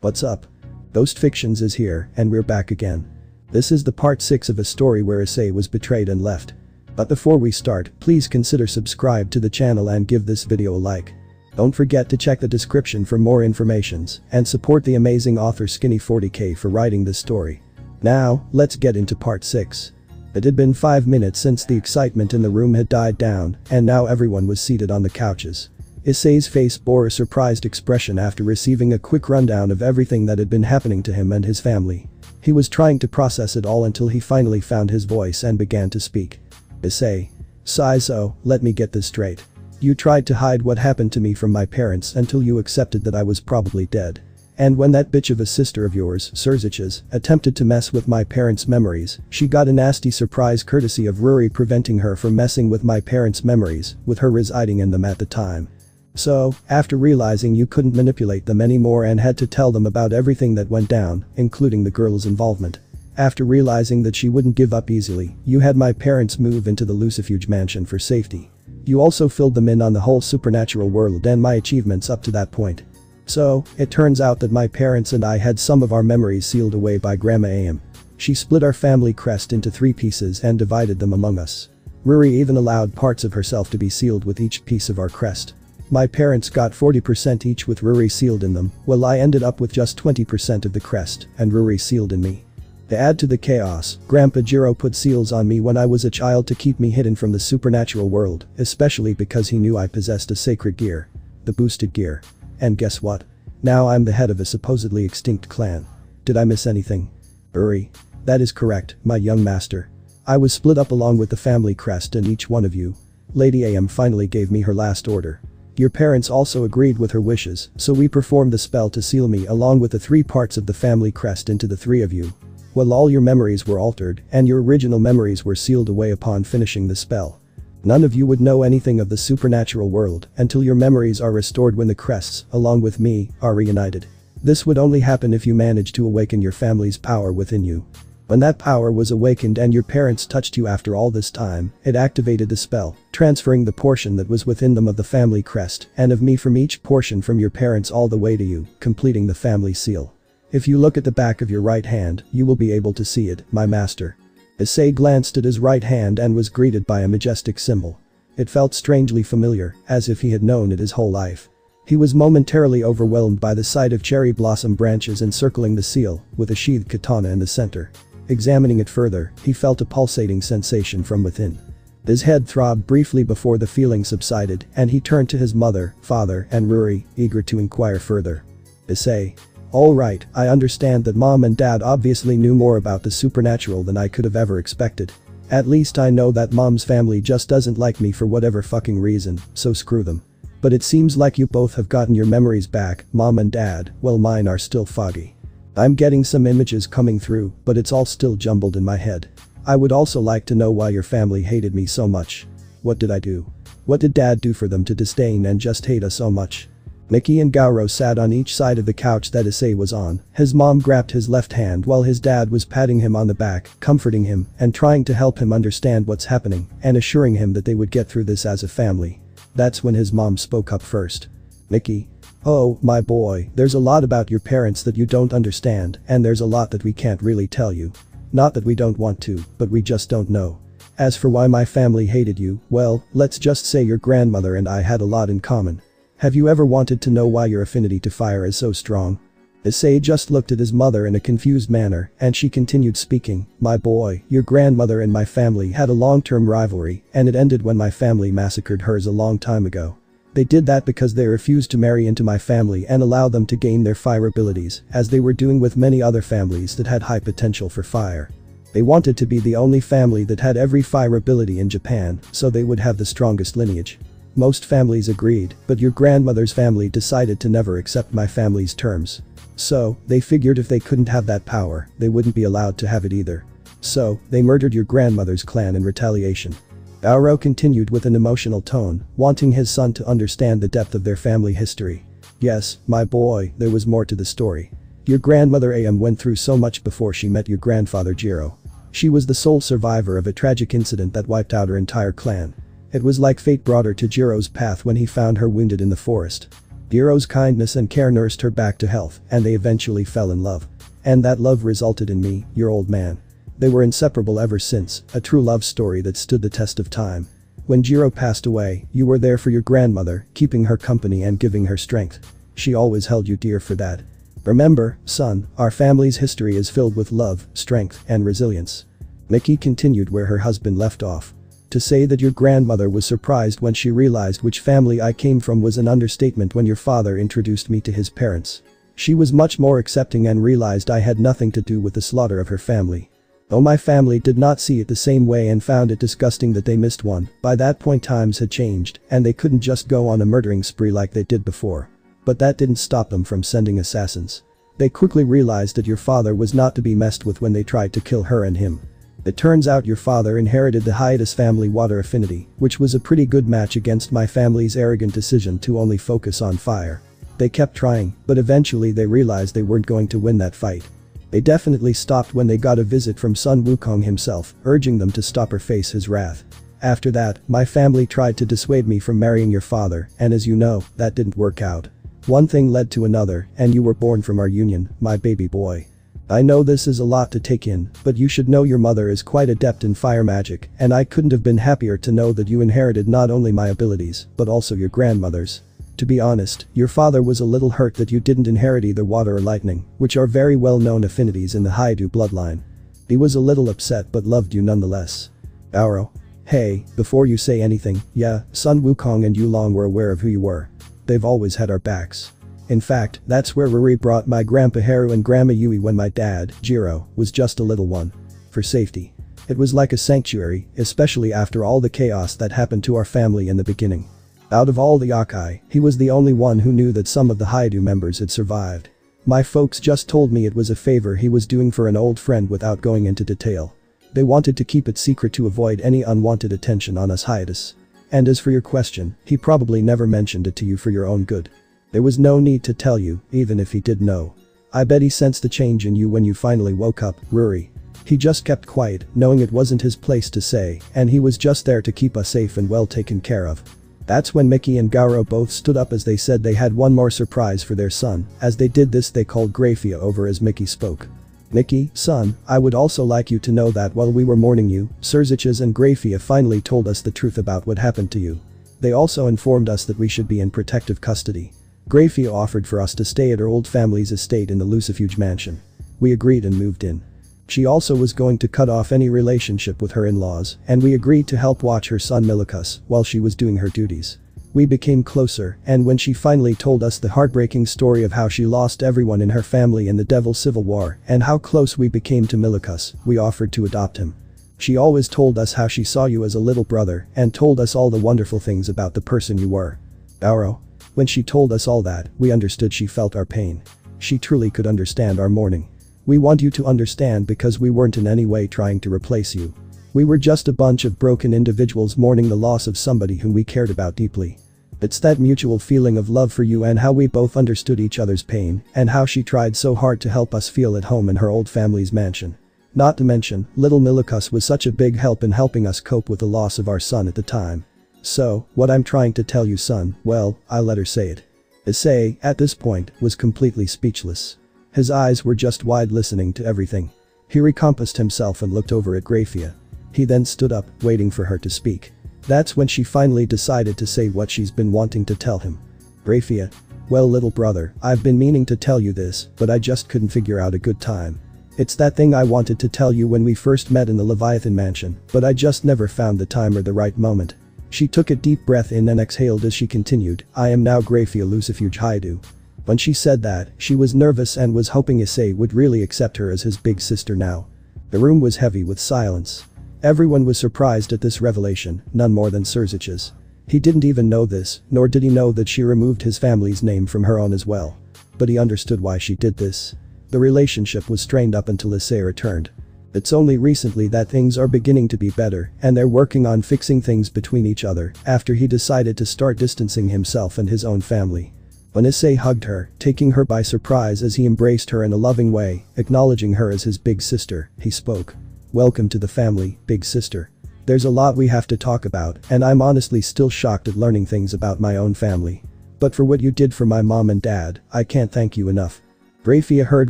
What's up? Ghost Fictions is here, and we're back again. This is the part 6 of a story where Issei was betrayed and left. But before we start, please consider subscribe to the channel and give this video a like. Don't forget to check the description for more informations, and support the amazing author Skinny40k for writing this story. Now, let's get into part 6. It had been 5 minutes since the excitement in the room had died down, and now everyone was seated on the couches. Issei's face bore a surprised expression after receiving a quick rundown of everything that had been happening to him and his family. He was trying to process it all until he finally found his voice and began to speak. Issei. So, let me get this straight. You tried to hide what happened to me from my parents until you accepted that I was probably dead. And when that bitch of a sister of yours, Surzich's, attempted to mess with my parents' memories, she got a nasty surprise courtesy of Ruri preventing her from messing with my parents' memories, with her residing in them at the time. So, after realizing you couldn't manipulate them anymore and had to tell them about everything that went down, including the girl's involvement. After realizing that she wouldn't give up easily, you had my parents move into the Lucifuge mansion for safety. You also filled them in on the whole supernatural world and my achievements up to that point. So, it turns out that my parents and I had some of our memories sealed away by Grandma Am. She split our family crest into 3 pieces and divided them among us. Ruri even allowed parts of herself to be sealed with each piece of our crest. My parents got 40% each with Ruri sealed in them, while I ended up with just 20% of the crest and Ruri sealed in me. To add to the chaos, Grandpa Jiro put seals on me when I was a child to keep me hidden from the supernatural world, especially because he knew I possessed a sacred gear. The boosted gear. And guess what? Now I'm the head of a supposedly extinct clan. Did I miss anything? Ruri. That is correct, my young master. I was split up along with the family crest and each one of you. Lady Am finally gave me her last order. Your parents also agreed with her wishes, so we performed the spell to seal me along with the 3 parts of the family crest into the 3 of you. Well, all your memories were altered, and your original memories were sealed away upon finishing the spell. None of you would know anything of the supernatural world until your memories are restored when the crests, along with me, are reunited. This would only happen if you managed to awaken your family's power within you. When that power was awakened and your parents touched you after all this time, it activated the spell, transferring the portion that was within them of the family crest and of me from each portion from your parents all the way to you, completing the family seal. If you look at the back of your right hand, you will be able to see it, my master. Issei glanced at his right hand and was greeted by a majestic symbol. It felt strangely familiar, as if he had known it his whole life. He was momentarily overwhelmed by the sight of cherry blossom branches encircling the seal, with a sheathed katana in the center. Examining it further, he felt a pulsating sensation from within. His head throbbed briefly before the feeling subsided, and he turned to his mother, father, and Ruri, eager to inquire further. Issei. Alright, I understand that mom and dad obviously knew more about the supernatural than I could have ever expected. At least I know that mom's family just doesn't like me for whatever fucking reason, so screw them. But it seems like you both have gotten your memories back, mom and dad, well mine are still foggy. I'm getting some images coming through, but it's all still jumbled in my head. I would also like to know why your family hated me so much. What did I do? What did dad do for them to disdain and just hate us so much? Mickey and Gauro sat on each side of the couch that Issei was on. His mom grabbed his left hand while his dad was patting him on the back, comforting him, and trying to help him understand what's happening, and assuring him that they would get through this as a family. That's when his mom spoke up first. Mickey. Oh, my boy, there's a lot about your parents that you don't understand, and there's a lot that we can't really tell you. Not that we don't want to, but we just don't know. As for why my family hated you, well, let's just say your grandmother and I had a lot in common. Have you ever wanted to know why your affinity to fire is so strong? Issei just looked at his mother in a confused manner, and she continued speaking. My boy, your grandmother and my family had a long-term rivalry, and it ended when my family massacred hers a long time ago. They did that because they refused to marry into my family and allow them to gain their fire abilities, as they were doing with many other families that had high potential for fire. They wanted to be the only family that had every fire ability in Japan, so they would have the strongest lineage. Most families agreed, but your grandmother's family decided to never accept my family's terms. So, they figured if they couldn't have that power, they wouldn't be allowed to have it either. So, they murdered your grandmother's clan in retaliation. Gauro continued with an emotional tone, wanting his son to understand the depth of their family history. Yes, my boy, there was more to the story. Your grandmother Am went through so much before she met your grandfather Jiro. She was the sole survivor of a tragic incident that wiped out her entire clan. It was like fate brought her to Jiro's path when he found her wounded in the forest. Jiro's kindness and care nursed her back to health, and they eventually fell in love. And that love resulted in me, your old man. They were inseparable ever since, a true love story that stood the test of time. When Jiro passed away, you were there for your grandmother, keeping her company and giving her strength. She always held you dear for that. Remember, son, our family's history is filled with love, strength, and resilience. Miki continued where her husband left off. To say that your grandmother was surprised when she realized which family I came from was an understatement when your father introduced me to his parents. She was much more accepting and realized I had nothing to do with the slaughter of her family. Though my family did not see it the same way and found it disgusting that they missed one, by that point times had changed and they couldn't just go on a murdering spree like they did before. But that didn't stop them from sending assassins. They quickly realized that your father was not to be messed with when they tried to kill her and him. It turns out your father inherited the Hiatus family water affinity, which was a pretty good match against my family's arrogant decision to only focus on fire. They kept trying, but eventually they realized they weren't going to win that fight. They definitely stopped when they got a visit from Sun Wukong himself, urging them to stop or face his wrath. After that, my family tried to dissuade me from marrying your father, and as you know, that didn't work out. One thing led to another, and you were born from our union, my baby boy. I know this is a lot to take in, but you should know your mother is quite adept in fire magic, and I couldn't have been happier to know that you inherited not only my abilities, but also your grandmother's. To be honest, your father was a little hurt that you didn't inherit either water or lightning, which are very well-known affinities in the Haidu bloodline. He was a little upset but loved you nonetheless. Auro. Hey, before you say anything, yeah, Sun Wukong and Yulong were aware of who you were. They've always had our backs. In fact, that's where Ruri brought my grandpa Haru and grandma Yui when my dad, Jiro, was just a little one. For safety. It was like a sanctuary, especially after all the chaos that happened to our family in the beginning. Out of all the YŌKAI, he was the only one who knew that some of the Haidu members had survived. My folks just told me it was a favor he was doing for an old friend without going into detail. They wanted to keep it secret to avoid any unwanted attention on us hiatus. And as for your question, he probably never mentioned it to you for your own good. There was no need to tell you, even if he did know. I bet he sensed the change in you when you finally woke up, Ruri. He just kept quiet, knowing it wasn't his place to say, and he was just there to keep us safe and well taken care of. That's when Miki and Garo both stood up as they said they had one more surprise for their son. As they did this, they called Grafia over as Miki spoke. Miki, son, I would also like you to know that while we were mourning you, Surziches and Grafia finally told us the truth about what happened to you. They also informed us that we should be in protective custody. Grafia offered for us to stay at her old family's estate in the Lucifuge mansion. We agreed and moved in. She also was going to cut off any relationship with her in-laws, and we agreed to help watch her son Milikus while she was doing her duties. We became closer, and when she finally told us the heartbreaking story of how she lost everyone in her family in the Devil Civil War and how close we became to Milikus, we offered to adopt him. She always told us how she saw you as a little brother and told us all the wonderful things about the person you were. Auro. When she told us all that, we understood she felt our pain. She truly could understand our mourning. We want you to understand because we weren't in any way trying to replace you. We were just a bunch of broken individuals mourning the loss of somebody whom we cared about deeply. It's that mutual feeling of love for you and how we both understood each other's pain and how she tried so hard to help us feel at home in her old family's mansion. Not to mention, little Milikus was such a big help in helping us cope with the loss of our son at the time. So, what I'm trying to tell you, son, well, I'll let her say it. Issei, at this point, was completely speechless. His eyes were just wide listening to everything. He recomposed himself and looked over at Grafia. He then stood up, waiting for her to speak. That's when she finally decided to say what she's been wanting to tell him. Grafia. Well, little brother, I've been meaning to tell you this, but I just couldn't figure out a good time. It's that thing I wanted to tell you when we first met in the Leviathan mansion, but I just never found the time or the right moment. She took a deep breath in and exhaled as she continued, I am now Grafia Lucifuge Haidu. When she said that, she was nervous and was hoping Issei would really accept her as his big sister now. The room was heavy with silence. Everyone was surprised at this revelation, none more than Surziches. He didn't even know this, nor did he know that she removed his family's name from her own as well. But he understood why she did this. The relationship was strained up until Issei returned. It's only recently that things are beginning to be better, and they're working on fixing things between each other after he decided to start distancing himself and his own family. When Issei hugged her, taking her by surprise as he embraced her in a loving way, acknowledging her as his big sister, he spoke. Welcome to the family, big sister. There's a lot we have to talk about, and I'm honestly still shocked at learning things about my own family. But for what you did for my mom and dad, I can't thank you enough." Rafia heard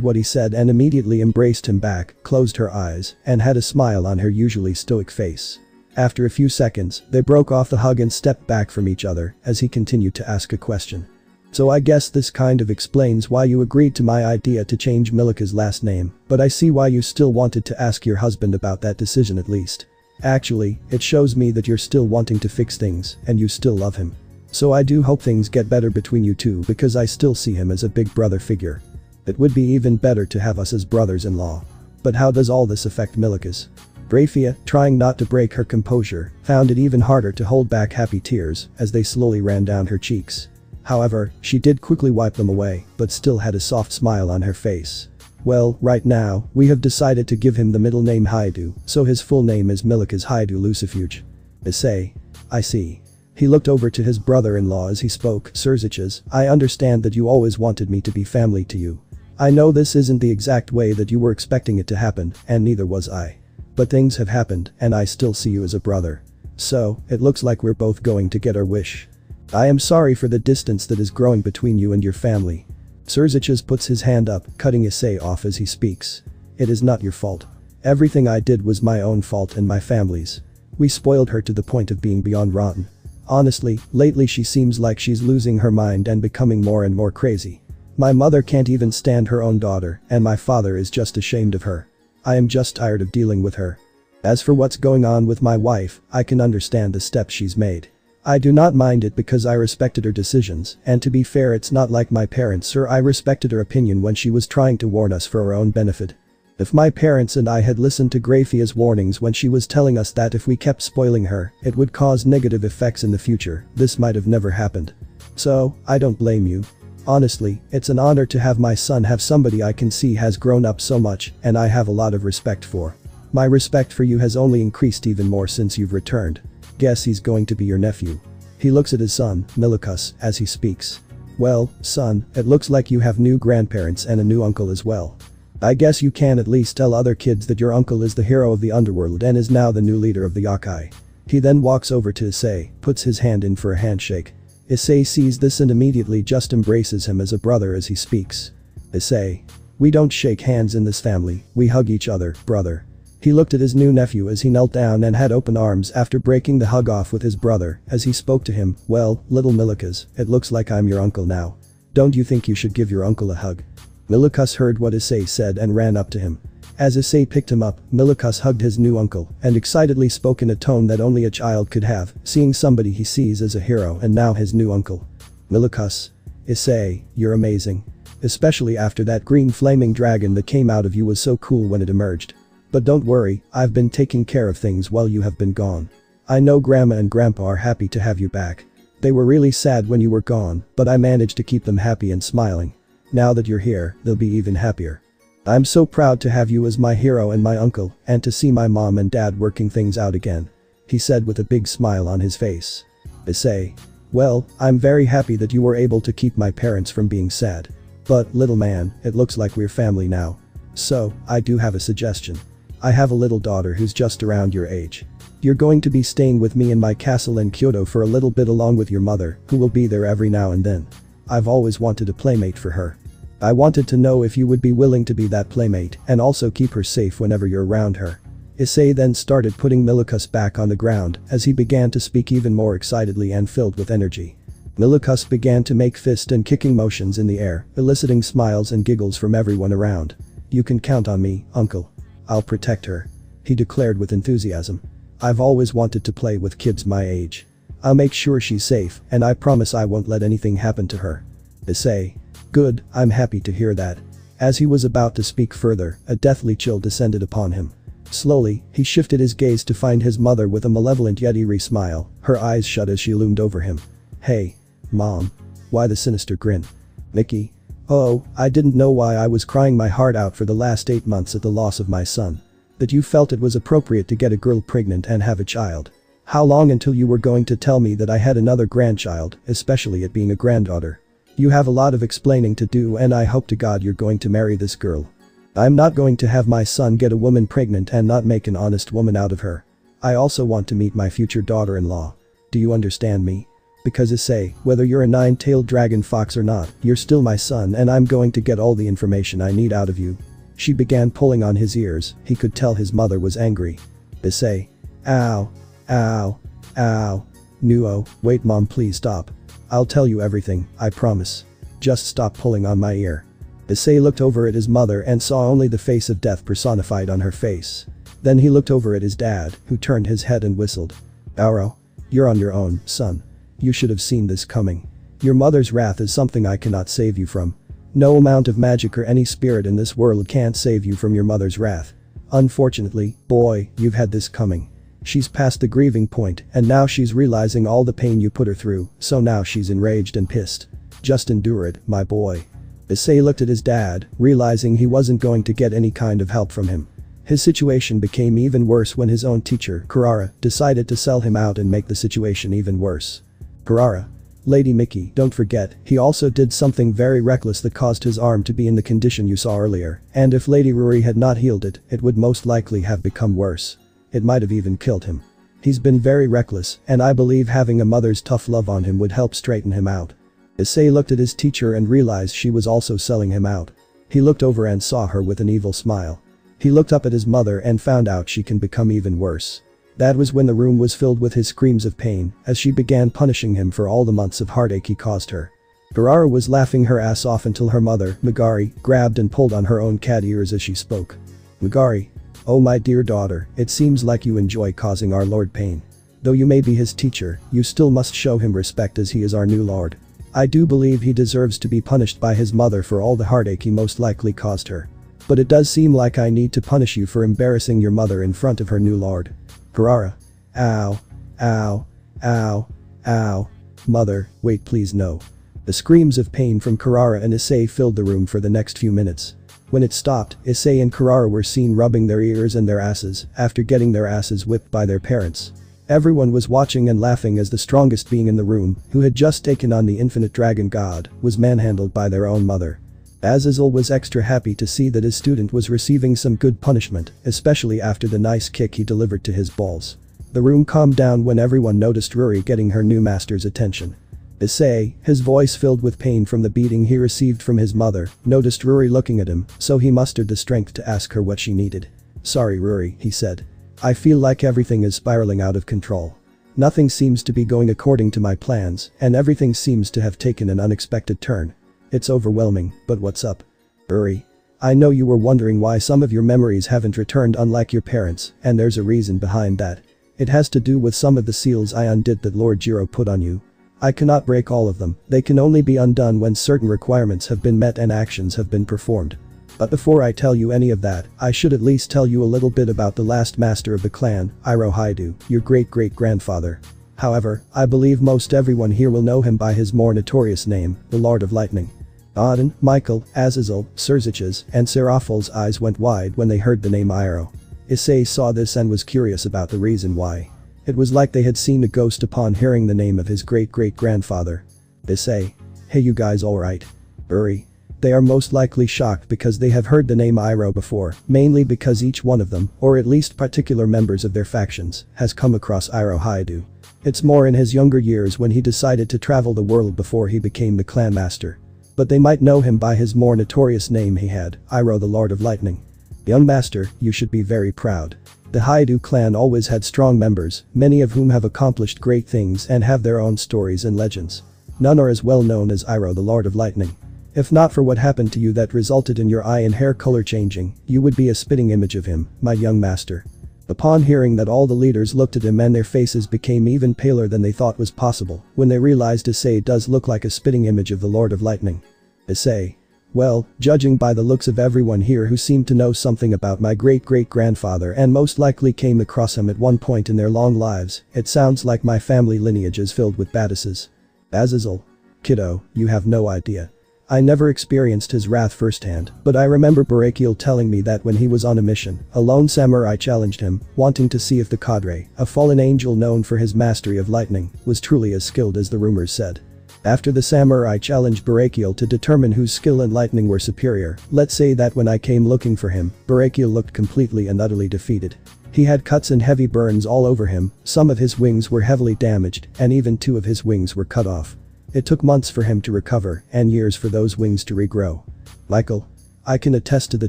what he said and immediately embraced him back, closed her eyes, and had a smile on her usually stoic face. After a few seconds, they broke off the hug and stepped back from each other as he continued to ask a question. "So I guess this kind of explains why you agreed to my idea to change Milika's last name, but I see why you still wanted to ask your husband about that decision at least. Actually, it shows me that you're still wanting to fix things and you still love him. So I do hope things get better between you two because I still see him as a big brother figure. It would be even better to have us as brothers-in-law. But how does all this affect Milika's?" Rafia, trying not to break her composure, found it even harder to hold back happy tears as they slowly ran down her cheeks. However, she did quickly wipe them away, but still had a soft smile on her face. "Well, right now, we have decided to give him the middle name Haidu, so his full name is Milika's Haidu Lucifuge." Issei. "I see." He looked over to his brother-in-law as he spoke. "Surziches, I understand that you always wanted me to be family to you. I know this isn't the exact way that you were expecting it to happen, and neither was I. But things have happened, and I still see you as a brother. So, it looks like we're both going to get our wish. I am sorry for the distance that is growing between you and your family." Surziches puts his hand up, cutting Issei off as he speaks. "It is not your fault. Everything I did was my own fault and my family's. We spoiled her to the point of being beyond rotten. Honestly, lately she seems like she's losing her mind and becoming more and more crazy. My mother can't even stand her own daughter, and my father is just ashamed of her. I am just tired of dealing with her. As for what's going on with my wife, I can understand the steps she's made. I do not mind it because I respected her decisions, and to be fair, it's not like my parents or I respected her opinion when she was trying to warn us for our own benefit. If my parents and I had listened to Grafia's warnings when she was telling us that if we kept spoiling her, it would cause negative effects in the future, this might have never happened. So, I don't blame you. Honestly, it's an honor to have my son have somebody I can see has grown up so much and I have a lot of respect for. My respect for you has only increased even more since you've returned. Guess he's going to be your nephew." He looks at his son, Milikas, as he speaks. "Well, son, it looks like you have new grandparents and a new uncle as well. I guess you can at least tell other kids that your uncle is the hero of the underworld and is now the new leader of the YŌKAI." He then walks over to Issei, puts his hand in for a handshake. Issei sees this and immediately just embraces him as a brother as he speaks. "Issei. We don't shake hands in this family, we hug each other, brother." He looked at his new nephew as he knelt down and had open arms after breaking the hug off with his brother as he spoke to him. "Well, little Milikas, it looks like I'm your uncle now. Don't you think you should give your uncle a hug?" Milikas heard what Issei said and ran up to him. As Issei picked him up, Milikas hugged his new uncle and excitedly spoke in a tone that only a child could have, seeing somebody he sees as a hero and now his new uncle. "Milikas. Issei, you're amazing. Especially after that green flaming dragon that came out of you was so cool when it emerged. But don't worry, I've been taking care of things while you have been gone. I know Grandma and Grandpa are happy to have you back. They were really sad when you were gone, but I managed to keep them happy and smiling. Now that you're here, they'll be even happier. I'm so proud to have you as my hero and my uncle, and to see my mom and dad working things out again," he said with a big smile on his face. Issei. "Well, I'm very happy that you were able to keep my parents from being sad. But, little man, it looks like we're family now. So, I do have a suggestion. I have a little daughter who's just around your age. You're going to be staying with me in my castle in Kyoto for a little bit along with your mother, who will be there every now and then. I've always wanted a playmate for her. I wanted to know if you would be willing to be that playmate and also keep her safe whenever you're around her." Issei then started putting Milikas back on the ground as he began to speak even more excitedly and filled with energy. Milikas began to make fist and kicking motions in the air, eliciting smiles and giggles from everyone around. "You can count on me, uncle. I'll protect her," he declared with enthusiasm. "I've always wanted to play with kids my age. I'll make sure she's safe, and I promise I won't let anything happen to her." Issei. "Good, I'm happy to hear that." As he was about to speak further, a deathly chill descended upon him. Slowly, he shifted his gaze to find his mother with a malevolent yet eerie smile, her eyes shut as she loomed over him. "Hey. Mom." Why the sinister grin? "Mickey. Oh, I didn't know why I was crying my heart out for the last 8 months at the loss of my son. That you felt it was appropriate to get a girl pregnant and have a child. How long until you were going to tell me that I had another grandchild, especially it being a granddaughter? You have a lot of explaining to do and I hope to God you're going to marry this girl. I'm not going to have my son get a woman pregnant and not make an honest woman out of her. I also want to meet my future daughter-in-law. Do you understand me?" Because Issei, whether you're a nine-tailed dragon fox or not, you're still my son and I'm going to get all the information I need out of you. She began pulling on his ears, he could tell his mother was angry. Issei. Ow. Ow. Ow. Nuo, wait mom please stop. I'll tell you everything, I promise. Just stop pulling on my ear. Issei looked over at his mother and saw only the face of death personified on her face. Then he looked over at his dad, who turned his head and whistled. Aro. You're on your own, son. You should have seen this coming. Your mother's wrath is something I cannot save you from. No amount of magic or any spirit in this world can't save you from your mother's wrath. Unfortunately, boy, you've had this coming. She's past the grieving point and now she's realizing all the pain you put her through, so now she's enraged and pissed. Just endure it, my boy. Issei looked at his dad, realizing he wasn't going to get any kind of help from him. His situation became even worse when his own teacher, Kurara, decided to sell him out and make the situation even worse. Kurara. Lady Mickey, don't forget, he also did something very reckless that caused his arm to be in the condition you saw earlier, and if Lady Ruri had not healed it, it would most likely have become worse. It might have even killed him. He's been very reckless, and I believe having a mother's tough love on him would help straighten him out. Issei looked at his teacher and realized she was also selling him out. He looked over and saw her with an evil smile. He looked up at his mother and found out she can become even worse. That was when the room was filled with his screams of pain as she began punishing him for all the months of heartache he caused her. Kurara was laughing her ass off until her mother, Megari, grabbed and pulled on her own cat ears as she spoke. Megari. Oh my dear daughter, it seems like you enjoy causing our lord pain. Though you may be his teacher, you still must show him respect as he is our new lord. I do believe he deserves to be punished by his mother for all the heartache he most likely caused her. But it does seem like I need to punish you for embarrassing your mother in front of her new lord. Kurara. Ow. Ow. Ow. Ow. Mother, wait please no. The screams of pain from Kurara and Issei filled the room for the next few minutes. When it stopped, Issei and Kurara were seen rubbing their ears and their asses after getting their asses whipped by their parents. Everyone was watching and laughing as the strongest being in the room, who had just taken on the infinite dragon god, was manhandled by their own mother. Azazel was extra happy to see that his student was receiving some good punishment, especially after the nice kick he delivered to his balls. The room calmed down when everyone noticed Ruri getting her new master's attention. Issei, his voice filled with pain from the beating he received from his mother, noticed Ruri looking at him, so he mustered the strength to ask her what she needed. Sorry Ruri, he said. I feel like everything is spiraling out of control. Nothing seems to be going according to my plans, and everything seems to have taken an unexpected turn. It's overwhelming, but what's up? Ruri. I know you were wondering why some of your memories haven't returned unlike your parents, and there's a reason behind that. It has to do with some of the seals I undid that Lord Jiro put on you. I cannot break all of them, they can only be undone when certain requirements have been met and actions have been performed. But before I tell you any of that, I should at least tell you a little bit about the last master of the clan, Irohaidu, your great-great-grandfather. However, I believe most everyone here will know him by his more notorious name, the Lord of Lightning. Auden, Michael, Azazel, Serzich's, and Seraphal's eyes went wide when they heard the name Iro. Issei saw this and was curious about the reason why. It was like they had seen a ghost upon hearing the name of his great-great-grandfather. Issei. Hey you guys alright? Uri. They are most likely shocked because they have heard the name Iro before, mainly because each one of them, or at least particular members of their factions, has come across Irohaidu. It's more in his younger years when he decided to travel the world before he became the clan master. But they might know him by his more notorious name he had, Iro the Lord of Lightning. Young master, you should be very proud. The Haidu clan always had strong members, many of whom have accomplished great things and have their own stories and legends. None are as well known as Iro the Lord of Lightning. If not for what happened to you that resulted in your eye and hair color changing, you would be a spitting image of him, my young master. Upon hearing that, all the leaders looked at him and their faces became even paler than they thought was possible when they realized Issei does look like a spitting image of the Lord of Lightning. Issei. Well, judging by the looks of everyone here who seemed to know something about my great-great-grandfather and most likely came across him at one point in their long lives, it sounds like my family lineage is filled with badasses. Azazel. Kiddo, you have no idea. I never experienced his wrath firsthand, but I remember Barakiel telling me that when he was on a mission, a lone samurai challenged him, wanting to see if the cadre, a fallen angel known for his mastery of lightning, was truly as skilled as the rumors said. After the samurai challenged Barakiel to determine whose skill and lightning were superior, let's say that when I came looking for him, Barakiel looked completely and utterly defeated. He had cuts and heavy burns all over him, some of his wings were heavily damaged, and even 2 of his wings were cut off. It took months for him to recover, and years for those wings to regrow. Michael. I can attest to the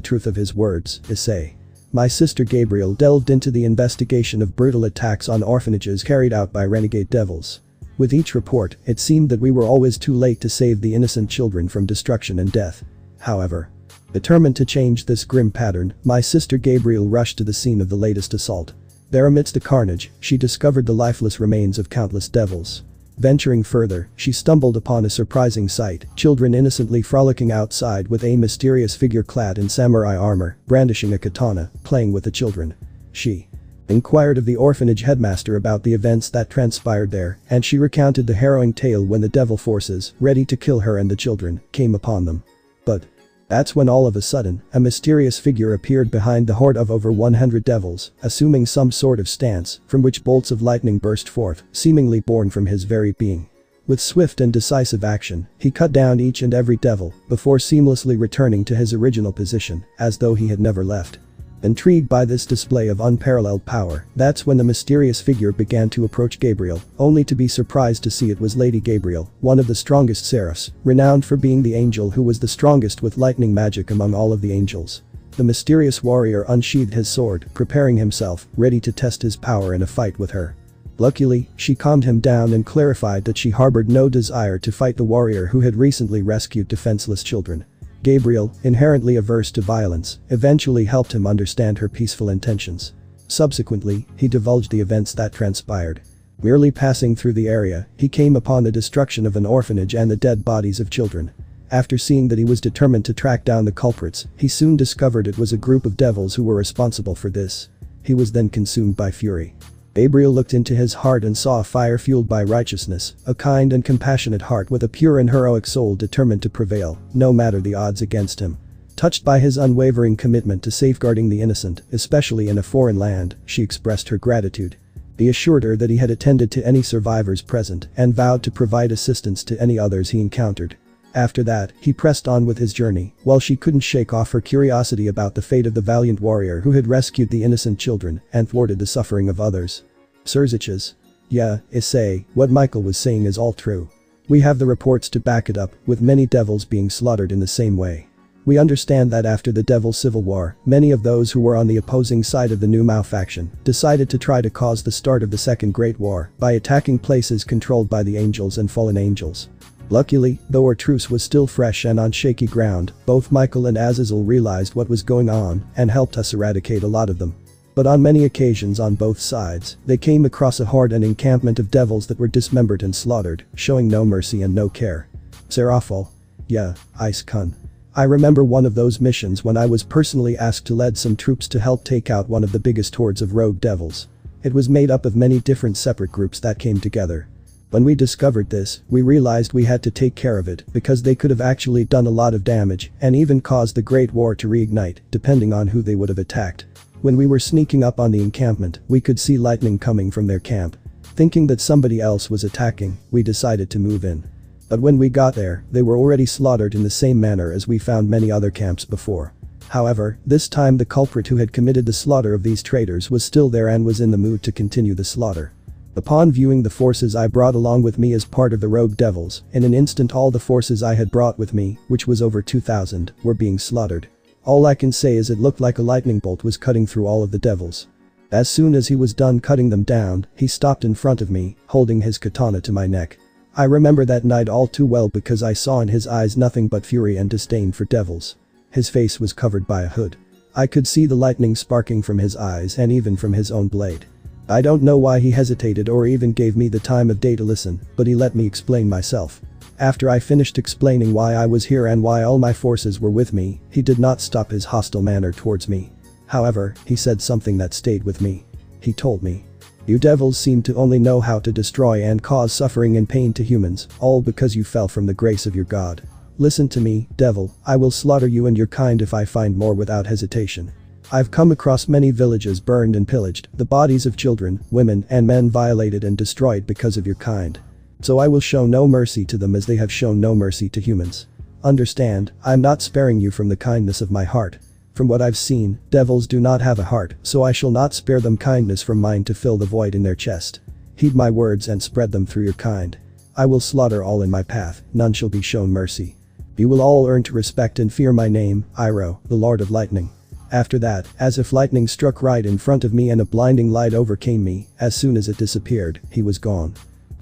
truth of his words, Issei. My sister Gabriel delved into the investigation of brutal attacks on orphanages carried out by renegade devils. With each report, it seemed that we were always too late to save the innocent children from destruction and death. However, determined to change this grim pattern, my sister Gabriel rushed to the scene of the latest assault. There amidst the carnage, she discovered the lifeless remains of countless devils. Venturing further, she stumbled upon a surprising sight, children innocently frolicking outside with a mysterious figure clad in samurai armor, brandishing a katana, playing with the children. She inquired of the orphanage headmaster about the events that transpired there, and she recounted the harrowing tale when the devil forces, ready to kill her and the children, came upon them. But that's when all of a sudden, a mysterious figure appeared behind the horde of over 100 devils, assuming some sort of stance, from which bolts of lightning burst forth, seemingly born from his very being. With swift and decisive action, he cut down each and every devil, before seamlessly returning to his original position, as though he had never left. Intrigued by this display of unparalleled power, that's when the mysterious figure began to approach Gabriel, only to be surprised to see it was Lady Gabriel, one of the strongest seraphs, renowned for being the angel who was the strongest with lightning magic among all of the angels. The mysterious warrior unsheathed his sword, preparing himself, ready to test his power in a fight with her. Luckily, she calmed him down and clarified that she harbored no desire to fight the warrior who had recently rescued defenseless children. Gabriel, inherently averse to violence, eventually helped him understand her peaceful intentions. Subsequently, he divulged the events that transpired. Merely passing through the area, he came upon the destruction of an orphanage and the dead bodies of children. After seeing that he was determined to track down the culprits, he soon discovered it was a group of devils who were responsible for this. He was then consumed by fury. Gabriel looked into his heart and saw a fire fueled by righteousness, a kind and compassionate heart with a pure and heroic soul determined to prevail, no matter the odds against him. Touched by his unwavering commitment to safeguarding the innocent, especially in a foreign land, she expressed her gratitude. He assured her that he had attended to any survivors present and vowed to provide assistance to any others he encountered. After that, he pressed on with his journey, while she couldn't shake off her curiosity about the fate of the valiant warrior who had rescued the innocent children and thwarted the suffering of others. Surziches. Yeah, Issei, what Michael was saying is all true. We have the reports to back it up, with many devils being slaughtered in the same way. We understand that after the Devil Civil War, many of those who were on the opposing side of the New Mao faction decided to try to cause the start of the Second Great War by attacking places controlled by the angels and fallen angels. Luckily, though our truce was still fresh and on shaky ground, both Michael and Azazel realized what was going on and helped us eradicate a lot of them. But on many occasions on both sides, they came across a horde and encampment of devils that were dismembered and slaughtered, showing no mercy and no care. Serafal. Yeah, Ice-kun. I remember one of those missions when I was personally asked to lead some troops to help take out one of the biggest hordes of rogue devils. It was made up of many different separate groups that came together. When we discovered this, we realized we had to take care of it because they could have actually done a lot of damage and even caused the Great War to reignite, depending on who they would have attacked. When we were sneaking up on the encampment, we could see lightning coming from their camp. Thinking that somebody else was attacking, we decided to move in. But when we got there, they were already slaughtered in the same manner as we found many other camps before. However, this time the culprit who had committed the slaughter of these traitors was still there and was in the mood to continue the slaughter. Upon viewing the forces I brought along with me as part of the rogue devils, in an instant all the forces I had brought with me, which was over 2,000, were being slaughtered. All I can say is it looked like a lightning bolt was cutting through all of the devils. As soon as he was done cutting them down, he stopped in front of me, holding his katana to my neck. I remember that night all too well because I saw in his eyes nothing but fury and disdain for devils. His face was covered by a hood. I could see the lightning sparking from his eyes and even from his own blade. I don't know why he hesitated or even gave me the time of day to listen, but he let me explain myself. After I finished explaining why I was here and why all my forces were with me, he did not stop his hostile manner towards me. However, he said something that stayed with me. He told me, "You devils seem to only know how to destroy and cause suffering and pain to humans, all because you fell from the grace of your God. Listen to me, devil, I will slaughter you and your kind if I find more without hesitation. I've come across many villages burned and pillaged, the bodies of children, women, and men violated and destroyed because of your kind. So I will show no mercy to them as they have shown no mercy to humans. Understand, I'm not sparing you from the kindness of my heart. From what I've seen, devils do not have a heart, so I shall not spare them kindness from mine to fill the void in their chest. Heed my words and spread them through your kind. I will slaughter all in my path, none shall be shown mercy. You will all earn to respect and fear my name, Iroh, the Lord of Lightning. After that, as if lightning struck right in front of me and a blinding light overcame me, as soon as it disappeared, he was gone.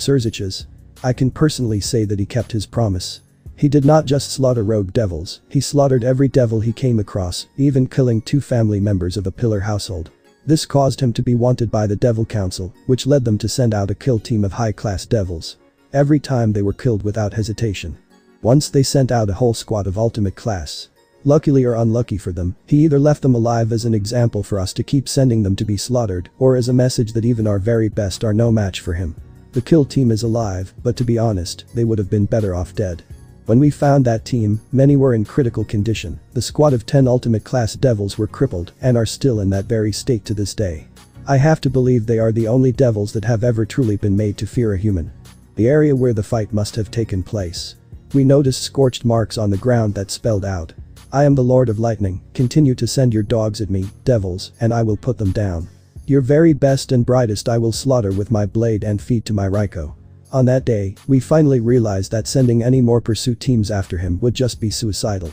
Xerxes. I can personally say that he kept his promise. He did not just slaughter rogue devils, he slaughtered every devil he came across, even killing 2 family members of a pillar household. This caused him to be wanted by the Devil Council, which led them to send out a kill team of high-class devils. Every time they were killed without hesitation. Once they sent out a whole squad of ultimate class. Luckily or unlucky for them, he either left them alive as an example for us to keep sending them to be slaughtered, or as a message that even our very best are no match for him. The kill team is alive, but to be honest, they would have been better off dead. When we found that team, many were in critical condition. The squad of 10 ultimate class devils were crippled and are still in that very state to this day. I have to believe they are the only devils that have ever truly been made to fear a human. The area where the fight must have taken place. We noticed scorched marks on the ground that spelled out, I am the Lord of Lightning, continue to send your dogs at me, devils, and I will put them down. Your very best and brightest I will slaughter with my blade and feed to my Raiko. On that day, we finally realized that sending any more pursuit teams after him would just be suicidal.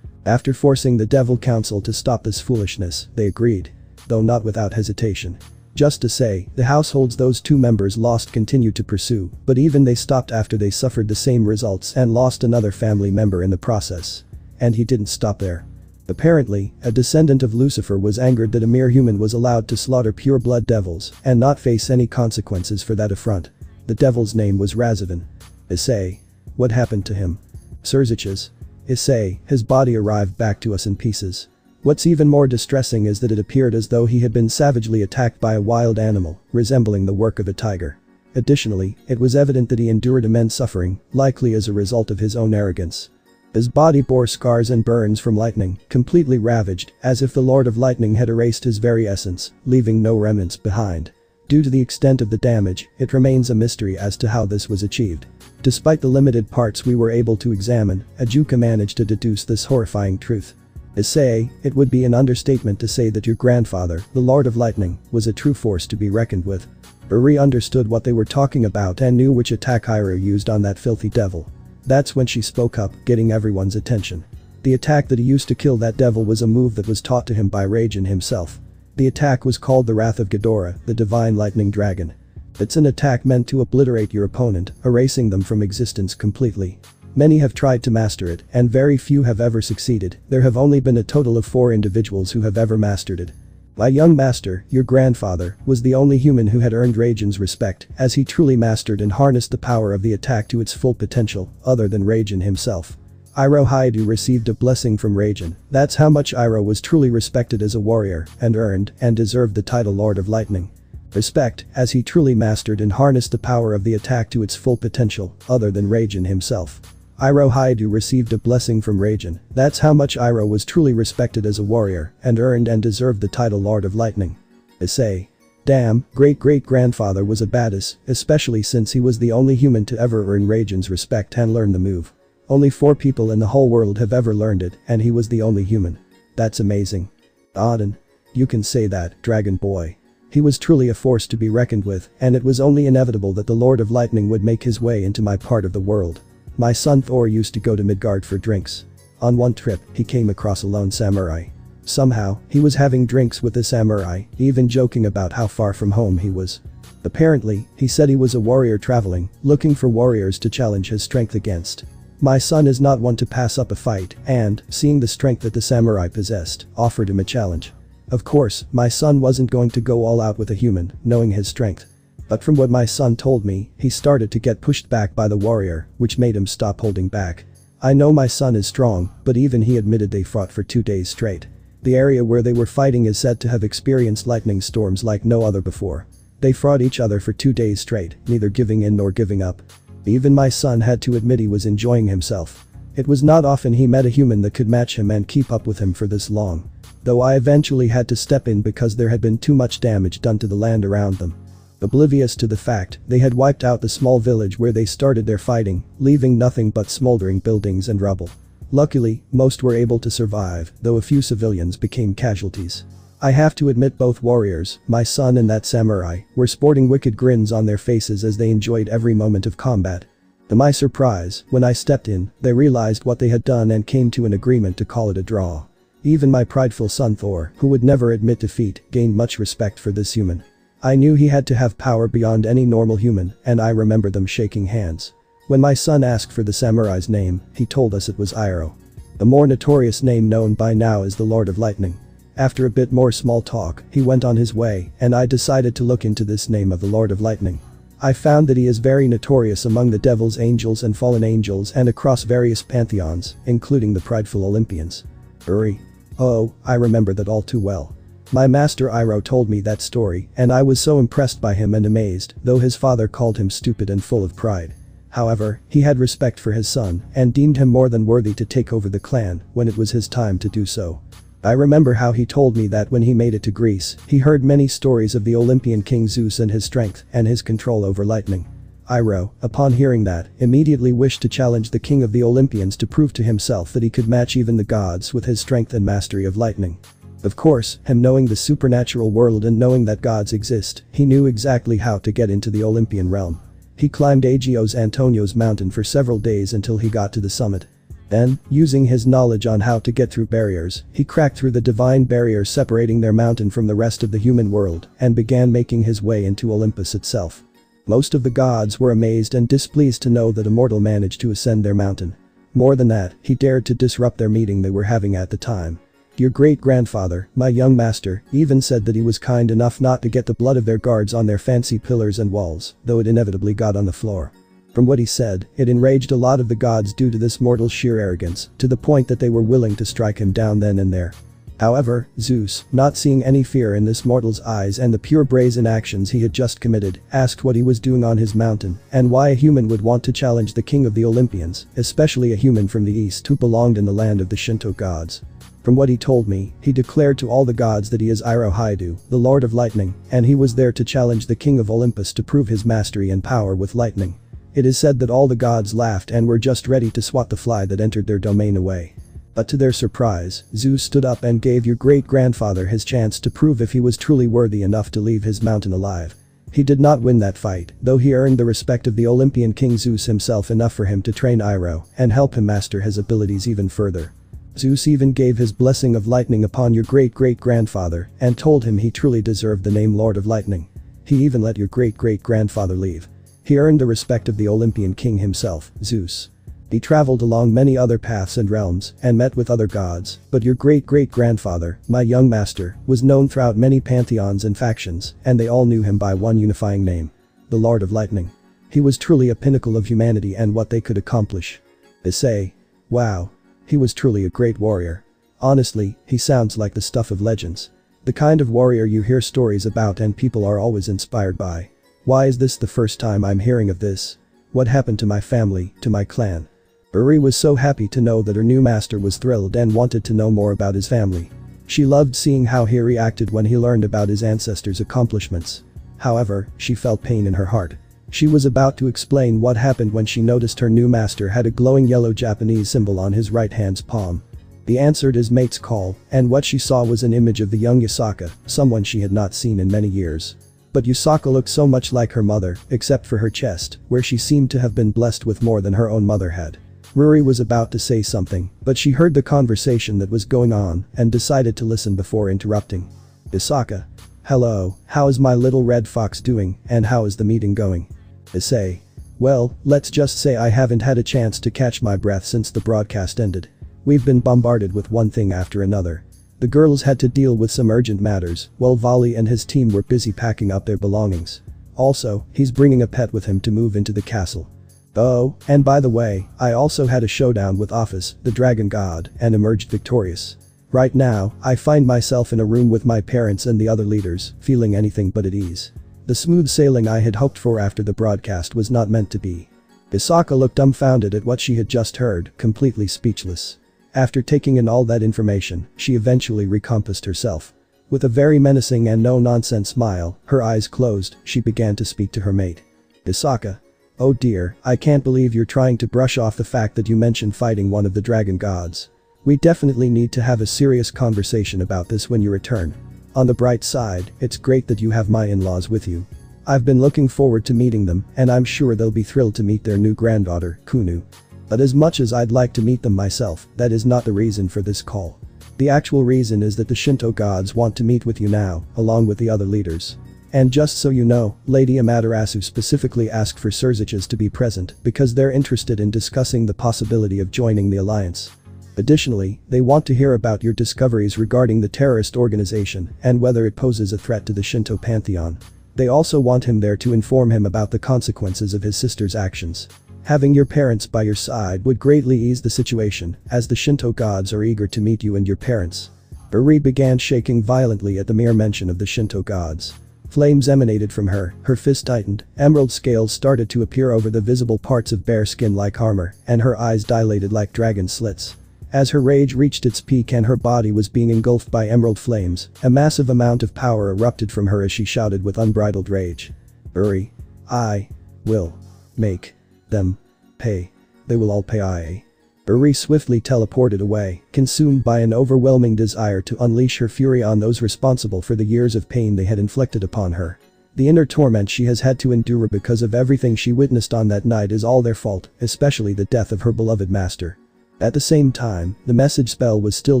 After forcing the Devil Council to stop this foolishness, they agreed. Though not without hesitation. Just to say, the households those 2 members lost continued to pursue, but even they stopped after they suffered the same results and lost another family member in the process. And he didn't stop there. Apparently, a descendant of Lucifer was angered that a mere human was allowed to slaughter pure-blood devils and not face any consequences for that affront. The devil's name was Razavan. Issei. What happened to him? Xerxes. Issei, his body arrived back to us in pieces. What's even more distressing is that it appeared as though he had been savagely attacked by a wild animal, resembling the work of a tiger. Additionally, it was evident that he endured immense suffering, likely as a result of his own arrogance. His body bore scars and burns from lightning, completely ravaged, as if the Lord of Lightning had erased his very essence, leaving no remnants behind. Due to the extent of the damage, it remains a mystery as to how this was achieved. Despite the limited parts we were able to examine, YŌKAI managed to deduce this horrifying truth. Issei, it would be an understatement to say that your grandfather, the Lord of Lightning, was a true force to be reckoned with. Uri understood what they were talking about and knew which attack Iroh used on that filthy devil. That's when she spoke up, getting everyone's attention. The attack that he used to kill that devil was a move that was taught to him by Raijin himself. The attack was called the Wrath of Ghidorah, the Divine Lightning Dragon. It's an attack meant to obliterate your opponent, erasing them from existence completely. Many have tried to master it, and very few have ever succeeded. There have only been a total of 4 individuals who have ever mastered it. My young master, your grandfather, was the only human who had earned Raijin's respect, as he truly mastered and harnessed the power of the attack to its full potential, other than Raijin himself. Iroh Haidu received a blessing from Raijin. That's how much Iroh was truly respected as a warrior, and earned and deserved the title Lord of Lightning. Respect, as he truly mastered and harnessed the power of the attack to its full potential, other than Raijin himself. Iroh Haidu received a blessing from Raijin. That's how much Iroh was truly respected as a warrior, and earned and deserved the title Lord of Lightning. Issei. Damn, great-great-grandfather was a badass, especially since he was the only human to ever earn Raijin's respect and learn the move. Only 4 people in the whole world have ever learned it, and he was the only human. That's amazing. Auden. You can say that, Dragon Boy. He was truly a force to be reckoned with, and it was only inevitable that the Lord of Lightning would make his way into my part of the world. My son Thor used to go to Midgard for drinks. On one trip, he came across a lone samurai. Somehow, he was having drinks with the samurai, even joking about how far from home he was. Apparently, he said he was a warrior traveling, looking for warriors to challenge his strength against. My son is not one to pass up a fight, and, seeing the strength that the samurai possessed, offered him a challenge. Of course, my son wasn't going to go all out with a human, knowing his strength. But from what my son told me, he started to get pushed back by the warrior, which made him stop holding back. I know my son is strong, but even he admitted they fought for 2 days straight. The area where they were fighting is said to have experienced lightning storms like no other before. They fought each other for 2 days straight, neither giving in nor giving up. Even my son had to admit he was enjoying himself. It was not often he met a human that could match him and keep up with him for this long. Though I eventually had to step in because there had been too much damage done to the land around them. Oblivious to the fact, they had wiped out the small village where they started their fighting, leaving nothing but smoldering buildings and rubble. Luckily, most were able to survive, though a few civilians became casualties. I have to admit both warriors, my son and that samurai, were sporting wicked grins on their faces as they enjoyed every moment of combat. To my surprise, when I stepped in, they realized what they had done and came to an agreement to call it a draw. Even my prideful son Thor, who would never admit defeat, gained much respect for this human. I knew he had to have power beyond any normal human, and I remember them shaking hands. When my son asked for the samurai's name, he told us it was Iroh. The more notorious name known by now is the Lord of Lightning. After a bit more small talk, he went on his way, and I decided to look into this name of the Lord of Lightning. I found that he is very notorious among the devil's angels and fallen angels and across various pantheons, including the prideful Olympians. Uri. Oh, I remember that all too well. My master Iroh told me that story, and I was so impressed by him and amazed, though his father called him stupid and full of pride. However, he had respect for his son and deemed him more than worthy to take over the clan when it was his time to do so. I remember how he told me that when he made it to Greece, he heard many stories of the Olympian king Zeus and his strength and his control over lightning. Iroh, upon hearing that, immediately wished to challenge the king of the Olympians to prove to himself that he could match even the gods with his strength and mastery of lightning. Of course, him knowing the supernatural world and knowing that gods exist, he knew exactly how to get into the Olympian realm. He climbed Agios Antonio's mountain for several days until he got to the summit. Then, using his knowledge on how to get through barriers, he cracked through the divine barrier separating their mountain from the rest of the human world and began making his way into Olympus itself. Most of the gods were amazed and displeased to know that a mortal managed to ascend their mountain. More than that, he dared to disrupt their meeting they were having at the time. Your great-grandfather, my young master, even said that he was kind enough not to get the blood of their guards on their fancy pillars and walls, though it inevitably got on the floor. From what he said, it enraged a lot of the gods due to this mortal's sheer arrogance, to the point that they were willing to strike him down then and there. However, Zeus, not seeing any fear in this mortal's eyes and the pure brazen actions he had just committed, asked what he was doing on his mountain and why a human would want to challenge the king of the Olympians, especially a human from the east who belonged in the land of the Shinto gods. From what he told me, he declared to all the gods that he is Iroh Haidu, the Lord of Lightning, and he was there to challenge the king of Olympus to prove his mastery and power with lightning. It is said that all the gods laughed and were just ready to swat the fly that entered their domain away. But to their surprise, Zeus stood up and gave your great-grandfather his chance to prove if he was truly worthy enough to leave his mountain alive. He did not win that fight, though he earned the respect of the Olympian king Zeus himself enough for him to train Iroh and help him master his abilities even further. Zeus even gave his blessing of lightning upon your great-great-grandfather and told him he truly deserved the name Lord of Lightning. He even let your great-great-grandfather leave. He earned the respect of the Olympian king himself, Zeus. He traveled along many other paths and realms and met with other gods, but your great-great-grandfather, my young master, was known throughout many pantheons and factions, and they all knew him by one unifying name: the Lord of Lightning. He was truly a pinnacle of humanity and what they could accomplish. Issei. Wow. He was truly a great warrior. Honestly, he sounds like the stuff of legends. The kind of warrior you hear stories about and people are always inspired by. Why is this the first time I'm hearing of this? What happened to my family, to my clan? Uri was so happy to know that her new master was thrilled and wanted to know more about his family. She loved seeing how he reacted when he learned about his ancestors' accomplishments. However, she felt pain in her heart. She was about to explain what happened when she noticed her new master had a glowing yellow Japanese symbol on his right hand's palm. He answered his mate's call, and what she saw was an image of the young Yusaka, someone she had not seen in many years. But Yusaka looked so much like her mother, except for her chest, where she seemed to have been blessed with more than her own mother had. Ruri was about to say something, but she heard the conversation that was going on and decided to listen before interrupting. Yusaka. Hello, how is my little red fox doing, and how is the meeting going? Issei. Well, let's just say I haven't had a chance to catch my breath since the broadcast ended. We've been bombarded with one thing after another. The girls had to deal with some urgent matters, while Vali and his team were busy packing up their belongings. Also, he's bringing a pet with him to move into the castle. Oh, and by the way, I also had a showdown with Office, the dragon god, and emerged victorious. Right now, I find myself in a room with my parents and the other leaders, feeling anything but at ease. The smooth sailing I had hoped for after the broadcast was not meant to be. Yusaka looked dumbfounded at what she had just heard, completely speechless. After taking in all that information, she eventually recomposed herself. With a very menacing and no-nonsense smile, her eyes closed, she began to speak to her mate. Yusaka. Oh dear, I can't believe you're trying to brush off the fact that you mentioned fighting one of the dragon gods. We definitely need to have a serious conversation about this when you return. On the bright side, it's great that you have my in-laws with you. I've been looking forward to meeting them, and I'm sure they'll be thrilled to meet their new granddaughter, Kunu. But as much as I'd like to meet them myself, that is not the reason for this call. The actual reason is that the Shinto gods want to meet with you now, along with the other leaders. And just so you know, Lady Amaterasu specifically asked for Surziches to be present because they're interested in discussing the possibility of joining the alliance. Additionally, they want to hear about your discoveries regarding the terrorist organization and whether it poses a threat to the Shinto pantheon. They also want him there to inform him about the consequences of his sister's actions. Having your parents by your side would greatly ease the situation, as the Shinto gods are eager to meet you and your parents. Uri began shaking violently at the mere mention of the Shinto gods. Flames emanated from her fist tightened, emerald scales started to appear over the visible parts of bare skin like armor, and her eyes dilated like dragon slits. As her rage reached its peak and her body was being engulfed by emerald flames, a massive amount of power erupted from her as she shouted with unbridled rage. Uri. I will make them pay. They will all pay. Uri swiftly teleported away, consumed by an overwhelming desire to unleash her fury on those responsible for the years of pain they had inflicted upon her. The inner torment she has had to endure because of everything she witnessed on that night is all their fault, especially the death of her beloved master. At the same time, the message spell was still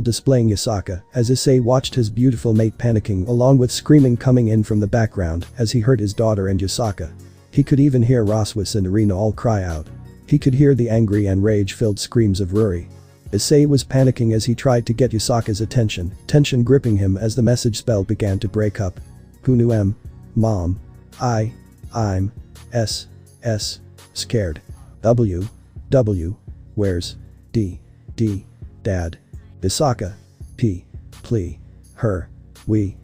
displaying Yasaka as Issei watched his beautiful mate panicking along with screaming coming in from the background as he heard his daughter and Yasaka. He could even hear Roswis and Irina all cry out. He could hear the angry and rage-filled screams of Ruri. Issei was panicking as he tried to get Yasaka's attention, tension gripping him as the message spell began to break up. Kunu M. Mom. I'm. Scared. W. Where's. Dad. Yasaka. P. Plea. Her. We.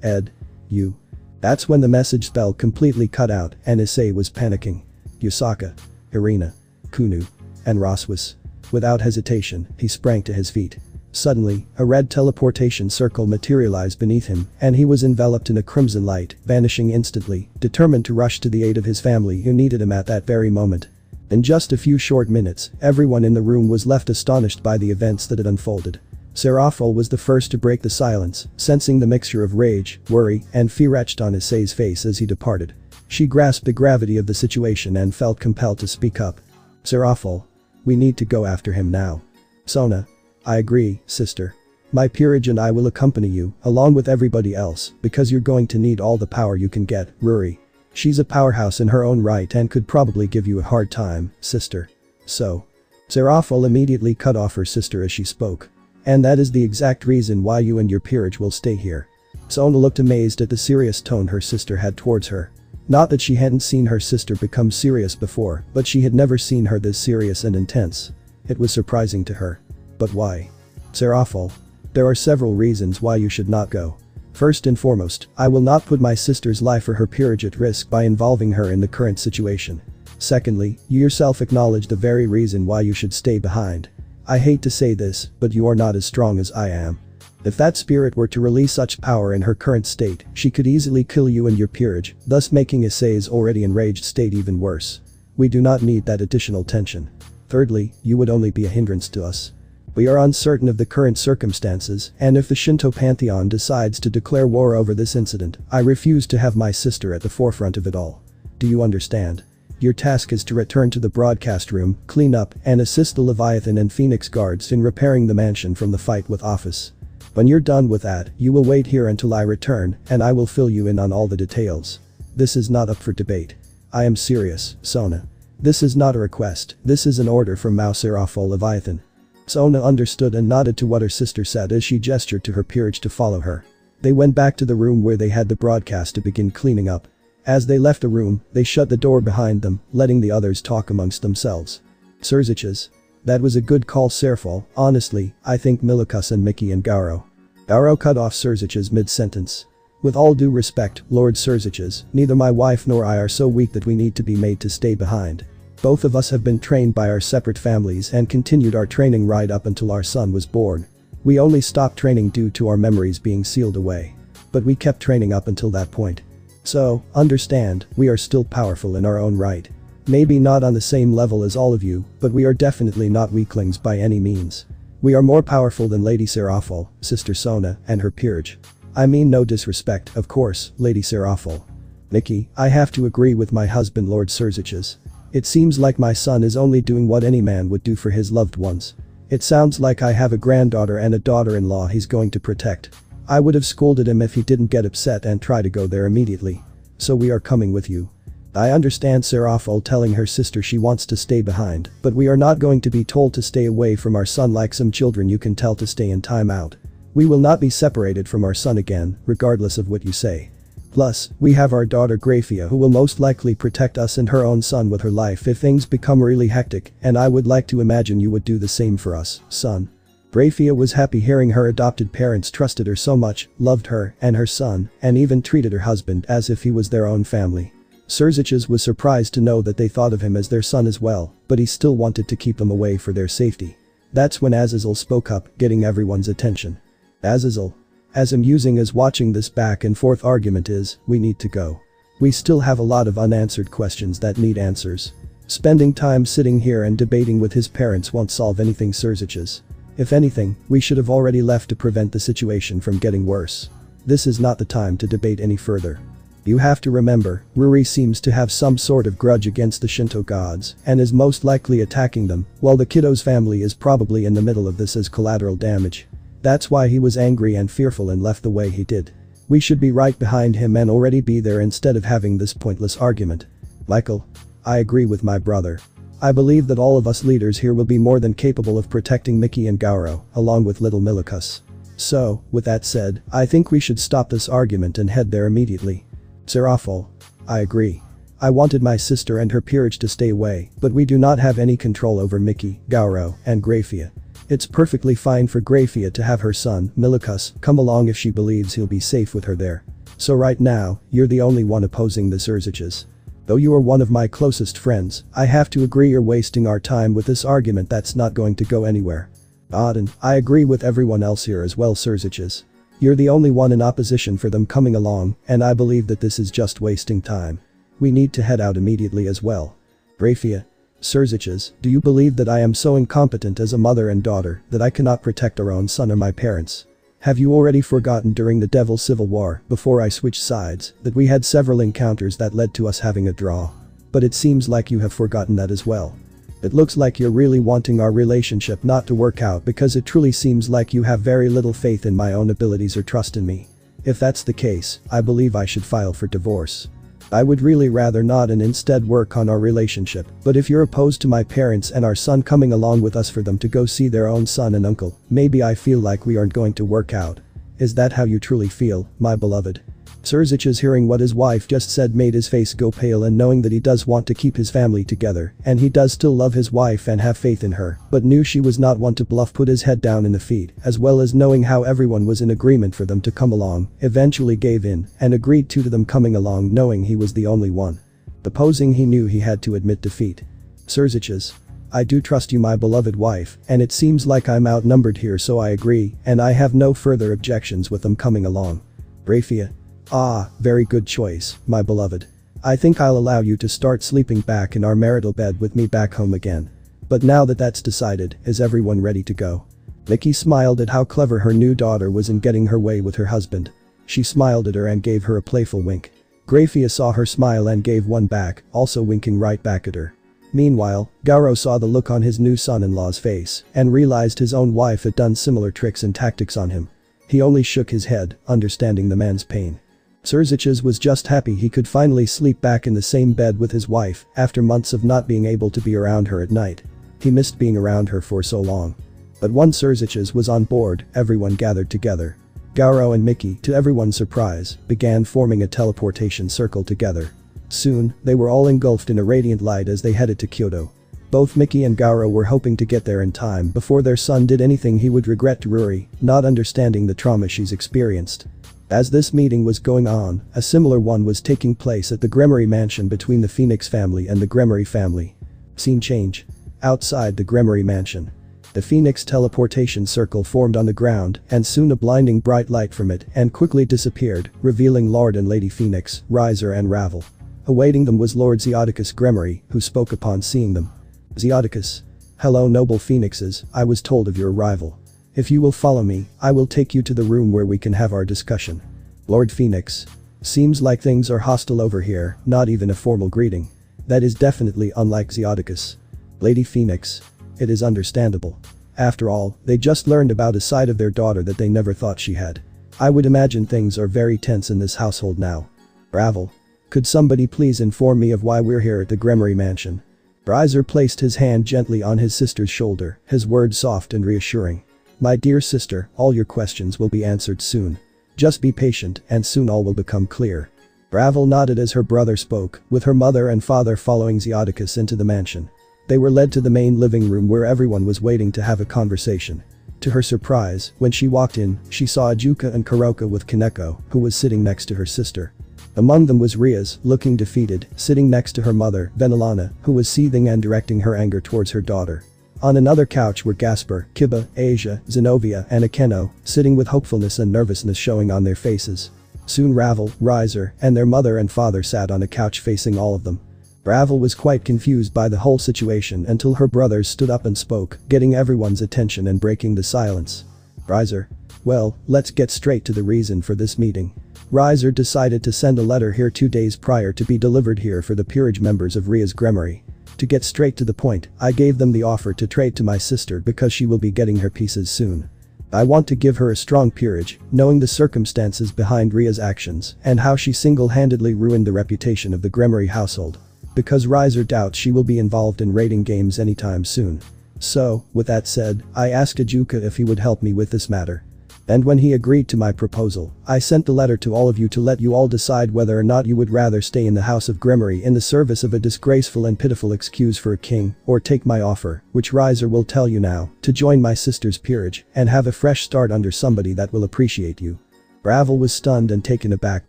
Ed. You. That's when the message spell completely cut out and Issei was panicking. Yasaka. Irina, Kunu, and Roswis. Without hesitation, he sprang to his feet. Suddenly, a red teleportation circle materialized beneath him, and he was enveloped in a crimson light, vanishing instantly, determined to rush to the aid of his family who needed him at that very moment. In just a few short minutes, everyone in the room was left astonished by the events that had unfolded. Serafol was the first to break the silence, sensing the mixture of rage, worry, and fear etched on Issei's face as he departed. She grasped the gravity of the situation and felt compelled to speak up. Serafol. We need to go after him now. Sona. I agree, sister. My peerage and I will accompany you, along with everybody else, because you're going to need all the power you can get, Ruri. She's a powerhouse in her own right and could probably give you a hard time, sister. So. Serafol immediately cut off her sister as she spoke. And that is the exact reason why you and your peerage will stay here. Sona looked amazed at the serious tone her sister had towards her. Not that she hadn't seen her sister become serious before, but she had never seen her this serious and intense. It was surprising to her. But why? Serafol. There are several reasons why you should not go. First and foremost, I will not put my sister's life or her peerage at risk by involving her in the current situation. Secondly, you yourself acknowledge the very reason why you should stay behind. I hate to say this, but you are not as strong as I am. If that spirit were to release such power in her current state, she could easily kill you and your peerage, thus making Issei's already enraged state even worse. We do not need that additional tension. Thirdly, you would only be a hindrance to us. We are uncertain of the current circumstances, and if the Shinto pantheon decides to declare war over this incident, I refuse to have my sister at the forefront of it all. Do you understand? Your task is to return to the broadcast room, clean up, and assist the Leviathan and Phoenix guards in repairing the mansion from the fight with Office. When you're done with that, you will wait here until I return, and I will fill you in on all the details. This is not up for debate. I am serious, Sona. This is not a request, this is an order from Mao Serafol Leviathan. Sona understood and nodded to what her sister said as she gestured to her peerage to follow her. They went back to the room where they had the broadcast to begin cleaning up. As they left the room, they shut the door behind them, letting the others talk amongst themselves. Surziches. That was a good call, Serafol. Honestly, I think Milikus and Mickey and Gauro. Gauro cut off Surziches mid-sentence. With all due respect, Lord Surziches, neither my wife nor I are so weak that we need to be made to stay behind. Both of us have been trained by our separate families and continued our training right up until our son was born. We only stopped training due to our memories being sealed away. But we kept training up until that point. So, understand, we are still powerful in our own right. Maybe not on the same level as all of you, but we are definitely not weaklings by any means. We are more powerful than Lady Seraphil, Sister Sona, and her peerage. I mean no disrespect, of course, Lady Seraphil. Mickey, I have to agree with my husband Lord Serziches. It seems like my son is only doing what any man would do for his loved ones. It sounds like I have a granddaughter and a daughter-in-law he's going to protect. I would have scolded him if he didn't get upset and try to go there immediately. So we are coming with you. I understand Seraphil telling her sister she wants to stay behind, but we are not going to be told to stay away from our son like some children you can tell to stay in time out. We will not be separated from our son again, regardless of what you say. Plus, we have our daughter Grafia who will most likely protect us and her own son with her life if things become really hectic, and I would like to imagine you would do the same for us, son. Grafia was happy hearing her adopted parents trusted her so much, loved her and her son, and even treated her husband as if he was their own family. Serziches was surprised to know that they thought of him as their son as well, but he still wanted to keep them away for their safety. That's when Azazel spoke up, getting everyone's attention. Azazel. As amusing as watching this back and forth argument is, we need to go. We still have a lot of unanswered questions that need answers. Spending time sitting here and debating with his parents won't solve anything, Serziches. If anything, we should have already left to prevent the situation from getting worse. This is not the time to debate any further. You have to remember, Ruri seems to have some sort of grudge against the Shinto gods and is most likely attacking them, while the kiddo's family is probably in the middle of this as collateral damage. That's why he was angry and fearful and left the way he did. We should be right behind him and already be there instead of having this pointless argument. Michael. I agree with my brother. I believe that all of us leaders here will be more than capable of protecting Mickey and Gauro, along with little Milikus. So, with that said, I think we should stop this argument and head there immediately. Seraphil. I agree. I wanted my sister and her peerage to stay away, but we do not have any control over Mickey, Gauro, and Grafia. It's perfectly fine for Grafia to have her son, Milikus, come along if she believes he'll be safe with her there. So right now, you're the only one opposing the Serziches. Though you are one of my closest friends, I have to agree you're wasting our time with this argument that's not going to go anywhere. Auden, I agree with everyone else here as well, Serziches. You're the only one in opposition for them coming along, and I believe that this is just wasting time. We need to head out immediately as well. Grafia. Serziches, do you believe that I am so incompetent as a mother and daughter that I cannot protect our own son or my parents? Have you already forgotten during the Devil Civil War, before I switched sides, that we had several encounters that led to us having a draw? But it seems like you have forgotten that as well. It looks like you're really wanting our relationship not to work out because it truly seems like you have very little faith in my own abilities or trust in me. If that's the case, I believe I should file for divorce. I would really rather not and instead work on our relationship, but if you're opposed to my parents and our son coming along with us for them to go see their own son and uncle, maybe I feel like we aren't going to work out. Is that how you truly feel, my beloved? Serziches hearing what his wife just said made his face go pale, and knowing that he does want to keep his family together and he does still love his wife and have faith in her, but knew she was not one to bluff, put his head down in the feet, as well as knowing how everyone was in agreement for them to come along, eventually gave in and agreed to them coming along knowing he was the only one. Opposing, he knew he had to admit defeat. Serziches. I do trust you, my beloved wife, and it seems like I'm outnumbered here, so I agree and I have no further objections with them coming along. Grafia. Ah, very good choice, my beloved. I think I'll allow you to start sleeping back in our marital bed with me back home again. But now that that's decided, is everyone ready to go? Mickey smiled at how clever her new daughter was in getting her way with her husband. She smiled at her and gave her a playful wink. Grafia saw her smile and gave one back, also winking right back at her. Meanwhile, Gauro saw the look on his new son-in-law's face and realized his own wife had done similar tricks and tactics on him. He only shook his head, understanding the man's pain. Serziches was just happy he could finally sleep back in the same bed with his wife after months of not being able to be around her at night. He missed being around her for so long. But once Serziches was on board, everyone gathered together. Gauro and Mickey, to everyone's surprise, began forming a teleportation circle together. Soon, they were all engulfed in a radiant light as they headed to Kyoto. Both Mickey and Gauro were hoping to get there in time before their son did anything he would regret to Ruri, not understanding the trauma she's experienced. As this meeting was going on, a similar one was taking place at the Gremory mansion between the Phoenix family and the Gremory family. Scene change. Outside the Gremory mansion. The Phoenix teleportation circle formed on the ground and soon a blinding bright light from it and quickly disappeared, revealing Lord and Lady Phoenix, Riser and Ravel. Awaiting them was Lord Zeoticus Gremory, who spoke upon seeing them. Zeoticus. Hello noble phoenixes, I was told of your arrival. If you will follow me, I will take you to the room where we can have our discussion. Lord Phoenix. Seems like things are hostile over here, not even a formal greeting. That is definitely unlike Zeoticus. Lady Phoenix. It is understandable. After all, they just learned about a side of their daughter that they never thought she had. I would imagine things are very tense in this household now. Ravel. Could somebody please inform me of why we're here at the Gremory mansion? Rias placed his hand gently on his sister's shoulder, his words soft and reassuring. My dear sister, all your questions will be answered soon. Just be patient and soon all will become clear. Ravel nodded as her brother spoke, with her mother and father following Zeoticus into the mansion. They were led to the main living room where everyone was waiting to have a conversation. To her surprise, when she walked in, she saw Ajuka and Kuroka with Kaneko, who was sitting next to her sister. Among them was Rias, looking defeated, sitting next to her mother, Venelana, who was seething and directing her anger towards her daughter. On another couch were Gasper, Kiba, Asia, Zenobia and Akeno, sitting with hopefulness and nervousness showing on their faces. Soon Ravel, Riser, and their mother and father sat on a couch facing all of them. Ravel was quite confused by the whole situation until her brothers stood up and spoke, getting everyone's attention and breaking the silence. Riser. Well, let's get straight to the reason for this meeting. Riser decided to send a letter here 2 days prior to be delivered here for the peerage members of Rias Gremory. To get straight to the point, I gave them the offer to trade to my sister because she will be getting her pieces soon. I want to give her a strong peerage, knowing the circumstances behind Ria's actions and how she single-handedly ruined the reputation of the Gremory household. Because Riser doubts she will be involved in raiding games anytime soon. So, with that said, I asked Ajuka if he would help me with this matter. And when he agreed to my proposal, I sent the letter to all of you to let you all decide whether or not you would rather stay in the House of Gremory in the service of a disgraceful and pitiful excuse for a king, or take my offer, which Riser will tell you now, to join my sister's peerage and have a fresh start under somebody that will appreciate you. Ravel was stunned and taken aback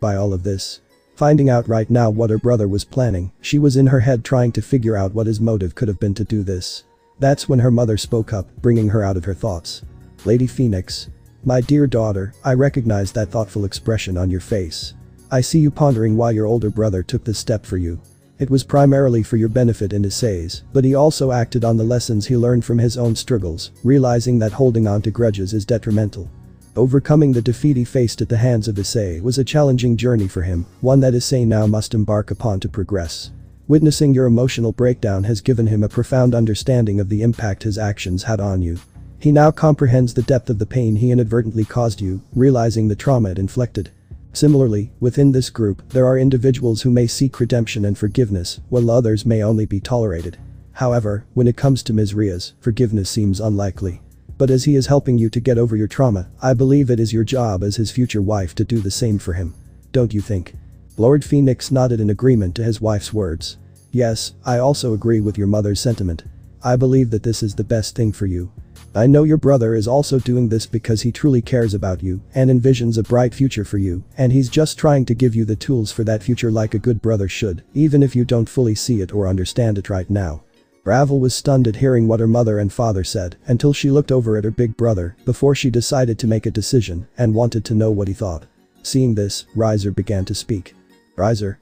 by all of this. Finding out right now what her brother was planning, she was in her head trying to figure out what his motive could have been to do this. That's when her mother spoke up, bringing her out of her thoughts. Lady Phoenix. My dear daughter, I recognize that thoughtful expression on your face. I see you pondering why your older brother took this step for you. It was primarily for your benefit and Issei's, but he also acted on the lessons he learned from his own struggles, realizing that holding on to grudges is detrimental. Overcoming the defeat he faced at the hands of Issei was a challenging journey for him, one that Issei now must embark upon to progress. Witnessing your emotional breakdown has given him a profound understanding of the impact his actions had on you. He now comprehends the depth of the pain he inadvertently caused you, realizing the trauma it inflicted. Similarly, within this group, there are individuals who may seek redemption and forgiveness, while others may only be tolerated. However, when it comes to Ms. Rias, forgiveness seems unlikely. But as he is helping you to get over your trauma, I believe it is your job as his future wife to do the same for him. Don't you think? Lord Phoenix nodded in agreement to his wife's words. Yes, I also agree with your mother's sentiment. I believe that this is the best thing for you. I know your brother is also doing this because he truly cares about you and envisions a bright future for you, and he's just trying to give you the tools for that future like a good brother should, even if you don't fully see it or understand it right now. Ravel was stunned at hearing what her mother and father said until she looked over at her big brother before she decided to make a decision and wanted to know what he thought. Seeing this, Riser began to speak. Riser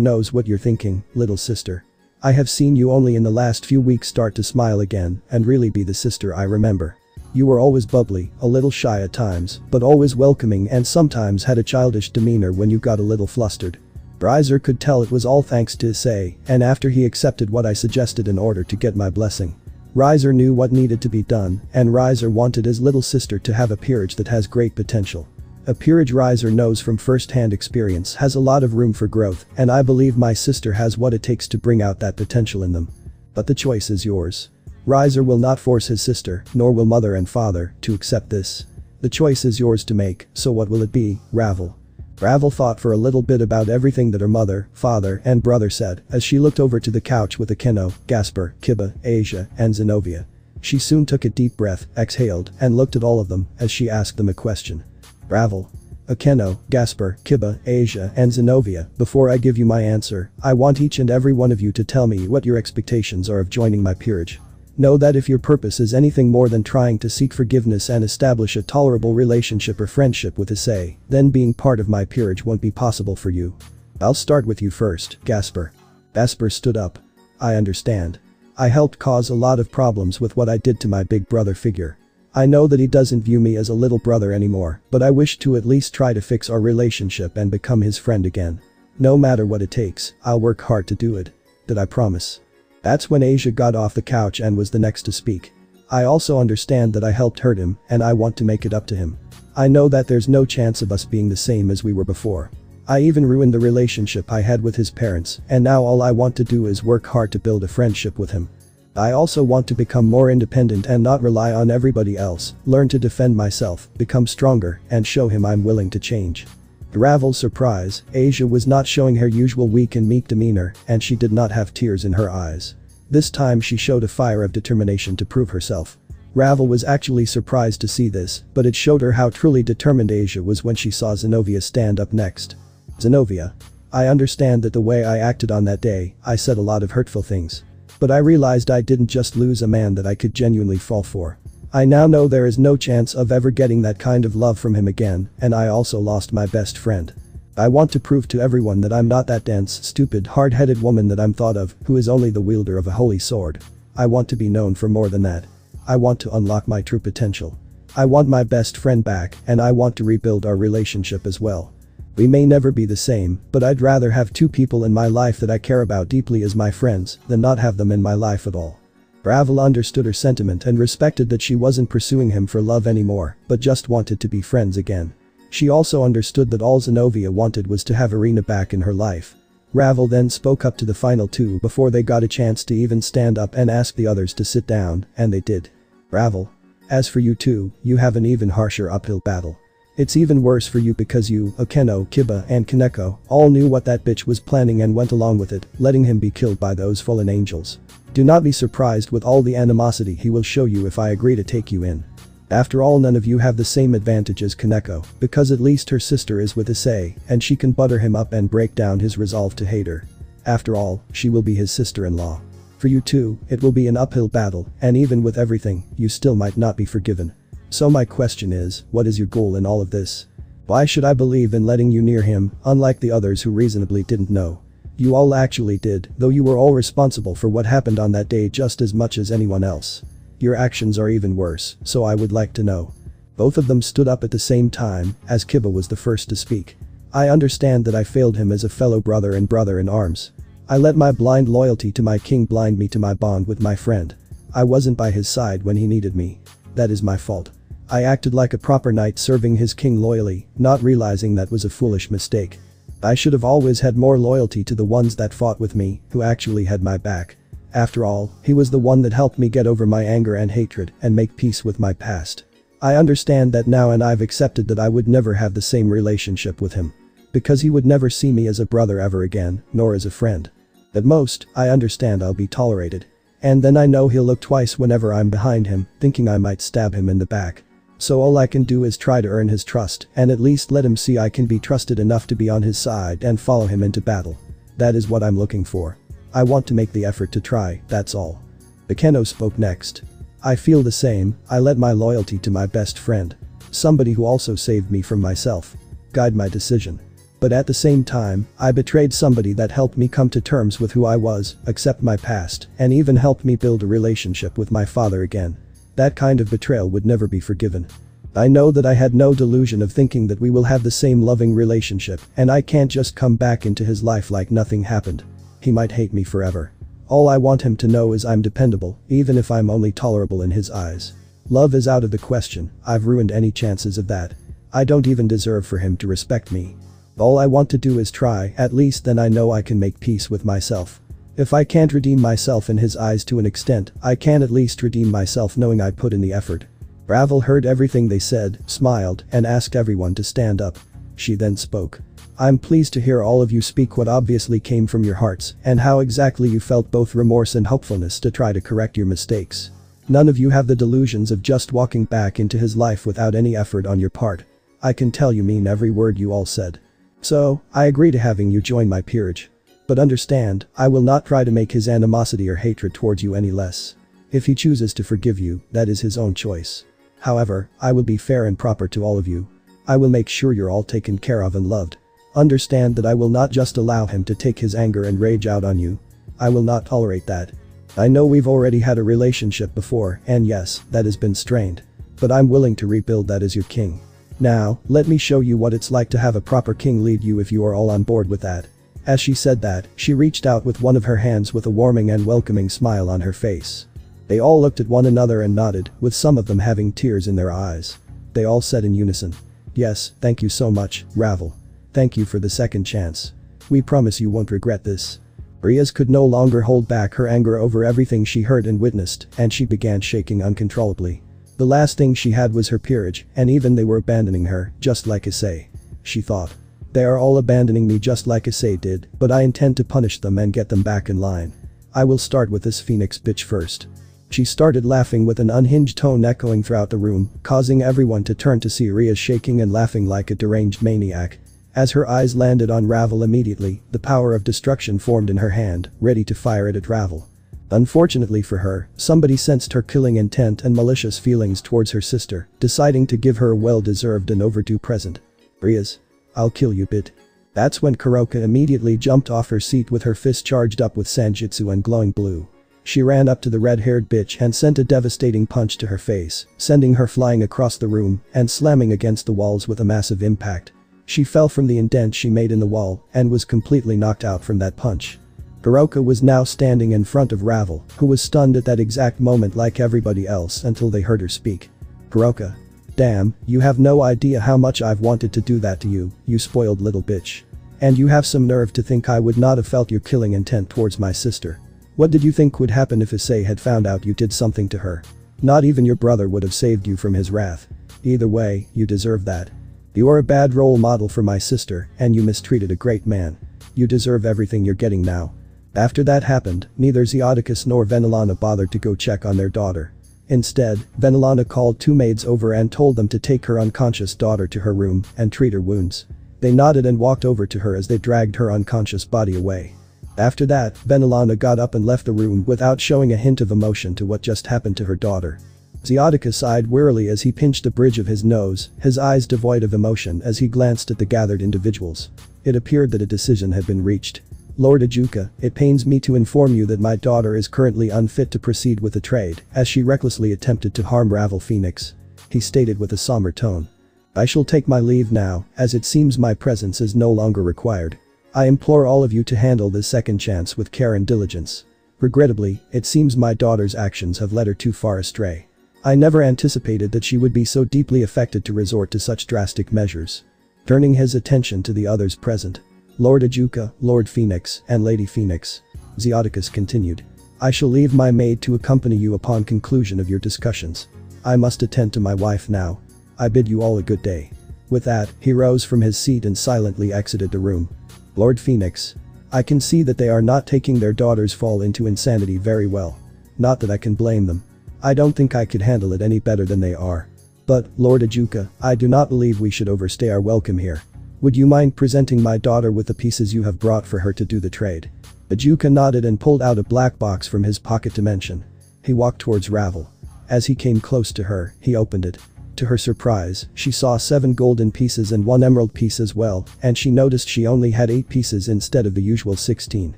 knows what you're thinking, little sister. I have seen you only in the last few weeks start to smile again and really be the sister I remember. You were always bubbly, a little shy at times, but always welcoming and sometimes had a childish demeanor when you got a little flustered. Riser could tell it was all thanks to Issei, and after he accepted what I suggested in order to get my blessing. Riser knew what needed to be done, and Riser wanted his little sister to have a peerage that has great potential. A peerage Riser knows from first-hand experience has a lot of room for growth, and I believe my sister has what it takes to bring out that potential in them. But the choice is yours. Riser will not force his sister, nor will mother and father, to accept this. The choice is yours to make, so what will it be, Ravel? Ravel thought for a little bit about everything that her mother, father, and brother said as she looked over to the couch with Akeno, Gasper, Kiba, Asia, and Zenobia. She soon took a deep breath, exhaled, and looked at all of them as she asked them a question. Ravel. Akeno, Gasper, Kiba, Asia, and Zenobia, before I give you my answer, I want each and every one of you to tell me what your expectations are of joining my peerage. Know that if your purpose is anything more than trying to seek forgiveness and establish a tolerable relationship or friendship with Issei, then being part of my peerage won't be possible for you. I'll start with you first, Gasper. Gasper stood up. I understand. I helped cause a lot of problems with what I did to my big brother figure. I know that he doesn't view me as a little brother anymore, but I wish to at least try to fix our relationship and become his friend again. No matter what it takes, I'll work hard to do it. Did I promise? That's when Asia got off the couch and was the next to speak. I also understand that I helped hurt him, and I want to make it up to him. I know that there's no chance of us being the same as we were before. I even ruined the relationship I had with his parents, and now all I want to do is work hard to build a friendship with him. I also want to become more independent and not rely on everybody else, learn to defend myself, become stronger, and show him I'm willing to change. To Ravel's surprise, Asia was not showing her usual weak and meek demeanor, and she did not have tears in her eyes. This time she showed a fire of determination to prove herself. Ravel was actually surprised to see this, but it showed her how truly determined Asia was when she saw Zenobia stand up next. Zenobia. I understand that the way I acted on that day, I said a lot of hurtful things. But I realized I didn't just lose a man that I could genuinely fall for. I now know there is no chance of ever getting that kind of love from him again, and I also lost my best friend. I want to prove to everyone that I'm not that dense, stupid, hard-headed woman that I'm thought of, who is only the wielder of a holy sword. I want to be known for more than that. I want to unlock my true potential. I want my best friend back, and I want to rebuild our relationship as well. We may never be the same, but I'd rather have two people in my life that I care about deeply as my friends than not have them in my life at all. Ravel understood her sentiment and respected that she wasn't pursuing him for love anymore, but just wanted to be friends again. She also understood that all Zenobia wanted was to have Irina back in her life. Ravel then spoke up to the final two before they got a chance to even stand up and ask the others to sit down, and they did. Ravel. As for you two, you have an even harsher uphill battle. It's even worse for you because you, Akeno, Kiba, and Kaneko all knew what that bitch was planning and went along with it, letting him be killed by those fallen angels. Do not be surprised with all the animosity he will show you if I agree to take you in. After all, none of you have the same advantage as Kaneko, because at least her sister is with Issei, and she can butter him up and break down his resolve to hate her. After all, she will be his sister-in-law. For you two, it will be an uphill battle, and even with everything, you still might not be forgiven. So my question is, what is your goal in all of this? Why should I believe in letting you near him, unlike the others who reasonably didn't know? You all actually did, though you were all responsible for what happened on that day just as much as anyone else. Your actions are even worse, so I would like to know. Both of them stood up at the same time, as Kiba was the first to speak. I understand that I failed him as a fellow brother and brother in arms. I let my blind loyalty to my king blind me to my bond with my friend. I wasn't by his side when he needed me. That is my fault. I acted like a proper knight serving his king loyally, not realizing that was a foolish mistake. I should have always had more loyalty to the ones that fought with me, who actually had my back. After all, he was the one that helped me get over my anger and hatred and make peace with my past. I understand that now, and I've accepted that I would never have the same relationship with him. Because he would never see me as a brother ever again, nor as a friend. At most, I understand I'll be tolerated. And then I know he'll look twice whenever I'm behind him, thinking I might stab him in the back. So all I can do is try to earn his trust and at least let him see I can be trusted enough to be on his side and follow him into battle. That is what I'm looking for. I want to make the effort to try, that's all. Akeno spoke next. I feel the same. I let my loyalty to my best friend, somebody who also saved me from myself, guide my decision. But at the same time, I betrayed somebody that helped me come to terms with who I was, accept my past, and even helped me build a relationship with my father again. That kind of betrayal would never be forgiven. I know that I had no delusion of thinking that we will have the same loving relationship, and I can't just come back into his life like nothing happened. He might hate me forever. All I want him to know is I'm dependable, even if I'm only tolerable in his eyes. Love is out of the question. I've ruined any chances of that. I don't even deserve for him to respect me. All I want to do is try, at least then I know I can make peace with myself. If I can't redeem myself in his eyes to an extent, I can at least redeem myself knowing I put in the effort. Ravel heard everything they said, smiled, and asked everyone to stand up. She then spoke. I'm pleased to hear all of you speak what obviously came from your hearts and how exactly you felt both remorse and hopefulness to try to correct your mistakes. None of you have the delusions of just walking back into his life without any effort on your part. I can tell you mean every word you all said. So, I agree to having you join my peerage. But understand, I will not try to make his animosity or hatred towards you any less. If he chooses to forgive you, that is his own choice. However, I will be fair and proper to all of you. I will make sure you're all taken care of and loved. Understand that I will not just allow him to take his anger and rage out on you. I will not tolerate that. I know we've already had a relationship before, and yes, that has been strained. But I'm willing to rebuild that as your king. Now, let me show you what it's like to have a proper king lead you if you are all on board with that. As she said that, she reached out with one of her hands with a warming and welcoming smile on her face. They all looked at one another and nodded, with some of them having tears in their eyes. They all said in unison. Yes, thank you so much, Ravel. Thank you for the second chance. We promise you won't regret this. Rias could no longer hold back her anger over everything she heard and witnessed, and she began shaking uncontrollably. The last thing she had was her peerage, and even they were abandoning her, just like Issei. She thought. They are all abandoning me just like Issei did, but I intend to punish them and get them back in line. I will start with this Phoenix bitch first. She started laughing with an unhinged tone echoing throughout the room, causing everyone to turn to see Rias shaking and laughing like a deranged maniac. As her eyes landed on Ravel immediately, the power of destruction formed in her hand, ready to fire it at Ravel. Unfortunately for her, somebody sensed her killing intent and malicious feelings towards her sister, deciding to give her a well-deserved and overdue present. Rias. I'll kill you bit. That's when Kuroka immediately jumped off her seat with her fist charged up with Sanjutsu and glowing blue. She ran up to the red-haired bitch and sent a devastating punch to her face, sending her flying across the room and slamming against the walls with a massive impact. She fell from the indent she made in the wall and was completely knocked out from that punch. Kuroka was now standing in front of Ravel, who was stunned at that exact moment like everybody else until they heard her speak. Kuroka. Damn, you have no idea how much I've wanted to do that to you, you spoiled little bitch. And you have some nerve to think I would not have felt your killing intent towards my sister. What did you think would happen if Issei had found out you did something to her? Not even your brother would have saved you from his wrath. Either way, you deserve that. You are a bad role model for my sister, and you mistreated a great man. You deserve everything you're getting now. After that happened, neither Zioticus nor Venelana bothered to go check on their daughter. Instead, Venelana called two maids over and told them to take her unconscious daughter to her room and treat her wounds. They nodded and walked over to her as they dragged her unconscious body away. After that, Venelana got up and left the room without showing a hint of emotion to what just happened to her daughter. Zioticus sighed wearily as he pinched the bridge of his nose, his eyes devoid of emotion as he glanced at the gathered individuals. It appeared that a decision had been reached. Lord Ajuka, it pains me to inform you that my daughter is currently unfit to proceed with the trade, as she recklessly attempted to harm Ravel Phoenix. He stated with a somber tone. I shall take my leave now, as it seems my presence is no longer required. I implore all of you to handle this second chance with care and diligence. Regrettably, it seems my daughter's actions have led her too far astray. I never anticipated that she would be so deeply affected to resort to such drastic measures. Turning his attention to the others present. Lord Ajuka, Lord Phoenix, and Lady Phoenix. Zioticus continued. I shall leave my maid to accompany you upon conclusion of your discussions. I must attend to my wife now. I bid you all a good day. With that, he rose from his seat and silently exited the room. Lord Phoenix. I can see that they are not taking their daughter's fall into insanity very well. Not that I can blame them. I don't think I could handle it any better than they are. But, Lord Ajuka, I do not believe we should overstay our welcome here. Would you mind presenting my daughter with the pieces you have brought for her to do the trade? Ajuka nodded and pulled out a black box from his pocket dimension. He walked towards Ravel. As he came close to her, he opened it. To her surprise, she saw 7 golden pieces and 1 emerald piece as well, and she noticed she only had 8 pieces instead of the usual 16.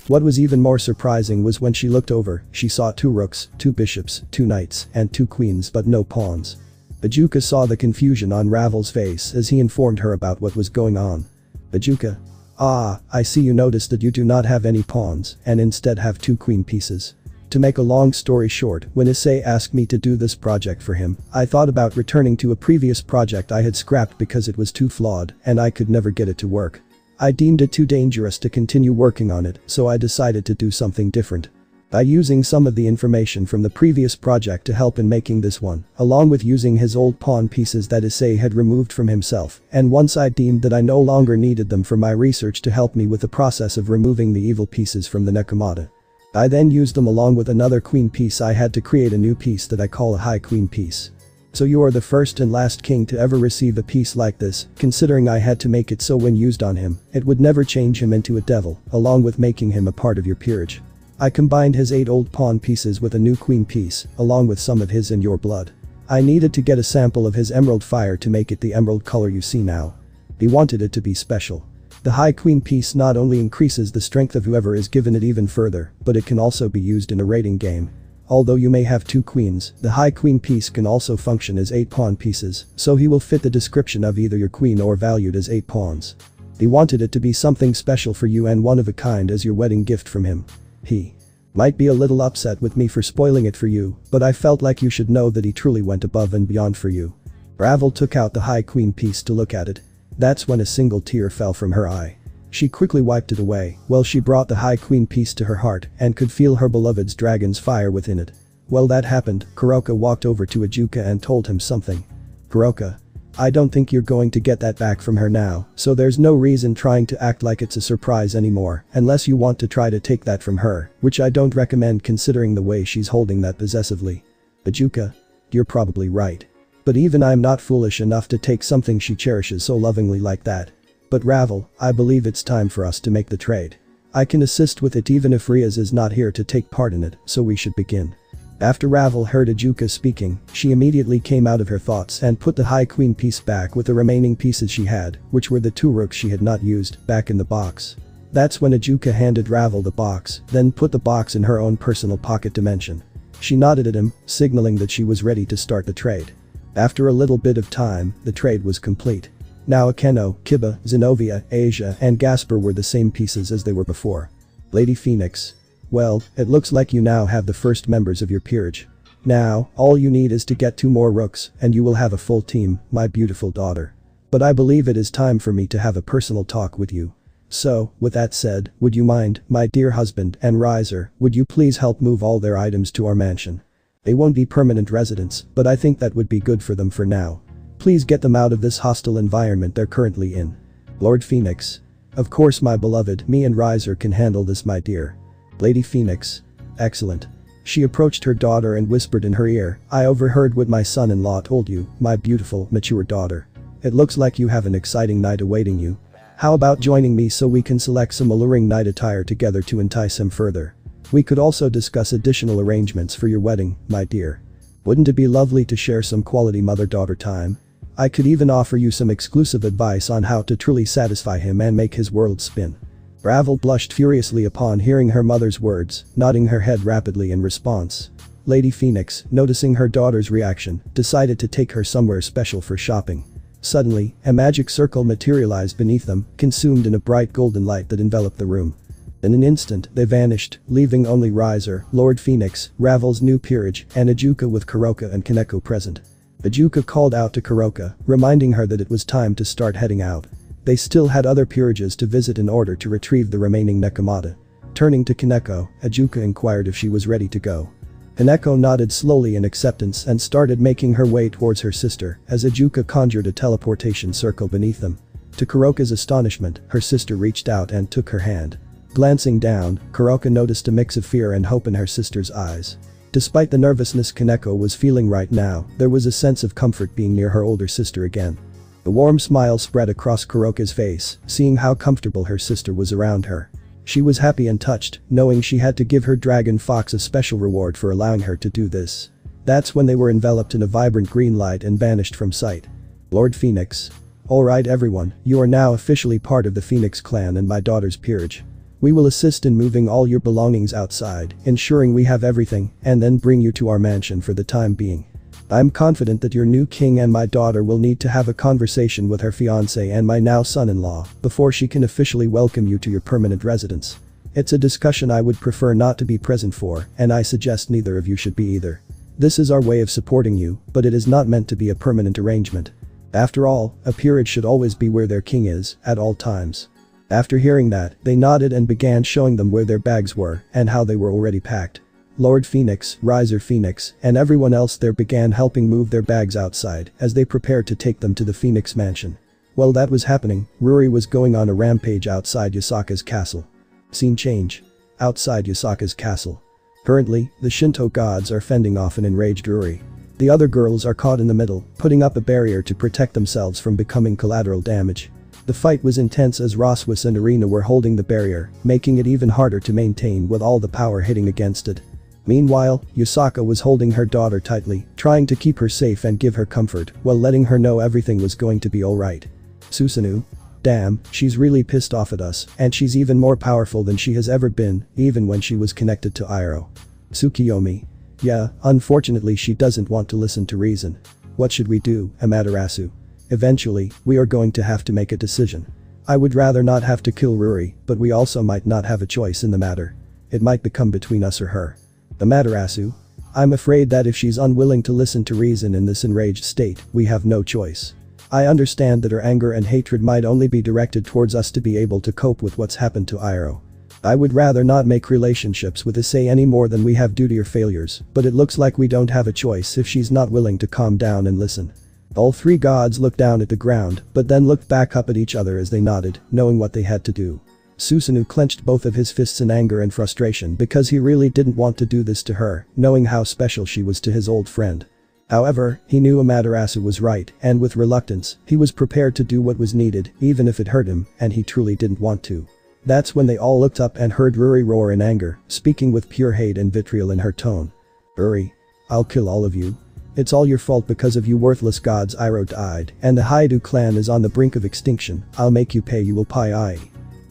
What was even more surprising was when she looked over, she saw 2 rooks, 2 bishops, 2 knights, and 2 queens but no pawns. Ajuka saw the confusion on Ravel's face as he informed her about what was going on. Ajuka. Ah, I see you noticed that you do not have any pawns and instead have 2 queen pieces. To make a long story short, when Issei asked me to do this project for him, I thought about returning to a previous project I had scrapped because it was too flawed and I could never get it to work. I deemed it too dangerous to continue working on it, so I decided to do something different. By using some of the information from the previous project to help in making this one, along with using his old pawn pieces that Issei had removed from himself, and once I deemed that I no longer needed them for my research to help me with the process of removing the evil pieces from the Nekomata. I then used them along with another queen piece I had to create a new piece that I call a high queen piece. So you are the first and last king to ever receive a piece like this, considering I had to make it so when used on him, it would never change him into a devil, along with making him a part of your peerage. I combined his 8 old pawn pieces with a new queen piece, along with some of his and your blood. I needed to get a sample of his emerald fire to make it the emerald color you see now. He wanted it to be special. The High Queen piece not only increases the strength of whoever is given it even further, but it can also be used in a raiding game. Although you may have 2 queens, the High Queen piece can also function as 8 pawn pieces, so he will fit the description of either your queen or valued as 8 pawns. He wanted it to be something special for you and one of a kind as your wedding gift from him. He might be a little upset with me for spoiling it for you, but I felt like you should know that he truly went above and beyond for you. Ravel took out the High Queen piece to look at it. That's when a single tear fell from her eye. She quickly wiped it away, while she brought the High Queen piece to her heart and could feel her beloved's dragon's fire within it. While that happened, Kuroka walked over to Ajuka and told him something. Kuroka, I don't think you're going to get that back from her now, so there's no reason trying to act like it's a surprise anymore, unless you want to try to take that from her, which I don't recommend considering the way she's holding that possessively. Ajuka, you're probably right. But even I'm not foolish enough to take something she cherishes so lovingly like that. But Ravel, I believe it's time for us to make the trade. I can assist with it even if Rias is not here to take part in it, so we should begin. After Ravel heard Ajuka speaking, she immediately came out of her thoughts and put the High Queen piece back with the remaining pieces she had, which were the 2 rooks she had not used, back in the box. That's when Ajuka handed Ravel the box, then put the box in her own personal pocket dimension. She nodded at him, signaling that she was ready to start the trade. After a little bit of time, the trade was complete. Now Akeno, Kiba, Zenobia, Asia and Gasper were the same pieces as they were before. Lady Phoenix. Well, it looks like you now have the first members of your peerage. Now, all you need is to get 2 more rooks and you will have a full team, my beautiful daughter. But I believe it is time for me to have a personal talk with you. So, with that said, would you mind, my dear husband and riser, would you please help move all their items to our mansion? They won't be permanent residents, but I think that would be good for them for now. Please get them out of this hostile environment they're currently in. Lord Phoenix. Of course my beloved, me and Riser can handle this my dear. Lady Phoenix. Excellent. She approached her daughter and whispered in her ear, I overheard what my son-in-law told you, my beautiful, mature daughter. It looks like you have an exciting night awaiting you. How about joining me so we can select some alluring night attire together to entice him further? We could also discuss additional arrangements for your wedding, my dear. Wouldn't it be lovely to share some quality mother-daughter time? I could even offer you some exclusive advice on how to truly satisfy him and make his world spin. Ravel blushed furiously upon hearing her mother's words, nodding her head rapidly in response. Lady Phoenix, noticing her daughter's reaction, decided to take her somewhere special for shopping. Suddenly, a magic circle materialized beneath them, consumed in a bright golden light that enveloped the room. In an instant, they vanished, leaving only Riser, Lord Phoenix, Ravel's new peerage, and Ajuka with Kuroka and Kaneko present. Ajuka called out to Kuroka, reminding her that it was time to start heading out. They still had other peerages to visit in order to retrieve the remaining Nekomata. Turning to Kaneko, Ajuka inquired if she was ready to go. Kaneko nodded slowly in acceptance and started making her way towards her sister as Ajuka conjured a teleportation circle beneath them. To Kuroka's astonishment, her sister reached out and took her hand. Glancing down, Kuroka noticed a mix of fear and hope in her sister's eyes. Despite the nervousness Kaneko was feeling right now, there was a sense of comfort being near her older sister again. A warm smile spread across Kuroka's face, seeing how comfortable her sister was around her. She was happy and touched, knowing she had to give her dragon fox a special reward for allowing her to do this. That's when they were enveloped in a vibrant green light and vanished from sight. Lord Phoenix. Alright everyone, you are now officially part of the Phoenix clan and my daughter's peerage. We will assist in moving all your belongings outside, ensuring we have everything, and then bring you to our mansion for the time being. I'm confident that your new king and my daughter will need to have a conversation with her fiancé and my now son-in-law before she can officially welcome you to your permanent residence. It's a discussion I would prefer not to be present for, and I suggest neither of you should be either. This is our way of supporting you, but it is not meant to be a permanent arrangement. After all, a peerage should always be where their king is, at all times. After hearing that, they nodded and began showing them where their bags were and how they were already packed. Lord Phoenix, Riser Phoenix, and everyone else there began helping move their bags outside as they prepared to take them to the Phoenix mansion. While that was happening, Ruri was going on a rampage outside Yasaka's castle. Scene change. Outside Yasaka's castle. Currently, the Shinto gods are fending off an enraged Ruri. The other girls are caught in the middle, putting up a barrier to protect themselves from becoming collateral damage. The fight was intense as Roswis and Arena were holding the barrier, making it even harder to maintain with all the power hitting against it. Meanwhile, Yasaka was holding her daughter tightly, trying to keep her safe and give her comfort while letting her know everything was going to be alright. Susanoo. Damn, she's really pissed off at us, and she's even more powerful than she has ever been, even when she was connected to Iroh. Tsukiyomi. Yeah, unfortunately she doesn't want to listen to reason. What should we do, Amaterasu? Eventually, we are going to have to make a decision. I would rather not have to kill Ruri, but we also might not have a choice in the matter. It might become between us or her. Amaterasu. I'm afraid that if she's unwilling to listen to reason in this enraged state, we have no choice. I understand that her anger and hatred might only be directed towards us to be able to cope with what's happened to Iroh. I would rather not make relationships with Issei any more than we have duty or failures, but it looks like we don't have a choice if she's not willing to calm down and listen. All three gods looked down at the ground, but then looked back up at each other as they nodded, knowing what they had to do. Susanoo clenched both of his fists in anger and frustration because he really didn't want to do this to her, knowing how special she was to his old friend. However, he knew Amaterasu was right, and with reluctance, he was prepared to do what was needed, even if it hurt him, and he truly didn't want to. That's when they all looked up and heard Ruri roar in anger, speaking with pure hate and vitriol in her tone. Ruri. I'll kill all of you. It's all your fault because of you worthless gods. Iroh died, and the Haidu clan is on the brink of extinction. I'll make you pay. You will pay.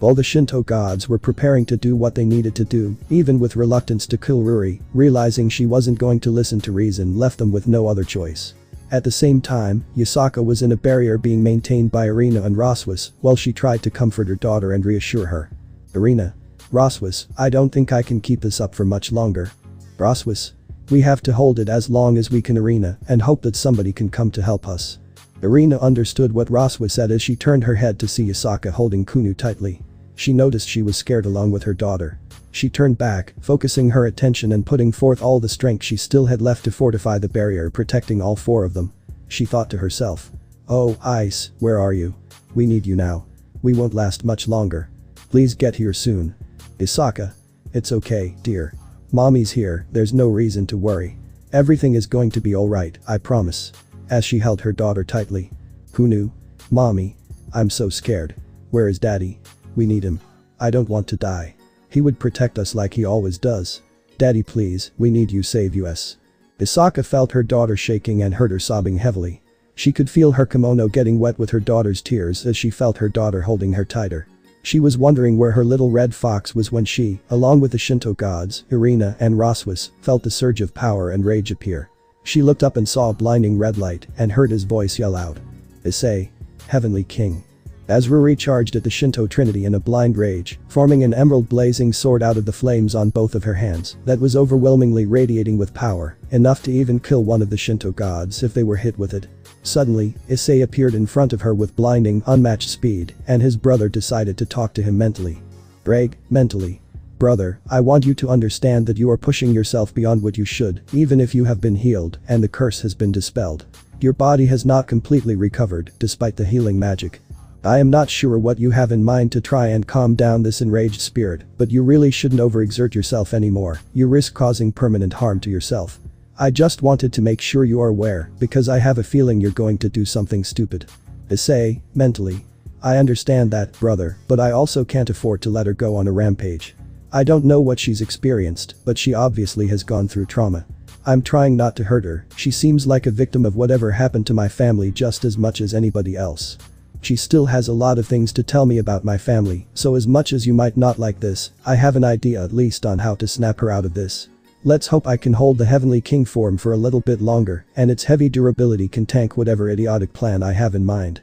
All the Shinto gods were preparing to do what they needed to do, even with reluctance to kill Ruri, realizing she wasn't going to listen to reason left them with no other choice. At the same time, Yasaka was in a barrier being maintained by Irina and Roswas while she tried to comfort her daughter and reassure her. Irina. Roswas, I don't think I can keep this up for much longer. Roswas. We have to hold it as long as we can, Irina, and hope that somebody can come to help us. Irina understood what Roswas said as she turned her head to see Yasaka holding Kunu tightly. She noticed she was scared along with her daughter. She turned back, focusing her attention and putting forth all the strength she still had left to fortify the barrier protecting all four of them. She thought to herself. Oh, Ice, where are you? We need you now. We won't last much longer. Please get here soon. Yasaka. It's okay, dear. Mommy's here, there's no reason to worry. Everything is going to be alright, I promise. As she held her daughter tightly. Kunu. Mommy. I'm so scared. Where is Daddy? We need him. I don't want to die. He would protect us like he always does. Daddy, please, we need you, save us. Yasaka felt her daughter shaking and heard her sobbing heavily. She could feel her kimono getting wet with her daughter's tears as she felt her daughter holding her tighter. She was wondering where her little red fox was when she, along with the Shinto gods, Irina and Roswas, felt the surge of power and rage appear. She looked up and saw a blinding red light and heard his voice yell out. Issei. Heavenly King. As Ruri charged at the Shinto Trinity in a blind rage, forming an emerald blazing sword out of the flames on both of her hands that was overwhelmingly radiating with power, enough to even kill one of the Shinto gods if they were hit with it. Suddenly, Issei appeared in front of her with blinding, unmatched speed, and his brother decided to talk to him mentally. Mentally. Brother, I want you to understand that you are pushing yourself beyond what you should, even if you have been healed and the curse has been dispelled. Your body has not completely recovered, despite the healing magic. I am not sure what you have in mind to try and calm down this enraged spirit, but you really shouldn't overexert yourself anymore. You risk causing permanent harm to yourself. I just wanted to make sure you are aware, because I have a feeling you're going to do something stupid. Issei, mentally. I understand that, brother, but I also can't afford to let her go on a rampage. I don't know what she's experienced, but she obviously has gone through trauma. I'm trying not to hurt her. She seems like a victim of whatever happened to my family just as much as anybody else. She still has a lot of things to tell me about my family, so as much as you might not like this, I have an idea at least on how to snap her out of this. Let's hope I can hold the Heavenly King form for a little bit longer, and its heavy durability can tank whatever idiotic plan I have in mind.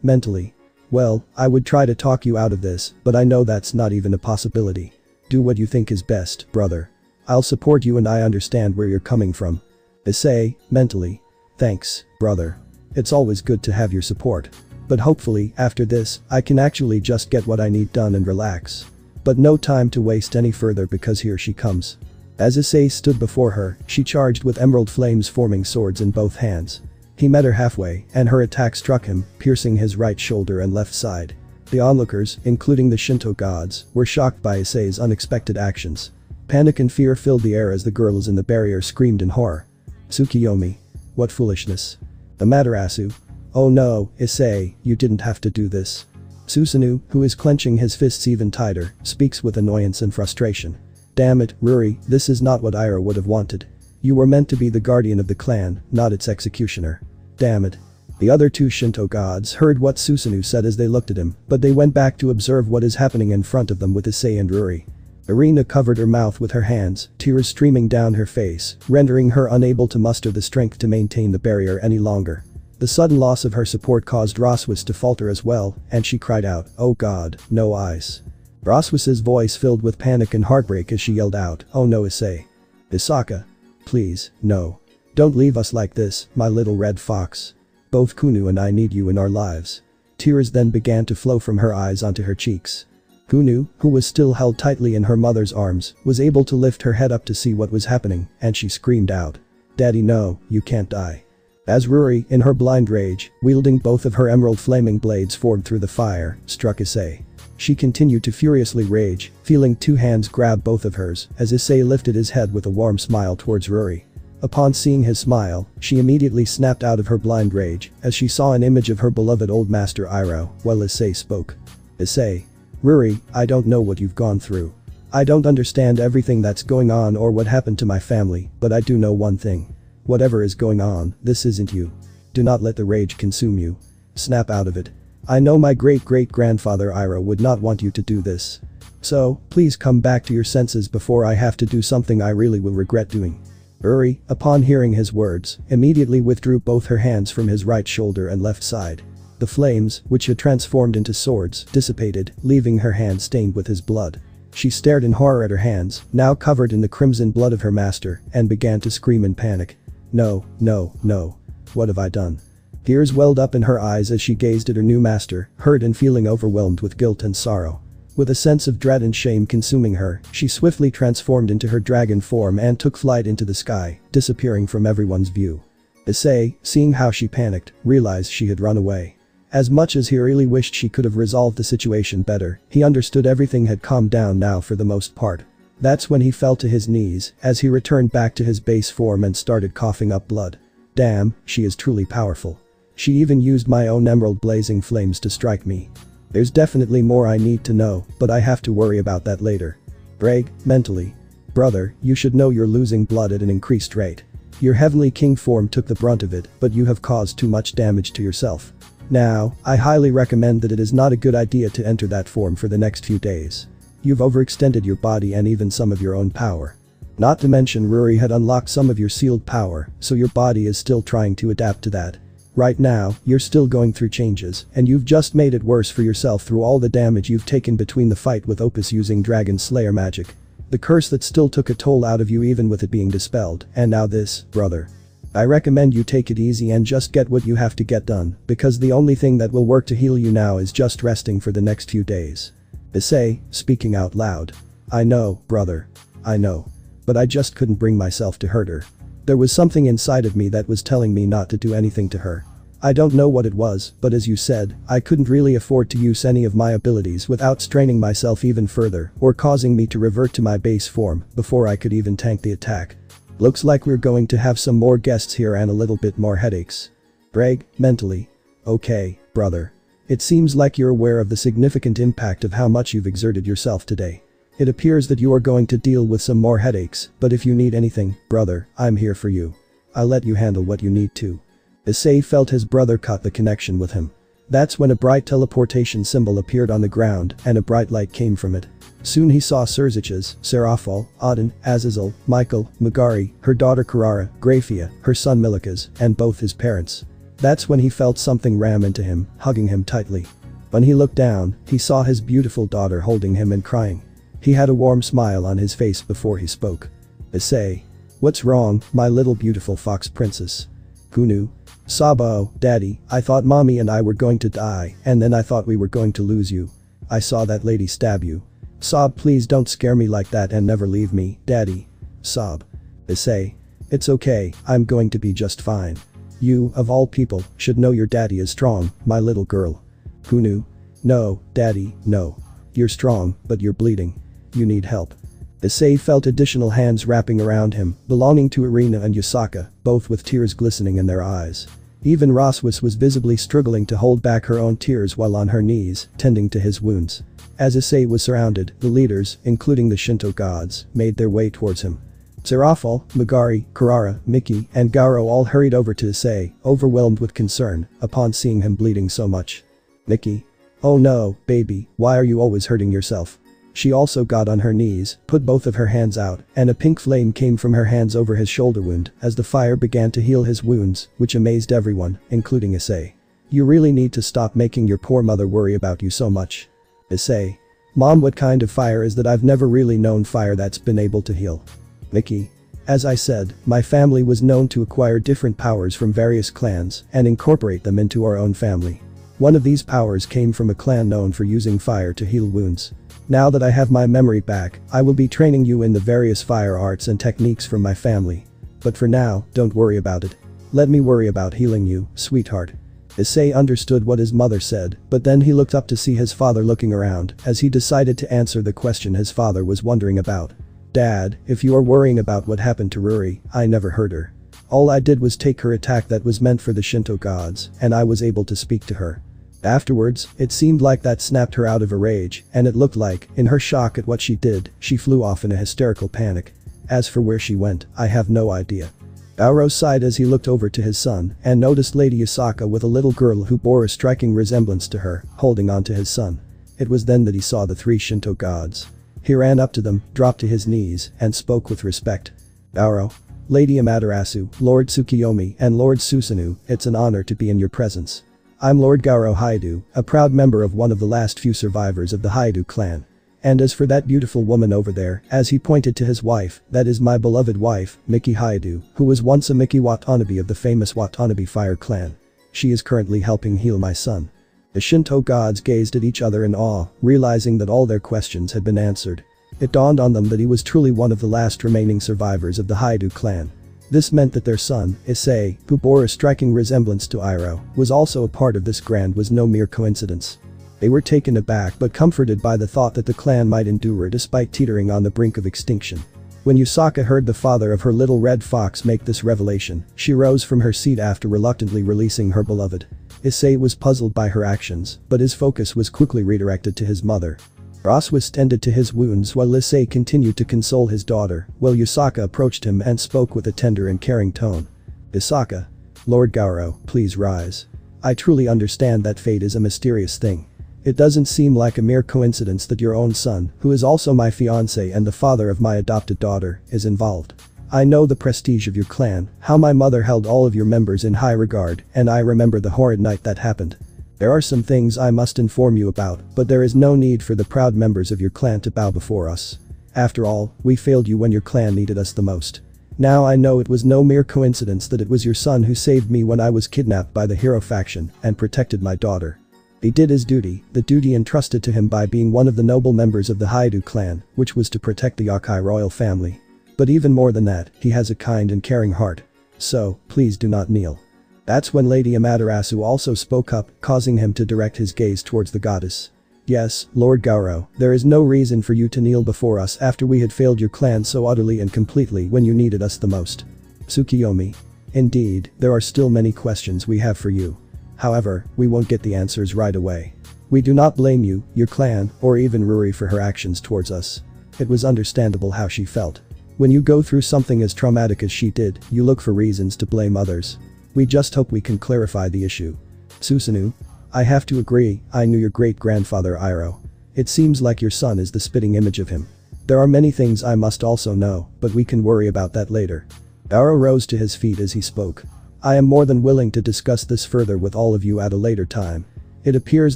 Mentally. Well, I would try to talk you out of this, but I know that's not even a possibility. Do what you think is best, brother. I'll support you and I understand where you're coming from. Issei, mentally. Thanks, brother. It's always good to have your support. But hopefully, after this, I can actually just get what I need done and relax. But no time to waste any further because here she comes. As Issei stood before her, she charged with emerald flames forming swords in both hands. He met her halfway, and her attack struck him, piercing his right shoulder and left side. The onlookers, including the Shinto gods, were shocked by Issei's unexpected actions. Panic and fear filled the air as the girls in the barrier screamed in horror. Tsukiyomi. What foolishness. Amaterasu. Oh no, Issei, you didn't have to do this. Susanoo, who is clenching his fists even tighter, speaks with annoyance and frustration. Damn it, Ruri, this is not what would have wanted. You were meant to be the guardian of the clan, not its executioner. Damn it. The other two Shinto gods heard what Susanoo said as they looked at him, but they went back to observe what is happening in front of them with Issei and Ruri. Irina covered her mouth with her hands, tears streaming down her face, rendering her unable to muster the strength to maintain the barrier any longer. The sudden loss of her support caused Rias to falter as well, and she cried out, "Oh God, no ice." Rias's voice filled with panic and heartbreak as she yelled out, "Oh no, Issei. Isaka. Please, no. Don't leave us like this, my little red fox. Both Kunu and I need you in our lives." Tears then began to flow from her eyes onto her cheeks. Kunu, who was still held tightly in her mother's arms, was able to lift her head up to see what was happening, and she screamed out, "Daddy, no, you can't die." As Ruri, in her blind rage, wielding both of her emerald flaming blades forward through the fire, struck Issei. She continued to furiously rage, feeling two hands grab both of hers as Issei lifted his head with a warm smile towards Ruri. Upon seeing his smile, she immediately snapped out of her blind rage as she saw an image of her beloved old master Iroh while Issei spoke. "Issei. Ruri, I don't know what you've gone through. I don't understand everything that's going on or what happened to my family, but I do know one thing. Whatever is going on, this isn't you. Do not let the rage consume you. Snap out of it. I know my great-great-grandfather Iroh would not want you to do this. So, please come back to your senses before I have to do something I really will regret doing." Ruri, upon hearing his words, immediately withdrew both her hands from his right shoulder and left side. The flames, which had transformed into swords, dissipated, leaving her hands stained with his blood. She stared in horror at her hands, now covered in the crimson blood of her master, and began to scream in panic. "No, no, no. What have I done?" Tears welled up in her eyes as she gazed at her new master, hurt and feeling overwhelmed with guilt and sorrow. With a sense of dread and shame consuming her, she swiftly transformed into her dragon form and took flight into the sky, disappearing from everyone's view. Issei, seeing how she panicked, realized she had run away. As much as he really wished she could have resolved the situation better, he understood everything had calmed down now for the most part. That's when he fell to his knees as he returned back to his base form and started coughing up blood. Damn, she is truly powerful. She even used my own emerald blazing flames to strike me. There's definitely more I need to know, but I have to worry about that later. Brag, mentally. Brother, you should know you're losing blood at an increased rate. Your heavenly king form took the brunt of it, but you have caused too much damage to yourself. Now, I highly recommend that it is not a good idea to enter that form for the next few days. You've overextended your body and even some of your own power. Not to mention Ruri had unlocked some of your sealed power, so your body is still trying to adapt to that. Right now, you're still going through changes, and you've just made it worse for yourself through all the damage you've taken between the fight with Opus using Dragon Slayer magic. The curse that still took a toll out of you even with it being dispelled, and now this, brother. I recommend you take it easy and just get what you have to get done, because the only thing that will work to heal you now is just resting for the next few days. Issei, speaking out loud. I know, brother. I know. But I just couldn't bring myself to hurt her. There was something inside of me that was telling me not to do anything to her. I don't know what it was, but as you said, I couldn't really afford to use any of my abilities without straining myself even further or causing me to revert to my base form before I could even tank the attack. Looks like we're going to have some more guests here and a little bit more headaches. Brag, mentally. Okay, brother. It seems like you're aware of the significant impact of how much you've exerted yourself today. It appears that you are going to deal with some more headaches, but if you need anything, brother, I'm here for you. I'll let you handle what you need to. Issei felt his brother cut the connection with him. That's when a bright teleportation symbol appeared on the ground and a bright light came from it. Soon he saw Surzich's, Seraphol, Auden, Azazel, Michael, Magari, her daughter Karara, Graphia, her son Milikas, and both his parents. That's when he felt something ram into him, hugging him tightly. When he looked down, he saw his beautiful daughter holding him and crying. He had a warm smile on his face before he spoke. Issei. What's wrong, my little beautiful fox princess? Kunu. Sabo, daddy, I thought mommy and I were going to die, and then I thought we were going to lose you. I saw that lady stab you. Sob, please don't scare me like that and never leave me, daddy. Sob. Issei. It's okay, I'm going to be just fine. You, of all people, should know your daddy is strong, my little girl. Kunu. No, daddy, no. You're strong, but you're bleeding. You need help. Issei felt additional hands wrapping around him, belonging to Irina and Yusaka, both with tears glistening in their eyes. Even Rias was visibly struggling to hold back her own tears while on her knees, tending to his wounds. As Issei was surrounded, the leaders, including the Shinto gods, made their way towards him. Serafal, Magari, Karara, Miki, and Garo all hurried over to Issei, overwhelmed with concern upon seeing him bleeding so much. Miki. Oh no, baby, why are you always hurting yourself? She also got on her knees, put both of her hands out, and a pink flame came from her hands over his shoulder wound as the fire began to heal his wounds, which amazed everyone, including Issei. You really need to stop making your poor mother worry about you so much. Issei. Mom, what kind of fire is that? I've never really known fire that's been able to heal. Miki. As I said, my family was known to acquire different powers from various clans and incorporate them into our own family. One of these powers came from a clan known for using fire to heal wounds. Now that I have my memory back, I will be training you in the various fire arts and techniques from my family. But for now, don't worry about it. Let me worry about healing you, sweetheart. Issei understood what his mother said, but then he looked up to see his father looking around as he decided to answer the question his father was wondering about. Dad, if you are worrying about what happened to Ruri, I never hurt her. All I did was take her attack that was meant for the Shinto gods, and I was able to speak to her. Afterwards, it seemed like that snapped her out of a rage, and it looked like, in her shock at what she did, she flew off in a hysterical panic. As for where she went, I have no idea. Baoro sighed as he looked over to his son and noticed Lady Yasaka with a little girl who bore a striking resemblance to her, holding on to his son. It was then that he saw the three Shinto gods. He ran up to them, dropped to his knees, and spoke with respect. Baoro. Lady Amaterasu, Lord Tsukiyomi, and Lord Susanoo, it's an honor to be in your presence. I'm Lord Garo Haidu, a proud member of one of the last few survivors of the Haidu clan. And as for that beautiful woman over there, as he pointed to his wife, that is my beloved wife, Miki Haidu, who was once a Miki Watanabe of the famous Watanabe Fire clan. She is currently helping heal my son. The Shinto gods gazed at each other in awe, realizing that all their questions had been answered. It dawned on them that he was truly one of the last remaining survivors of the Haidu clan. This meant that their son, Issei, who bore a striking resemblance to Iroh, was also a part of this grand was no mere coincidence. They were taken aback but comforted by the thought that the clan might endure despite teetering on the brink of extinction. When Yasaka heard the father of her little red fox make this revelation, she rose from her seat after reluctantly releasing her beloved. Issei was puzzled by her actions, but his focus was quickly redirected to his mother. Rias was tended to his wounds while Issei continued to console his daughter, while Yasaka approached him and spoke with a tender and caring tone. Yasaka. Lord Garo, please rise. I truly understand that fate is a mysterious thing. It doesn't seem like a mere coincidence that your own son, who is also my fiancé and the father of my adopted daughter, is involved. I know the prestige of your clan, how my mother held all of your members in high regard, and I remember the horrid night that happened. There are some things I must inform you about, but there is no need for the proud members of your clan to bow before us. After all, we failed you when your clan needed us the most. Now I know it was no mere coincidence that it was your son who saved me when I was kidnapped by the hero faction and protected my daughter. He did his duty, the duty entrusted to him by being one of the noble members of the Haidu clan, which was to protect the YŌKAI royal family. But even more than that, he has a kind and caring heart. So, please do not kneel. That's when Lady Amaterasu also spoke up, causing him to direct his gaze towards the goddess. Yes, Lord Garo, there is no reason for you to kneel before us after we had failed your clan so utterly and completely when you needed us the most. Tsukiyomi. Indeed, there are still many questions we have for you. However, we won't get the answers right away. We do not blame you, your clan, or even Ruri for her actions towards us. It was understandable how she felt. When you go through something as traumatic as she did, you look for reasons to blame others. We just hope we can clarify the issue. Susanoo. I have to agree, I knew your great-grandfather Iroh. It seems like your son is the spitting image of him. There are many things I must also know, but we can worry about that later. Iroh rose to his feet as he spoke. I am more than willing to discuss this further with all of you at a later time. It appears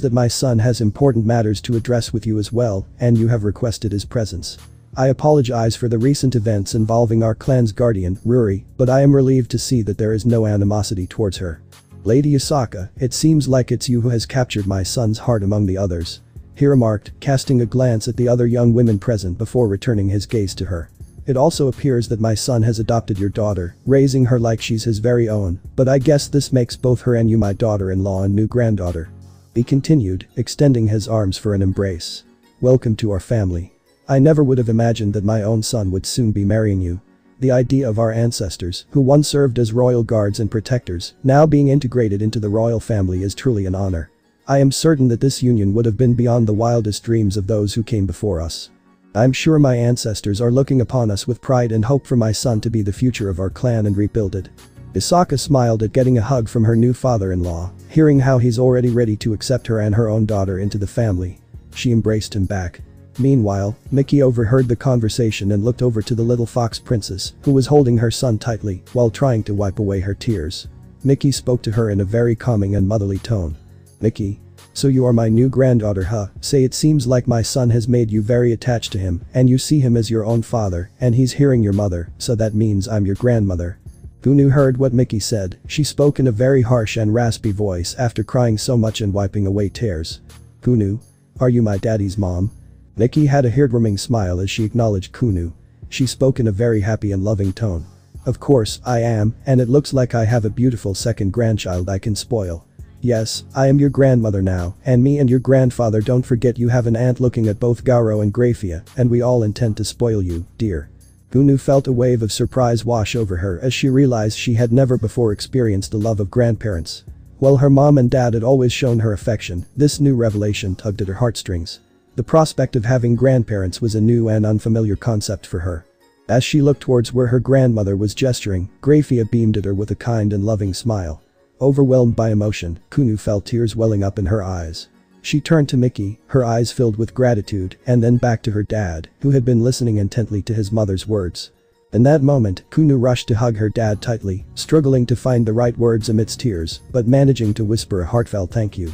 that my son has important matters to address with you as well, and you have requested his presence. I apologize for the recent events involving our clan's guardian, Ruri, but I am relieved to see that there is no animosity towards her. Lady Yasaka, it seems like it's you who has captured my son's heart among the others. He remarked, casting a glance at the other young women present before returning his gaze to her. It also appears that my son has adopted your daughter, raising her like she's his very own, but I guess this makes both her and you my daughter-in-law and new granddaughter. He continued, extending his arms for an embrace. Welcome to our family. I never would have imagined that my own son would soon be marrying you. The idea of our ancestors, who once served as royal guards and protectors, now being integrated into the royal family is truly an honor. I am certain that this union would have been beyond the wildest dreams of those who came before us. I'm sure my ancestors are looking upon us with pride and hope for my son to be the future of our clan and rebuild it. Misaka smiled at getting a hug from her new father-in-law, hearing how he's already ready to accept her and her own daughter into the family. She embraced him back. Meanwhile, Miki overheard the conversation and looked over to the little fox princess, who was holding her son tightly while trying to wipe away her tears. Miki spoke to her in a very calming and motherly tone. "Miki. So you are my new granddaughter, huh? Say, it seems like my son has made you very attached to him and you see him as your own father and he's hearing your mother, so that means I'm your grandmother." Kunu heard what Miki said. She spoke in a very harsh and raspy voice after crying so much and wiping away tears. "Kunu? Are you my daddy's mom?" Miki had a heartwarming smile as she acknowledged Kunu. She spoke in a very happy and loving tone. "Of course, I am, and it looks like I have a beautiful second grandchild I can spoil. Yes, I am your grandmother now, and me and your grandfather, don't forget you have an aunt looking at both Gauro and Grafia, and we all intend to spoil you, dear." Kunu felt a wave of surprise wash over her as she realized she had never before experienced the love of grandparents. While her mom and dad had always shown her affection, this new revelation tugged at her heartstrings. The prospect of having grandparents was a new and unfamiliar concept for her. As she looked towards where her grandmother was gesturing, Grafia beamed at her with a kind and loving smile. Overwhelmed by emotion, Kunu felt tears welling up in her eyes. She turned to Miki, her eyes filled with gratitude, and then back to her dad, who had been listening intently to his mother's words. In that moment, Kunu rushed to hug her dad tightly, struggling to find the right words amidst tears, but managing to whisper a heartfelt thank you.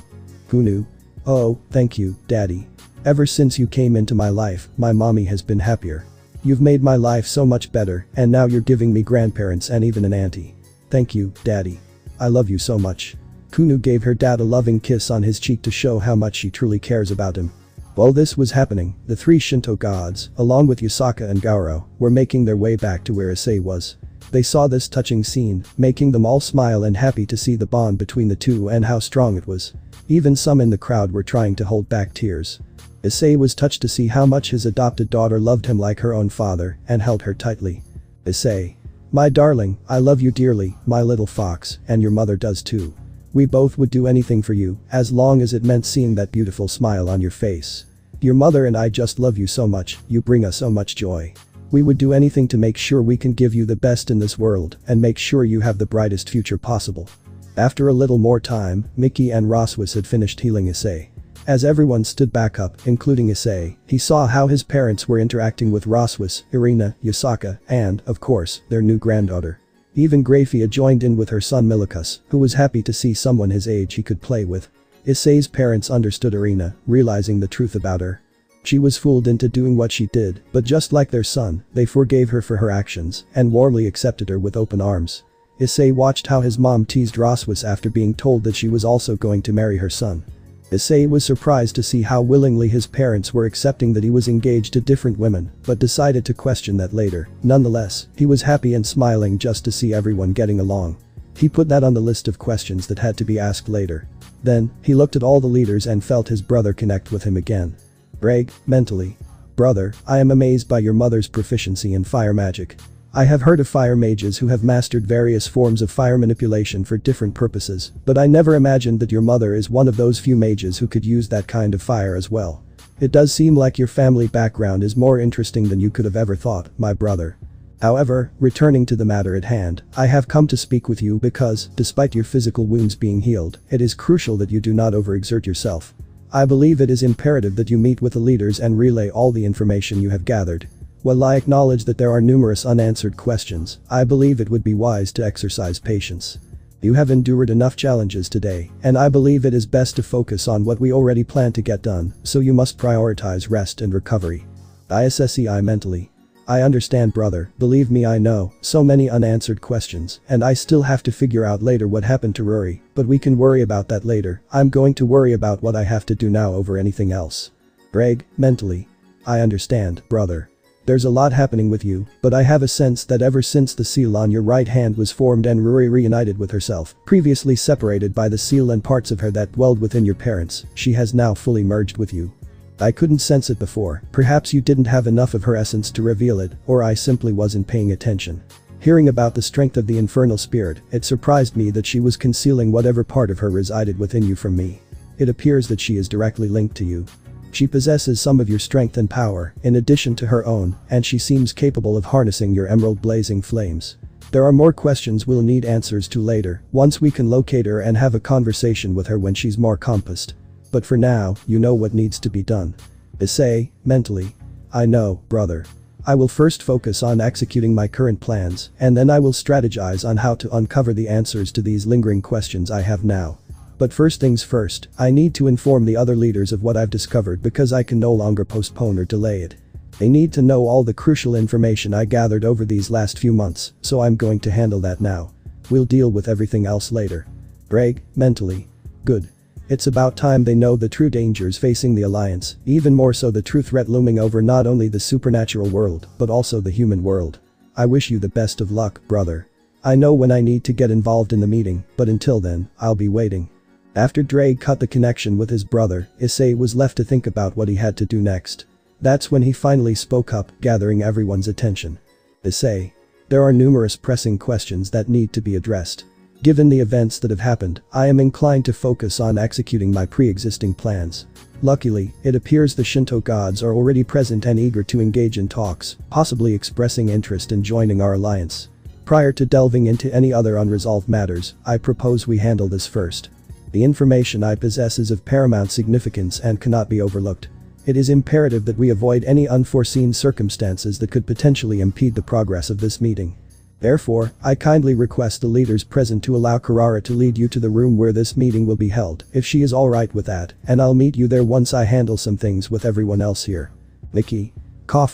"Kunu. Oh, thank you, Daddy. Ever since you came into my life, my mommy has been happier. You've made my life so much better, and now you're giving me grandparents and even an auntie. Thank you, Daddy. I love you so much." Kunu gave her dad a loving kiss on his cheek to show how much she truly cares about him. While this was happening, the three Shinto gods, along with Yusaka and Gauro, were making their way back to where Issei was. They saw this touching scene, making them all smile and happy to see the bond between the two and how strong it was. Even some in the crowd were trying to hold back tears. Issei was touched to see how much his adopted daughter loved him like her own father and held her tightly. "Issei. My darling, I love you dearly, my little fox, and your mother does too. We both would do anything for you, as long as it meant seeing that beautiful smile on your face. Your mother and I just love you so much, you bring us so much joy. We would do anything to make sure we can give you the best in this world and make sure you have the brightest future possible." After a little more time, Miki and Raswas had finished healing Issei. As everyone stood back up, including Issei, he saw how his parents were interacting with Raswas, Irina, Yusaka, and, of course, their new granddaughter. Even Grafia joined in with her son Milikus, who was happy to see someone his age he could play with. Issei's parents understood Irina, realizing the truth about her. She was fooled into doing what she did, but just like their son, they forgave her for her actions and warmly accepted her with open arms. Issei watched how his mom teased Raswas after being told that she was also going to marry her son. Issei was surprised to see how willingly his parents were accepting that he was engaged to different women, but decided to question that later. Nonetheless, he was happy and smiling just to see everyone getting along. He put that on the list of questions that had to be asked later. Then, he looked at all the leaders and felt his brother connect with him again. Brag, mentally. "Brother, I am amazed by your mother's proficiency in fire magic. I have heard of fire mages who have mastered various forms of fire manipulation for different purposes, but I never imagined that your mother is one of those few mages who could use that kind of fire as well. It does seem like your family background is more interesting than you could have ever thought, my brother. However, returning to the matter at hand, I have come to speak with you because, despite your physical wounds being healed, it is crucial that you do not overexert yourself. I believe it is imperative that you meet with the leaders and relay all the information you have gathered. While I acknowledge that there are numerous unanswered questions, I believe it would be wise to exercise patience. You have endured enough challenges today, and I believe it is best to focus on what we already plan to get done, so you must prioritize rest and recovery." Issei mentally. "I understand, brother, believe me, I know, so many unanswered questions, and I still have to figure out later what happened to Ruri, but we can worry about that later. I'm going to worry about what I have to do now over anything else." Brag, mentally. "I understand, brother. There's a lot happening with you, but I have a sense that ever since the seal on your right hand was formed and Ruri reunited with herself, previously separated by the seal and parts of her that dwelled within your parents, she has now fully merged with you. I couldn't sense it before, perhaps you didn't have enough of her essence to reveal it, or I simply wasn't paying attention. Hearing about the strength of the infernal spirit, it surprised me that she was concealing whatever part of her resided within you from me. It appears that she is directly linked to you. She possesses some of your strength and power, in addition to her own, and she seems capable of harnessing your emerald blazing flames. There are more questions we'll need answers to later, once we can locate her and have a conversation with her when she's more compassed. But for now, you know what needs to be done. Issei, mentally. I know, brother. I will first focus on executing my current plans, and then I will strategize on how to uncover the answers to these lingering questions I have now. But first things first, I need to inform the other leaders of what I've discovered because I can no longer postpone or delay it. They need to know all the crucial information I gathered over these last few months, so I'm going to handle that now. We'll deal with everything else later. Greg, mentally. Good. It's about time they know the true dangers facing the Alliance, even more so the true threat looming over not only the supernatural world, but also the human world. I wish you the best of luck, brother. I know when I need to get involved in the meeting, but until then, I'll be waiting. After Drake cut the connection with his brother, Issei was left to think about what he had to do next. That's when he finally spoke up, gathering everyone's attention. Issei. There are numerous pressing questions that need to be addressed. Given the events that have happened, I am inclined to focus on executing my pre-existing plans. Luckily, it appears the Shinto gods are already present and eager to engage in talks, possibly expressing interest in joining our alliance. Prior to delving into any other unresolved matters, I propose we handle this first. The information I possess is of paramount significance and cannot be overlooked. It is imperative that we avoid any unforeseen circumstances that could potentially impede the progress of this meeting. Therefore, I kindly request the leaders present to allow Karara to lead you to the room where this meeting will be held, if she is alright with that, and I'll meet you there once I handle some things with everyone else here. Mickey.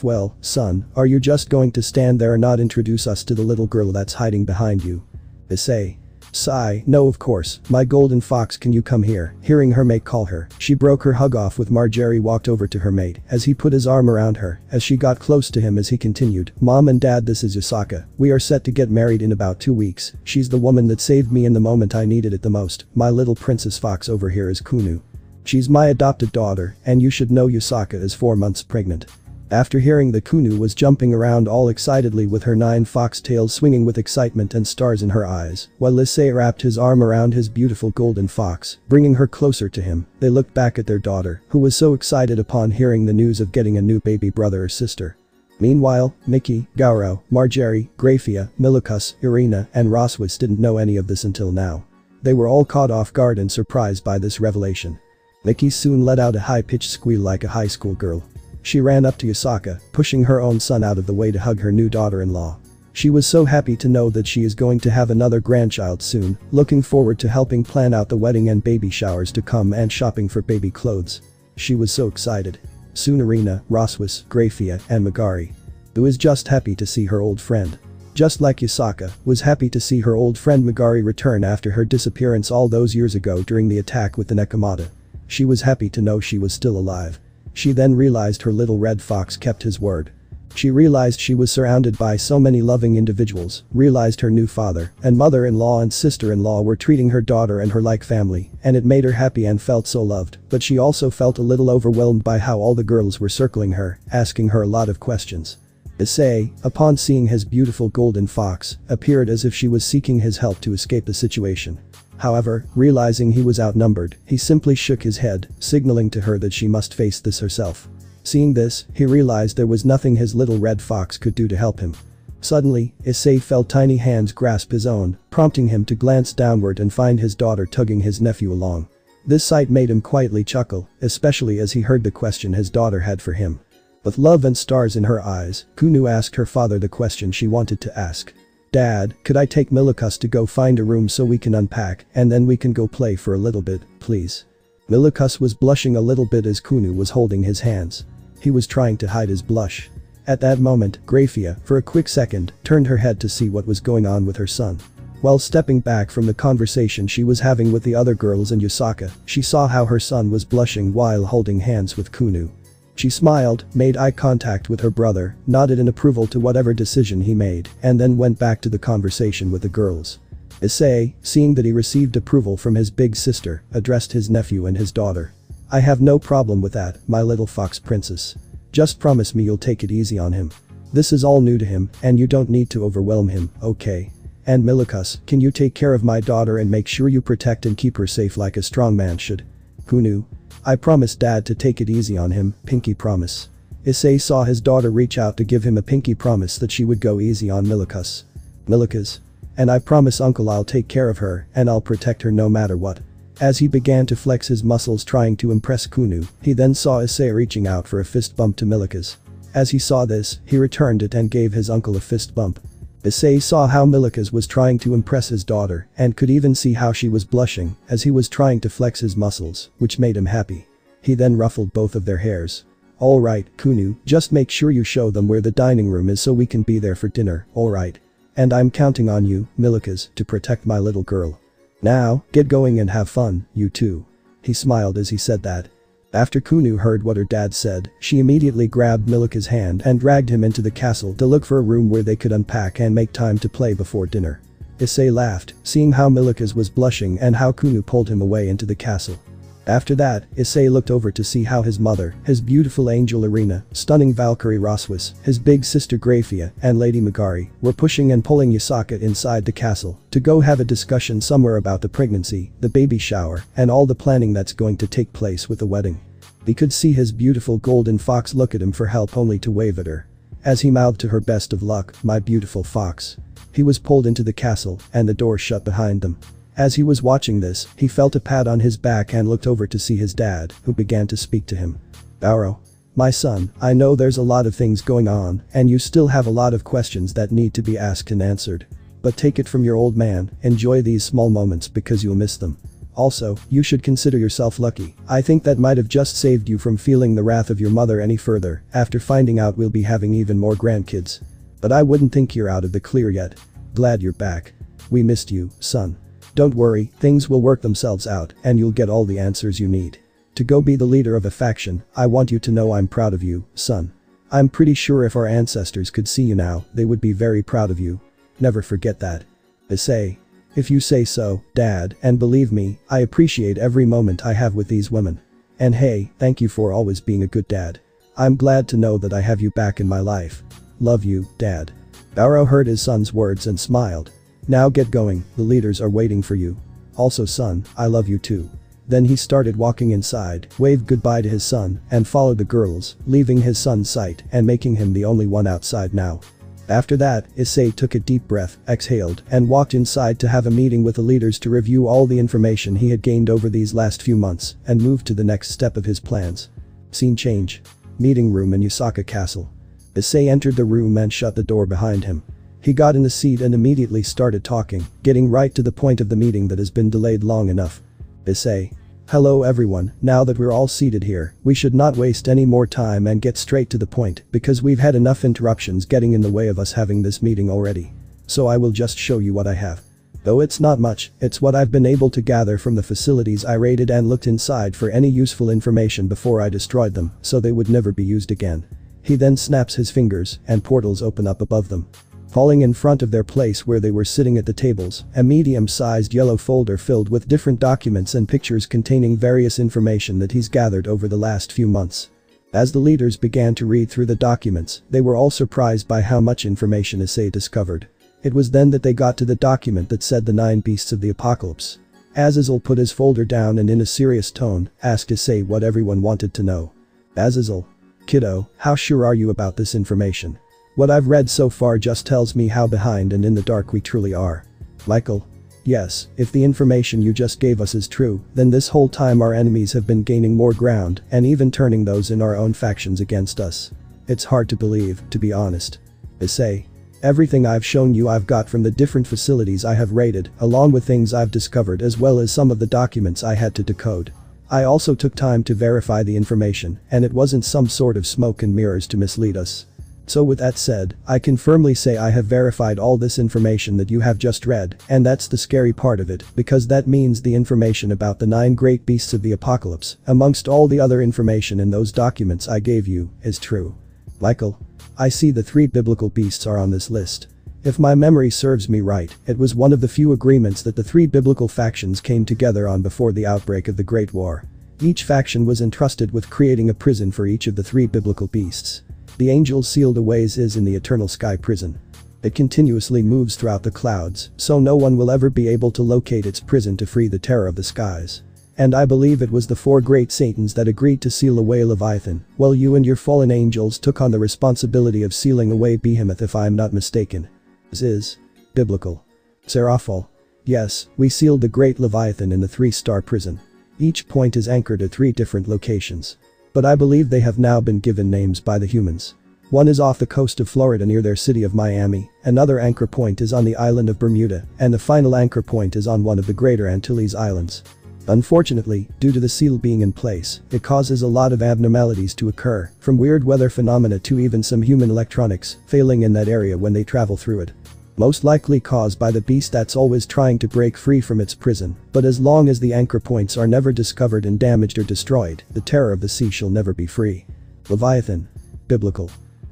Well, son, are you just going to stand there and not introduce us to the little girl that's hiding behind you? Issei. Sigh, no of course, my golden fox, can you come here? Hearing her mate call her, she broke her hug off with Marjorie walked over to her mate as he put his arm around her as she got close to him as he continued, Mom and Dad, this is Yusaka. We are set to get married in about 2 weeks. She's the woman that saved me in the moment I needed it the most. My little princess fox over here is Kunu. She's my adopted daughter, and you should know Yusaka is 4 months pregnant. After hearing that Kunu was jumping around all excitedly with her 9 foxtails swinging with excitement and stars in her eyes, while Issei wrapped his arm around his beautiful golden fox, bringing her closer to him, they looked back at their daughter, who was so excited upon hearing the news of getting a new baby brother or sister. Meanwhile, Mickey, Gauro, Marjorie, Grafia, Milikus, Irina, and Roswis didn't know any of this until now. They were all caught off guard and surprised by this revelation. Mickey soon let out a high-pitched squeal like a high school girl. She ran up to Yusaka, pushing her own son out of the way to hug her new daughter-in-law. She was so happy to know that she is going to have another grandchild soon, looking forward to helping plan out the wedding and baby showers to come and shopping for baby clothes. She was so excited. Soon Irina, Roswis, Grafia, and Magari, who is just happy to see her old friend. Just like Yusaka, was happy to see her old friend Magari return after her disappearance all those years ago during the attack with the Nekomata. She was happy to know she was still alive. She then realized her little red fox kept his word. She realized she was surrounded by so many loving individuals, realized her new father and mother-in-law and sister-in-law were treating her daughter and her like family, and it made her happy and felt so loved, but she also felt a little overwhelmed by how all the girls were circling her, asking her a lot of questions. Issei, upon seeing his beautiful golden fox, appeared as if she was seeking his help to escape the situation. However, realizing he was outnumbered, he simply shook his head, signaling to her that she must face this herself. Seeing this, he realized there was nothing his little red fox could do to help him. Suddenly, Issei felt tiny hands grasp his own, prompting him to glance downward and find his daughter tugging his nephew along. This sight made him quietly chuckle, especially as he heard the question his daughter had for him. With love and stars in her eyes, Kunu asked her father the question she wanted to ask. Dad, could I take Milikus to go find a room so we can unpack and then we can go play for a little bit, please? Milikus was blushing a little bit as Kunu was holding his hands. He was trying to hide his blush. At that moment, Grafia, for a quick second, turned her head to see what was going on with her son. While stepping back from the conversation she was having with the other girls and Yusaka, she saw how her son was blushing while holding hands with Kunu. She smiled, made eye contact with her brother, nodded in approval to whatever decision he made, and then went back to the conversation with the girls. Issei, seeing that he received approval from his big sister, addressed his nephew and his daughter. I have no problem with that, my little fox princess. Just promise me you'll take it easy on him. This is all new to him, and you don't need to overwhelm him, okay? And Milikus, can you take care of my daughter and make sure you protect and keep her safe like a strong man should? Kunu. I promise Dad to take it easy on him, pinky promise. Issei saw his daughter reach out to give him a pinky promise that she would go easy on Milikas. And I promise Uncle I'll take care of her and I'll protect her no matter what. As he began to flex his muscles trying to impress Kunu, he then saw Issei reaching out for a fist bump to Milikas. As he saw this, he returned it and gave his uncle a fist bump. Issei saw how Milikas was trying to impress his daughter and could even see how she was blushing as he was trying to flex his muscles, which made him happy. He then ruffled both of their hairs. Alright, Kunu, just make sure you show them where the dining room is so we can be there for dinner, alright? And I'm counting on you, Milikas, to protect my little girl. Now, get going and have fun, you two. He smiled as he said that. After Kunu heard what her dad said, she immediately grabbed Milika's hand and dragged him into the castle to look for a room where they could unpack and make time to play before dinner. Issei laughed, seeing how Milikas was blushing and how Kunu pulled him away into the castle. After that, Issei looked over to see how his mother, his beautiful angel Irina, stunning Valkyrie Roswas, his big sister Grafia, and Lady Magari were pushing and pulling Yasaka inside the castle to go have a discussion somewhere about the pregnancy, the baby shower, and all the planning that's going to take place with the wedding. He could see his beautiful golden fox look at him for help only to wave at her. As he mouthed to her best of luck, my beautiful fox. He was pulled into the castle and the door shut behind them. As he was watching this, he felt a pat on his back and looked over to see his dad, who began to speak to him. Barrow. My son, I know there's a lot of things going on, and you still have a lot of questions that need to be asked and answered. But take it from your old man, enjoy these small moments because you'll miss them. Also, you should consider yourself lucky. I think that might have just saved you from feeling the wrath of your mother any further after finding out we'll be having even more grandkids. But I wouldn't think you're out of the clear yet. Glad you're back. We missed you, son. Don't worry, things will work themselves out and you'll get all the answers you need. To go be the leader of a faction, I want you to know I'm proud of you, son. I'm pretty sure if our ancestors could see you now, they would be very proud of you. Never forget that. Issei. If you say so, Dad, and believe me, I appreciate every moment I have with these women. And hey, thank you for always being a good dad. I'm glad to know that I have you back in my life. Love you, Dad. Barrow heard his son's words and smiled. Now get going, the leaders are waiting for you. Also son, I love you too. Then he started walking inside, waved goodbye to his son, and followed the girls, leaving his son's sight and making him the only one outside now. After that, Issei took a deep breath, exhaled, and walked inside to have a meeting with the leaders to review all the information he had gained over these last few months and move to the next step of his plans. Scene change. Meeting room in Yasaka Castle. Issei entered the room and shut the door behind him. He got in the seat and immediately started talking, getting right to the point of the meeting that has been delayed long enough. Issei. Hello everyone, now that we're all seated here, we should not waste any more time and get straight to the point because we've had enough interruptions getting in the way of us having this meeting already. So I will just show you what I have. Though it's not much, it's what I've been able to gather from the facilities I raided and looked inside for any useful information before I destroyed them so they would never be used again. He then snaps his fingers and portals open up above them. Falling in front of their place where they were sitting at the tables, a medium-sized yellow folder filled with different documents and pictures containing various information that he's gathered over the last few months. As the leaders began to read through the documents, they were all surprised by how much information Issei discovered. It was then that they got to the document that said the 9 beasts of the apocalypse. Azazel put his folder down and in a serious tone, asked Issei what everyone wanted to know. Azazel. Kiddo, how sure are you about this information? What I've read so far just tells me how behind and in the dark we truly are. Michael. Yes, if the information you just gave us is true, then this whole time our enemies have been gaining more ground and even turning those in our own factions against us. It's hard to believe, to be honest. Issei. Everything I've shown you I've got from the different facilities I have raided, along with things I've discovered as well as some of the documents I had to decode. I also took time to verify the information, and it wasn't some sort of smoke and mirrors to mislead us. So with that said, I can firmly say I have verified all this information that you have just read, and that's the scary part of it, because that means the information about the 9 great beasts of the apocalypse, amongst all the other information in those documents I gave you, is true. Michael. I see the 3 biblical beasts are on this list. If my memory serves me right, it was one of the few agreements that the 3 biblical factions came together on before the outbreak of the Great War. Each faction was entrusted with creating a prison for each of the 3 biblical beasts. The angel sealed away is in the eternal sky prison. It continuously moves throughout the clouds, so no one will ever be able to locate its prison to free the terror of the skies. And I believe it was the four great Satans that agreed to seal away Leviathan, while you and your fallen angels took on the responsibility of sealing away Behemoth if I am not mistaken. This is biblical. Seraphol. Yes, we sealed the great Leviathan in the 3-star prison. Each point is anchored at 3 different locations. But I believe they have now been given names by the humans. One is off the coast of Florida near their city of Miami, another anchor point is on the island of Bermuda, and the final anchor point is on one of the Greater Antilles Islands. Unfortunately, due to the seal being in place, it causes a lot of abnormalities to occur, from weird weather phenomena to even some human electronics failing in that area when they travel through it. Most likely caused by the beast that's always trying to break free from its prison, but as long as the anchor points are never discovered and damaged or destroyed, the terror of the sea shall never be free. Leviathan. Biblical.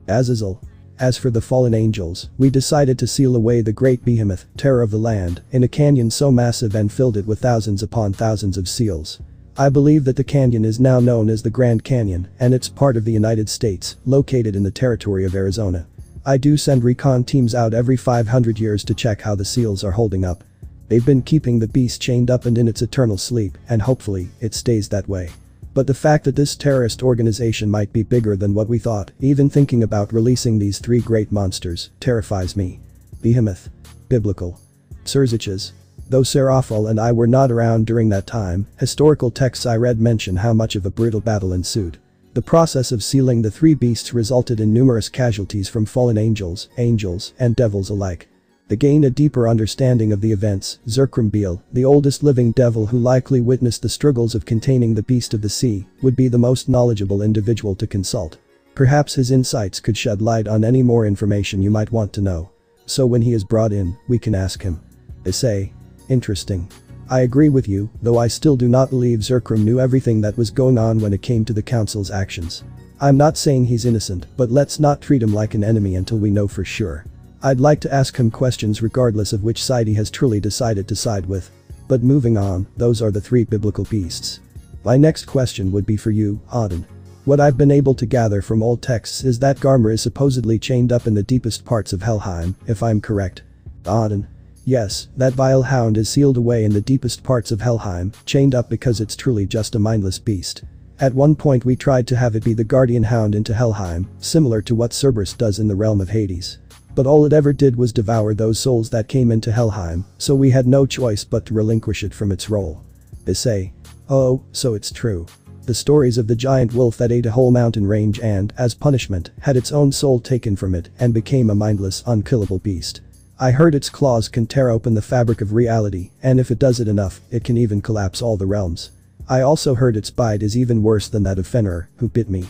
Azazel. As for the fallen angels, we decided to seal away the great behemoth, terror of the land, in a canyon so massive and filled it with thousands upon thousands of seals. I believe that the canyon is now known as the Grand Canyon, and it's part of the United States, located in the territory of Arizona. I do send recon teams out every 500 years to check how the seals are holding up. They've been keeping the beast chained up and in its eternal sleep, and hopefully, it stays that way. But the fact that this terrorist organization might be bigger than what we thought, even thinking about releasing these 3 great monsters, terrifies me. Behemoth. Biblical. Surziches. Though Seraphol and I were not around during that time, historical texts I read mention how much of a brutal battle ensued. The process of sealing the 3 beasts resulted in numerous casualties from fallen angels, and devils alike. To gain a deeper understanding of the events, Zerkrumbiel, the oldest living devil who likely witnessed the struggles of containing the beast of the sea, would be the most knowledgeable individual to consult. Perhaps his insights could shed light on any more information you might want to know. So when he is brought in, we can ask him. Issei. Interesting. I agree with you, though I still do not believe Zerkrum knew everything that was going on when it came to the council's actions. I'm not saying he's innocent, but let's not treat him like an enemy until we know for sure. I'd like to ask him questions regardless of which side he has truly decided to side with. But moving on, those are the 3 biblical beasts. My next question would be for you, Auden. What I've been able to gather from old texts is that Garmer is supposedly chained up in the deepest parts of Helheim, if I'm correct. Auden. Yes, that vile hound is sealed away in the deepest parts of Helheim, chained up because it's truly just a mindless beast. At one point we tried to have it be the guardian hound into Helheim, similar to what Cerberus does in the realm of Hades. But all it ever did was devour those souls that came into Helheim, so we had no choice but to relinquish it from its role. Issei. Oh, so it's true. The stories of the giant wolf that ate a whole mountain range and, as punishment, had its own soul taken from it and became a mindless, unkillable beast. I heard its claws can tear open the fabric of reality, and if it does it enough, it can even collapse all the realms. I also heard its bite is even worse than that of Fenrir, who bit me.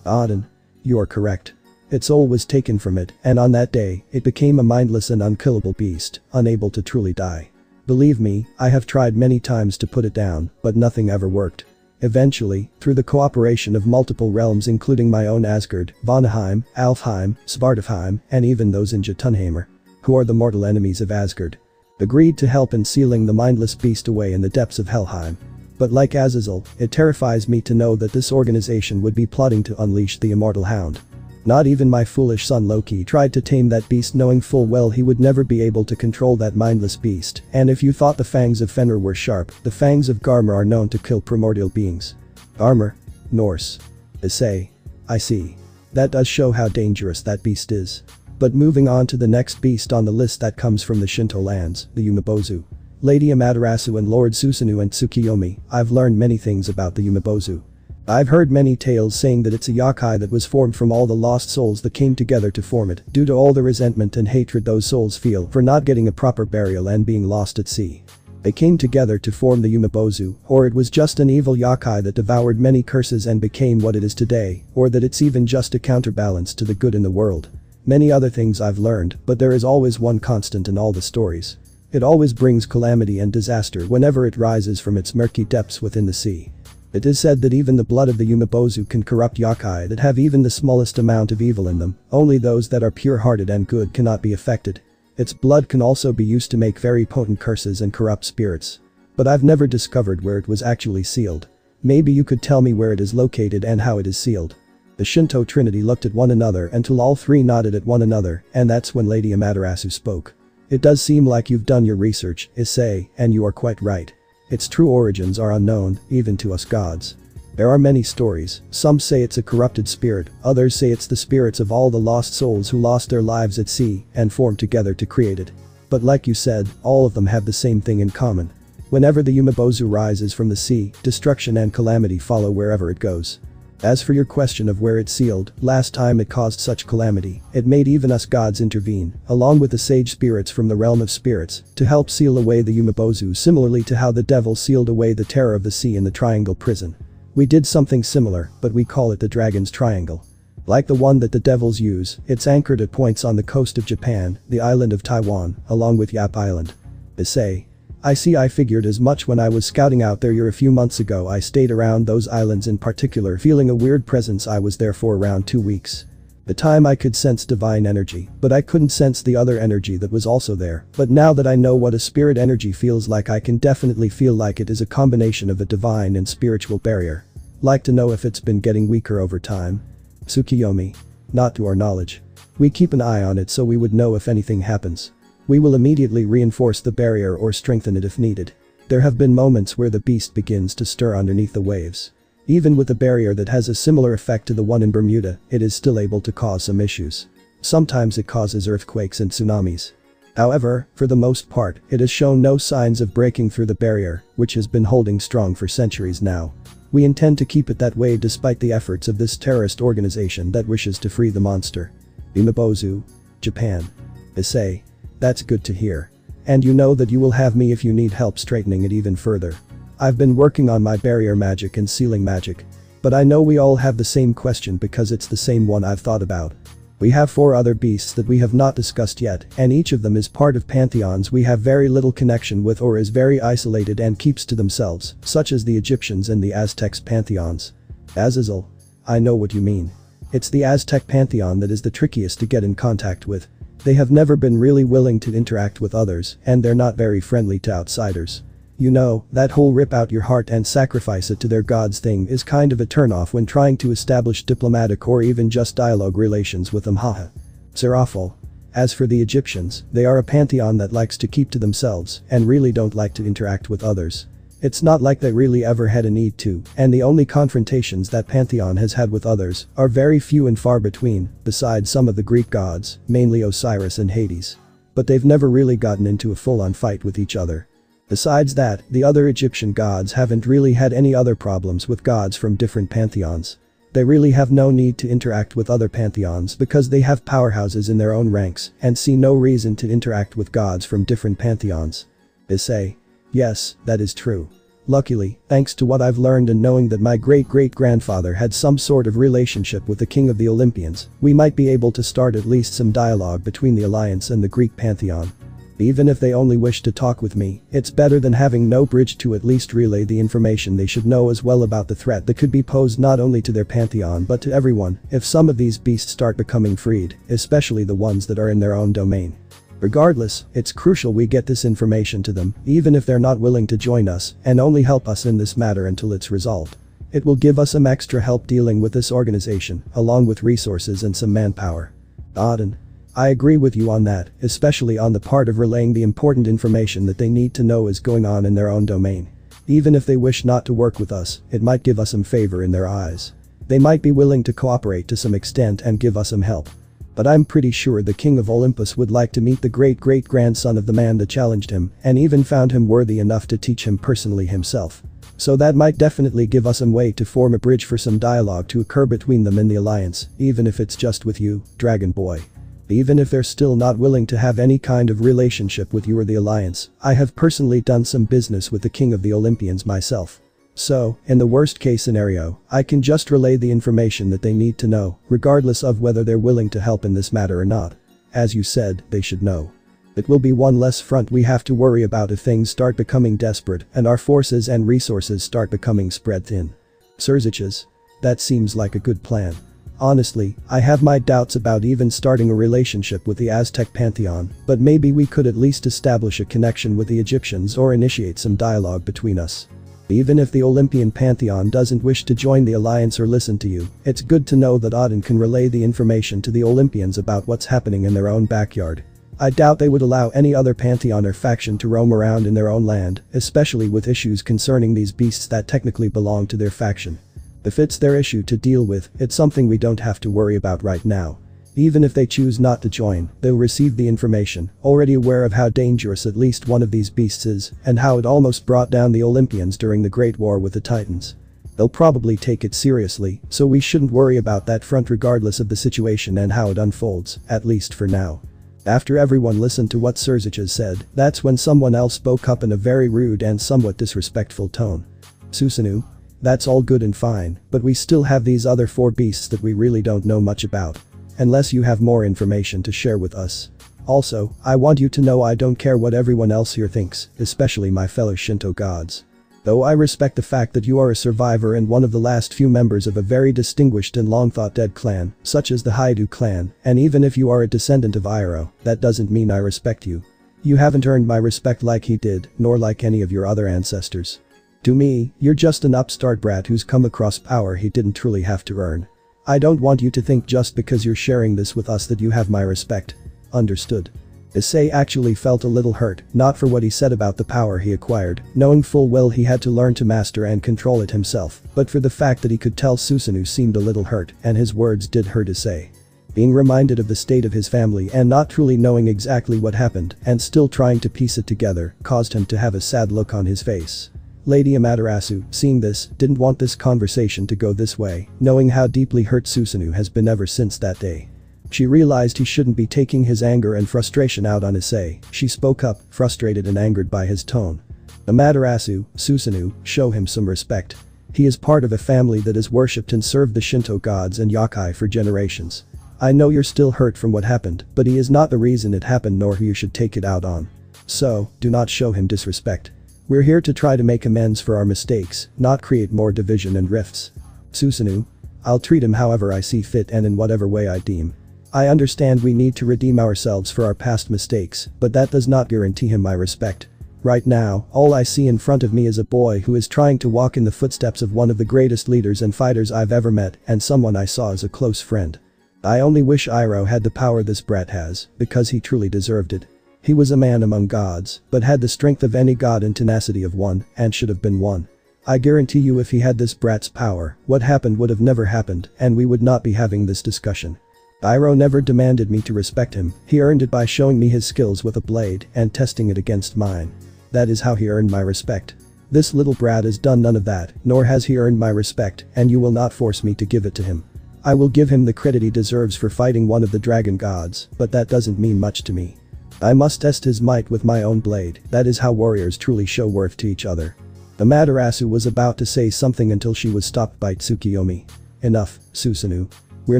Auden. You are correct. Its soul was taken from it, and on that day, it became a mindless and unkillable beast, unable to truly die. Believe me, I have tried many times to put it down, but nothing ever worked. Eventually, through the cooperation of multiple realms including my own Asgard, Vanaheim, Alfheim, Svartalfheim, and even those in Jotunheimr, who are the mortal enemies of Asgard, agreed to help in sealing the mindless beast away in the depths of Helheim. But like Azazel, it terrifies me to know that this organization would be plotting to unleash the immortal hound. Not even my foolish son Loki tried to tame that beast knowing full well he would never be able to control that mindless beast, and if you thought the fangs of Fenrir were sharp, the fangs of Garmer are known to kill primordial beings. Garmer. Norse. Issei. I see. That does show how dangerous that beast is. But moving on to the next beast on the list that comes from the Shinto lands, the Yumibozu. Lady Amaterasu and Lord Susanoo and Tsukiyomi, I've learned many things about the Yumibozu. I've heard many tales saying that it's a yokai that was formed from all the lost souls that came together to form it due to all the resentment and hatred those souls feel for not getting a proper burial and being lost at sea. They came together to form the Yumibozu, or it was just an evil yokai that devoured many curses and became what it is today, or that it's even just a counterbalance to the good in the world. Many other things I've learned, but there is always one constant in all the stories. It always brings calamity and disaster whenever it rises from its murky depths within the sea. It is said that even the blood of the Yumibozu can corrupt yokai that have even the smallest amount of evil in them, only those that are pure-hearted and good cannot be affected. Its blood can also be used to make very potent curses and corrupt spirits. But I've never discovered where it was actually sealed. Maybe you could tell me where it is located and how it is sealed. The Shinto Trinity looked at one another until all three nodded at one another, and that's when Lady Amaterasu spoke. It does seem like you've done your research, Issei, and you are quite right. Its true origins are unknown, even to us gods. There are many stories, some say it's a corrupted spirit, others say it's the spirits of all the lost souls who lost their lives at sea and formed together to create it. But like you said, all of them have the same thing in common. Whenever the Yumabozu rises from the sea, destruction and calamity follow wherever it goes. As for your question of where it sealed, last time it caused such calamity, it made even us gods intervene, along with the sage spirits from the realm of spirits, to help seal away the Yumabozu, similarly to how the devil sealed away the terror of the sea in the Triangle prison. We did something similar, but we call it the Dragon's Triangle. Like the one that the devils use, it's anchored at points on the coast of Japan, the island of Taiwan, along with Yap Island. Issei. I figured as much when I was scouting out there a few months ago. I stayed around those islands in particular, feeling a weird presence. I was there for around 2 weeks. The time I could sense divine energy, but I couldn't sense the other energy that was also there. But now that I know what a spirit energy feels like, I can definitely feel like it is a combination of a divine and spiritual barrier. Like to know if it's been getting weaker over time? Tsukiyomi. Not to our knowledge. We keep an eye on it so we would know if anything happens. We will immediately reinforce the barrier or strengthen it if needed. There have been moments where the beast begins to stir underneath the waves. Even with a barrier that has a similar effect to the one in Bermuda, it is still able to cause some issues. Sometimes it causes earthquakes and tsunamis. However, for the most part, it has shown no signs of breaking through the barrier, which has been holding strong for centuries now. We intend to keep it that way despite the efforts of this terrorist organization that wishes to free the monster. Yumabozu. Japan. Issei. That's good to hear. And you know that you will have me if you need help straightening it even further. I've been working on my barrier magic and sealing magic. But I know we all have the same question because it's the same one I've thought about. We have 4 other beasts that we have not discussed yet, and each of them is part of pantheons we have very little connection with or is very isolated and keeps to themselves, such as the Egyptians and the Aztecs pantheons. Azazel. I know what you mean. It's the Aztec pantheon that is the trickiest to get in contact with. They have never been really willing to interact with others, and they're not very friendly to outsiders. You know, that whole rip out your heart and sacrifice it to their gods thing is kind of a turnoff when trying to establish diplomatic or even just dialogue relations with them. Haha. Serafal. As for the Egyptians, they are a pantheon that likes to keep to themselves and really don't like to interact with others. It's not like they really ever had a need to, and the only confrontations that pantheon has had with others are very few and far between, besides some of the Greek gods, mainly Osiris and Hades. But they've never really gotten into a full-on fight with each other. Besides that, the other Egyptian gods haven't really had any other problems with gods from different pantheons. They really have no need to interact with other pantheons because they have powerhouses in their own ranks and see no reason to interact with gods from different pantheons. Issei. Yes, that is true. Luckily, thanks to what I've learned and knowing that my great-great-grandfather had some sort of relationship with the king of the Olympians, we might be able to start at least some dialogue between the Alliance and the Greek pantheon. Even if they only wish to talk with me, it's better than having no bridge to at least relay the information they should know as well about the threat that could be posed not only to their pantheon but to everyone if some of these beasts start becoming freed, especially the ones that are in their own domain. Regardless, it's crucial we get this information to them, even if they're not willing to join us and only help us in this matter until it's resolved. It will give us some extra help dealing with this organization, along with resources and some manpower. Auden. I agree with you on that, especially on the part of relaying the important information that they need to know is going on in their own domain. Even if they wish not to work with us, it might give us some favor in their eyes. They might be willing to cooperate to some extent and give us some help. But I'm pretty sure the king of Olympus would like to meet the great-great-grandson of the man that challenged him and even found him worthy enough to teach him personally himself. So that might definitely give us some way to form a bridge for some dialogue to occur between them in the Alliance, even if it's just with you, Dragon Boy. Even if they're still not willing to have any kind of relationship with you or the Alliance, I have personally done some business with the king of the Olympians myself. So, in the worst case scenario, I can just relay the information that they need to know, regardless of whether they're willing to help in this matter or not. As you said, they should know. It will be one less front we have to worry about if things start becoming desperate and our forces and resources start becoming spread thin. Surziches. That seems like a good plan. Honestly, I have my doubts about even starting a relationship with the Aztec pantheon, but maybe we could at least establish a connection with the Egyptians or initiate some dialogue between us. Even if the Olympian pantheon doesn't wish to join the Alliance or listen to you, it's good to know that Auden can relay the information to the Olympians about what's happening in their own backyard. I doubt they would allow any other pantheon or faction to roam around in their own land, especially with issues concerning these beasts that technically belong to their faction. If it's their issue to deal with, it's something we don't have to worry about right now. Even if they choose not to join, they'll receive the information, already aware of how dangerous at least one of these beasts is, and how it almost brought down the Olympians during the Great War with the Titans. They'll probably take it seriously, so we shouldn't worry about that front regardless of the situation and how it unfolds, at least for now. After everyone listened to what Surziches said, that's when someone else spoke up in a very rude and somewhat disrespectful tone. Susanoo? That's all good and fine, but we still have these other 4 beasts that we really don't know much about. Unless you have more information to share with us. Also, I want you to know I don't care what everyone else here thinks, especially my fellow Shinto gods. Though I respect the fact that you are a survivor and one of the last few members of a very distinguished and long-thought-dead clan, such as the Haidu clan, and even if you are a descendant of Iroh, that doesn't mean I respect you. You haven't earned my respect like he did, nor like any of your other ancestors. To me, you're just an upstart brat who's come across power he didn't truly have to earn. I don't want you to think just because you're sharing this with us that you have my respect. Understood? Issei actually felt a little hurt, not for what he said about the power he acquired, knowing full well he had to learn to master and control it himself, but for the fact that he could tell Susanoo seemed a little hurt, and his words did hurt Issei. Being reminded of the state of his family and not truly knowing exactly what happened and still trying to piece it together caused him to have a sad look on his face. Lady Amaterasu, seeing this, didn't want this conversation to go this way, knowing how deeply hurt Susanoo has been ever since that day. She realized he shouldn't be taking his anger and frustration out on Issei. She spoke up, frustrated and angered by his tone. Amaterasu, Susanoo, show him some respect. He is part of a family that has worshipped and served the Shinto gods and yokai for generations. I know you're still hurt from what happened, but he is not the reason it happened nor who you should take it out on. So, do not show him disrespect. We're here to try to make amends for our mistakes, not create more division and rifts. Susanoo? I'll treat him however I see fit and in whatever way I deem. I understand we need to redeem ourselves for our past mistakes, but that does not guarantee him my respect. Right now, all I see in front of me is a boy who is trying to walk in the footsteps of one of the greatest leaders and fighters I've ever met and someone I saw as a close friend. I only wish Iroh had the power this brat has, because he truly deserved it. He was a man among gods, but had the strength of any god and tenacity of one, and should have been one. I guarantee you if he had this brat's power, what happened would have never happened and we would not be having this discussion. Iroh never demanded me to respect him, he earned it by showing me his skills with a blade and testing it against mine. That is how he earned my respect. This little brat has done none of that, nor has he earned my respect, and you will not force me to give it to him. I will give him the credit he deserves for fighting one of the dragon gods, but that doesn't mean much to me. I must test his might with my own blade, that is how warriors truly show worth to each other. Amaterasu was about to say something until she was stopped by Tsukiyomi. Enough, Susanoo. We're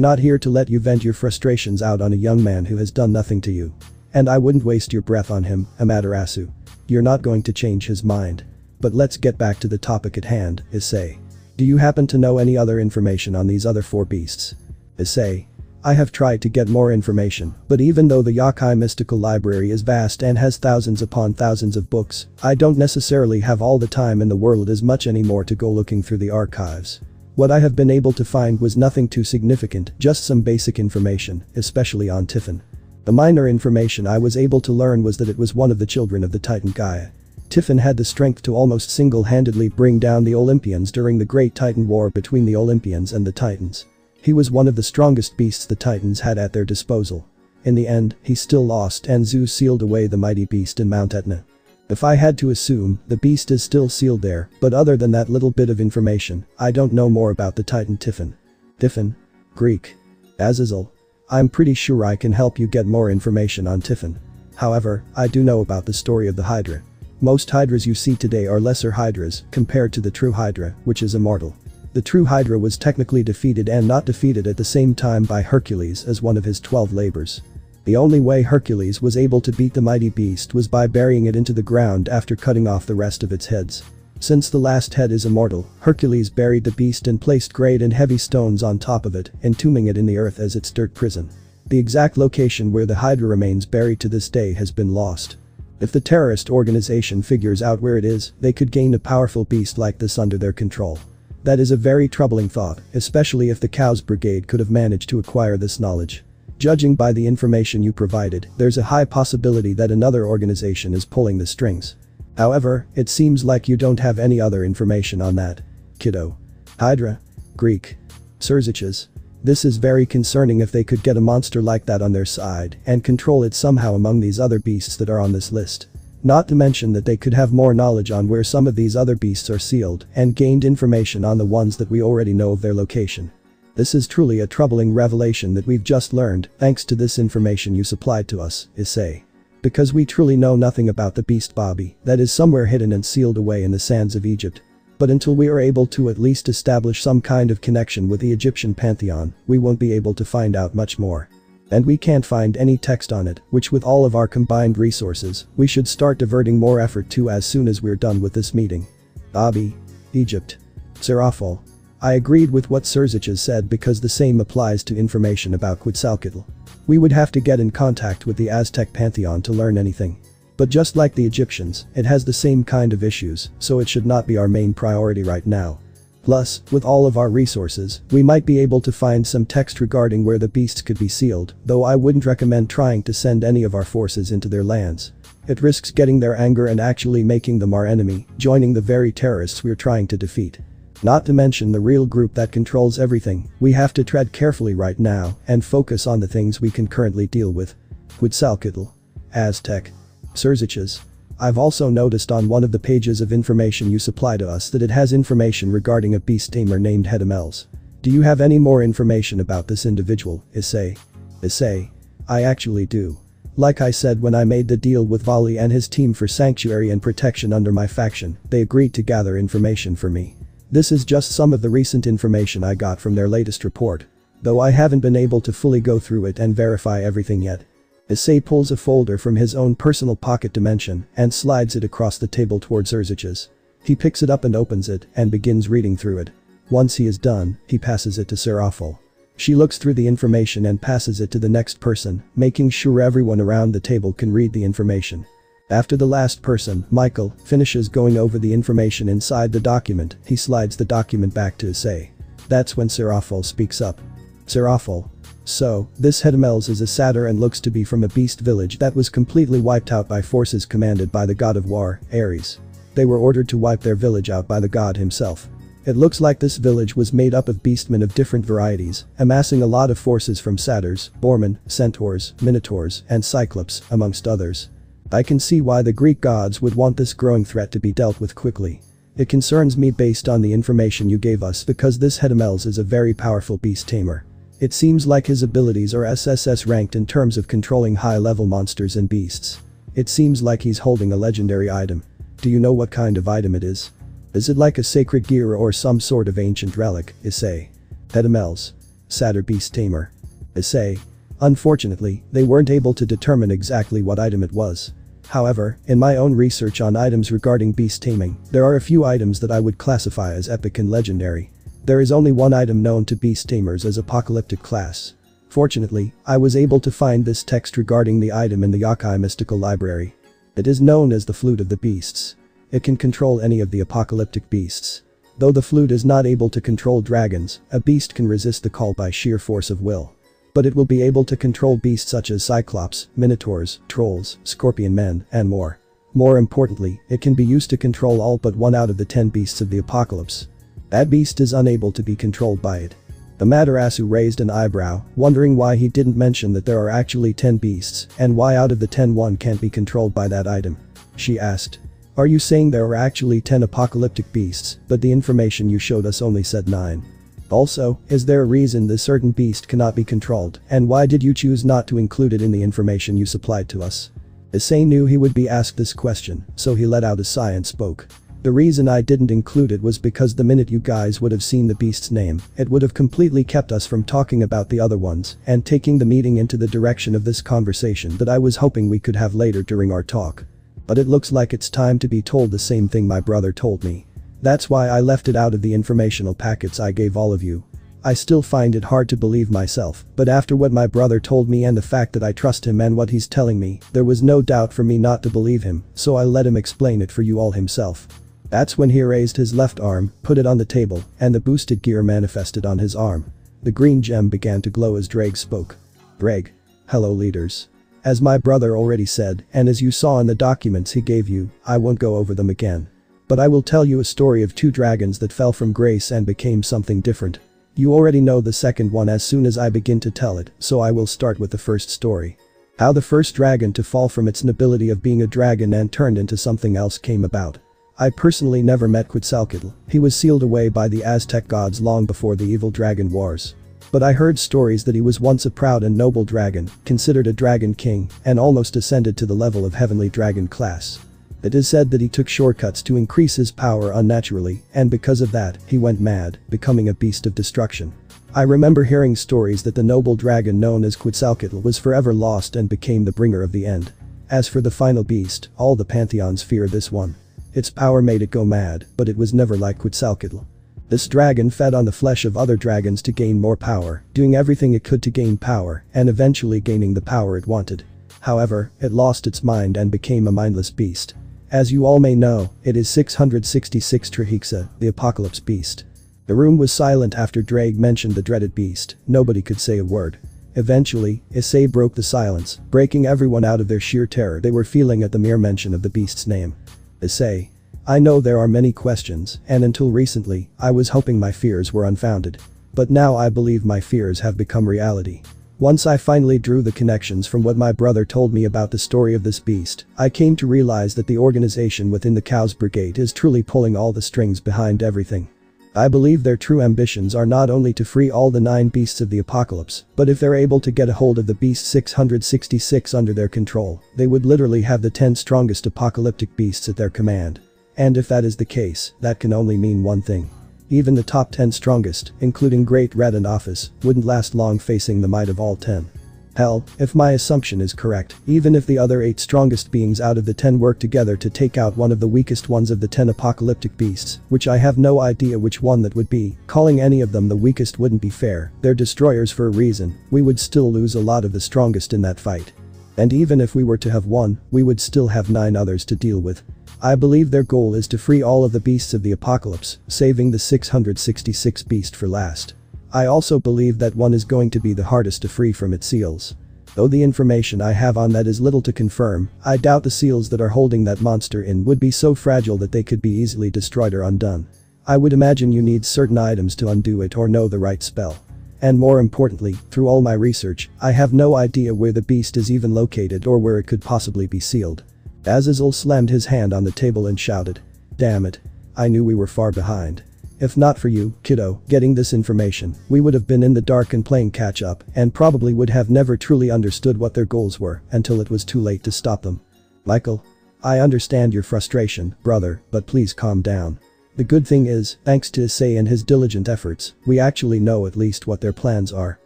not here to let you vent your frustrations out on a young man who has done nothing to you. And I wouldn't waste your breath on him, Amaterasu. You're not going to change his mind. But let's get back to the topic at hand, Issei. Do you happen to know any other information on these other 4 beasts? Issei. I have tried to get more information, but even though the YŌKAI mystical library is vast and has thousands upon thousands of books, I don't necessarily have all the time in the world as much anymore to go looking through the archives. What I have been able to find was nothing too significant, just some basic information, especially on Tiffin. The minor information I was able to learn was that it was one of the children of the Titan Gaia. Tiffin had the strength to almost single-handedly bring down the Olympians during the Great Titan War between the Olympians and the Titans. He was one of the strongest beasts the Titans had at their disposal. In the end, he still lost and Zeus sealed away the mighty beast in Mount Etna. If I had to assume, the beast is still sealed there, but other than that little bit of information, I don't know more about the Titan Tiffin. Tiffin? Greek. Azazel. I'm pretty sure I can help you get more information on Tiffin. However, I do know about the story of the Hydra. Most Hydras you see today are lesser Hydras compared to the true Hydra, which is immortal. The true Hydra was technically defeated and not defeated at the same time by Hercules as one of his 12 labors. The only way Hercules was able to beat the mighty beast was by burying it into the ground after cutting off the rest of its heads. Since the last head is immortal, Hercules buried the beast and placed great and heavy stones on top of it, entombing it in the earth as its dirt prison. The exact location where the Hydra remains buried to this day has been lost. If the terrorist organization figures out where it is, they could gain a powerful beast like this under their control. That is a very troubling thought, especially if the Cows Brigade could have managed to acquire this knowledge. Judging by the information you provided, there's a high possibility that another organization is pulling the strings. However, it seems like you don't have any other information on that. Kiddo. Hydra. Greek. Surziches. This is very concerning if they could get a monster like that on their side and control it somehow among these other beasts that are on this list. Not to mention that they could have more knowledge on where some of these other beasts are sealed and gained information on the ones that we already know of their location. This is truly a troubling revelation that we've just learned thanks to this information you supplied to us, Issei. Because we truly know nothing about the beast Bobby that is somewhere hidden and sealed away in the sands of Egypt. But until we are able to at least establish some kind of connection with the Egyptian pantheon, we won't be able to find out much more. And we can't find any text on it, which with all of our combined resources, we should start diverting more effort to as soon as we're done with this meeting. Bobby. Egypt. Serafal. I agreed with what Surziches said because the same applies to information about Quetzalcoatl. We would have to get in contact with the Aztec pantheon to learn anything. But just like the Egyptians, it has the same kind of issues, so it should not be our main priority right now. Plus, with all of our resources, we might be able to find some text regarding where the beasts could be sealed, though I wouldn't recommend trying to send any of our forces into their lands. It risks getting their anger and actually making them our enemy, joining the very terrorists we're trying to defeat. Not to mention the real group that controls everything. We have to tread carefully right now and focus on the things we can currently deal with. Quetzalcoatl. Aztec. Surziches. I've also noticed on one of the pages of information you supply to us that it has information regarding a beast tamer named Hedemels. Do you have any more information about this individual, Issei? Issei. I actually do. Like I said when I made the deal with Vali and his team for sanctuary and protection under my faction, they agreed to gather information for me. This is just some of the recent information I got from their latest report. Though I haven't been able to fully go through it and verify everything yet. Issei pulls a folder from his own personal pocket dimension and slides it across the table towards Surziches. He picks it up and opens it and begins reading through it. Once he is done, he passes it to Serafal. She looks through the information and passes it to the next person, making sure everyone around the table can read the information. After the last person, Michael, finishes going over the information inside the document, he slides the document back to Issei. That's when Serafal speaks up. Serafal. So, this Hedemels is a satyr and looks to be from a beast village that was completely wiped out by forces commanded by the god of war, Ares. They were ordered to wipe their village out by the god himself. It looks like this village was made up of beastmen of different varieties, amassing a lot of forces from satyrs, boarmen, centaurs, minotaurs, and cyclops, amongst others. I can see why the Greek gods would want this growing threat to be dealt with quickly. It concerns me based on the information you gave us because this Hedemels is a very powerful beast tamer. It seems like his abilities are SSS ranked in terms of controlling high-level monsters and beasts. It seems like he's holding a legendary item. Do you know what kind of item it is? Is it like a sacred gear or some sort of ancient relic, Issei? Hedemels. Satyr beast tamer. Issei. Unfortunately, they weren't able to determine exactly what item it was. However, in my own research on items regarding beast taming, there are a few items that I would classify as epic and legendary. There is only one item known to beast tamers as apocalyptic class. Fortunately, I was able to find this text regarding the item in the YŌKAI mystical library. It is known as the Flute of the Beasts. It can control any of the apocalyptic beasts. Though the flute is not able to control dragons, a beast can resist the call by sheer force of will. But it will be able to control beasts such as cyclops, minotaurs, trolls, scorpion men, and more. More importantly, it can be used to control all but 1 out of the 10 beasts of the apocalypse. That beast is unable to be controlled by it. The Matarasu raised an eyebrow, wondering why he didn't mention that there are actually 10 beasts and why out of the 10 one can't be controlled by that item. She asked. Are you saying there are actually 10 apocalyptic beasts, but the information you showed us only said 9? Also, is there a reason this certain beast cannot be controlled, and why did you choose not to include it in the information you supplied to us? Issei knew he would be asked this question, so he let out a sigh and spoke. The reason I didn't include it was because the minute you guys would have seen the beast's name, it would have completely kept us from talking about the other ones and taking the meeting into the direction of this conversation that I was hoping we could have later during our talk. But it looks like it's time to be told the same thing my brother told me. That's why I left it out of the informational packets I gave all of you. I still find it hard to believe myself, but after what my brother told me and the fact that I trust him and what he's telling me, there was no doubt for me not to believe him, so I let him explain it for you all himself. That's when he raised his left arm, put it on the table, and the boosted gear manifested on his arm. The green gem began to glow as Drake spoke. Greg. Hello leaders. As my brother already said, and as you saw in the documents he gave you, I won't go over them again. But I will tell you a story of two dragons that fell from grace and became something different. You already know the second one as soon as I begin to tell it, so I will start with the first story. How the first dragon to fall from its nobility of being a dragon and turned into something else came about. I personally never met Quetzalcoatl. He was sealed away by the Aztec gods long before the evil dragon wars. But I heard stories that he was once a proud and noble dragon, considered a dragon king, and almost ascended to the level of heavenly dragon class. It is said that he took shortcuts to increase his power unnaturally, and because of that, he went mad, becoming a beast of destruction. I remember hearing stories that the noble dragon known as Quetzalcoatl was forever lost and became the bringer of the end. As for the final beast, all the pantheons fear this one. Its power made it go mad, but it was never like Quetzalcoatl. This dragon fed on the flesh of other dragons to gain more power, doing everything it could to gain power, and eventually gaining the power it wanted. However, it lost its mind and became a mindless beast. As you all may know, it is 666 Trihexa, the apocalypse beast. The room was silent after Drake mentioned the dreaded beast. Nobody could say a word. Eventually, Issei broke the silence, breaking everyone out of their sheer terror they were feeling at the mere mention of the beast's name. Issei. I know there are many questions, and until recently, I was hoping my fears were unfounded. But now I believe my fears have become reality. Once I finally drew the connections from what my brother told me about the story of this beast, I came to realize that the organization within the Cows Brigade is truly pulling all the strings behind everything. I believe their true ambitions are not only to free all the 9 beasts of the apocalypse, but if they're able to get a hold of the beast 666 under their control, they would literally have the 10 strongest apocalyptic beasts at their command. And if that is the case, that can only mean one thing. Even the top 10 strongest, including Great Red and Office, wouldn't last long facing the might of all 10. Hell, if my assumption is correct, even if the other 8 strongest beings out of the 10 work together to take out one of the weakest ones of the 10 apocalyptic beasts, which I have no idea which one that would be, calling any of them the weakest wouldn't be fair, they're destroyers for a reason, we would still lose a lot of the strongest in that fight. And even if we were to have one, we would still have 9 others to deal with. I believe their goal is to free all of the beasts of the apocalypse, saving the 666 beast for last. I also believe that one is going to be the hardest to free from its seals. Though the information I have on that is little to confirm, I doubt the seals that are holding that monster in would be so fragile that they could be easily destroyed or undone. I would imagine you need certain items to undo it or know the right spell. And more importantly, through all my research, I have no idea where the beast is even located or where it could possibly be sealed. Azazel slammed his hand on the table and shouted. Damn it. I knew we were far behind. If not for you, kiddo, getting this information, we would have been in the dark and playing catch up and probably would have never truly understood what their goals were until it was too late to stop them. Michael. I understand your frustration, brother, but please calm down. The good thing is, thanks to Issei and his diligent efforts, we actually know at least what their plans are.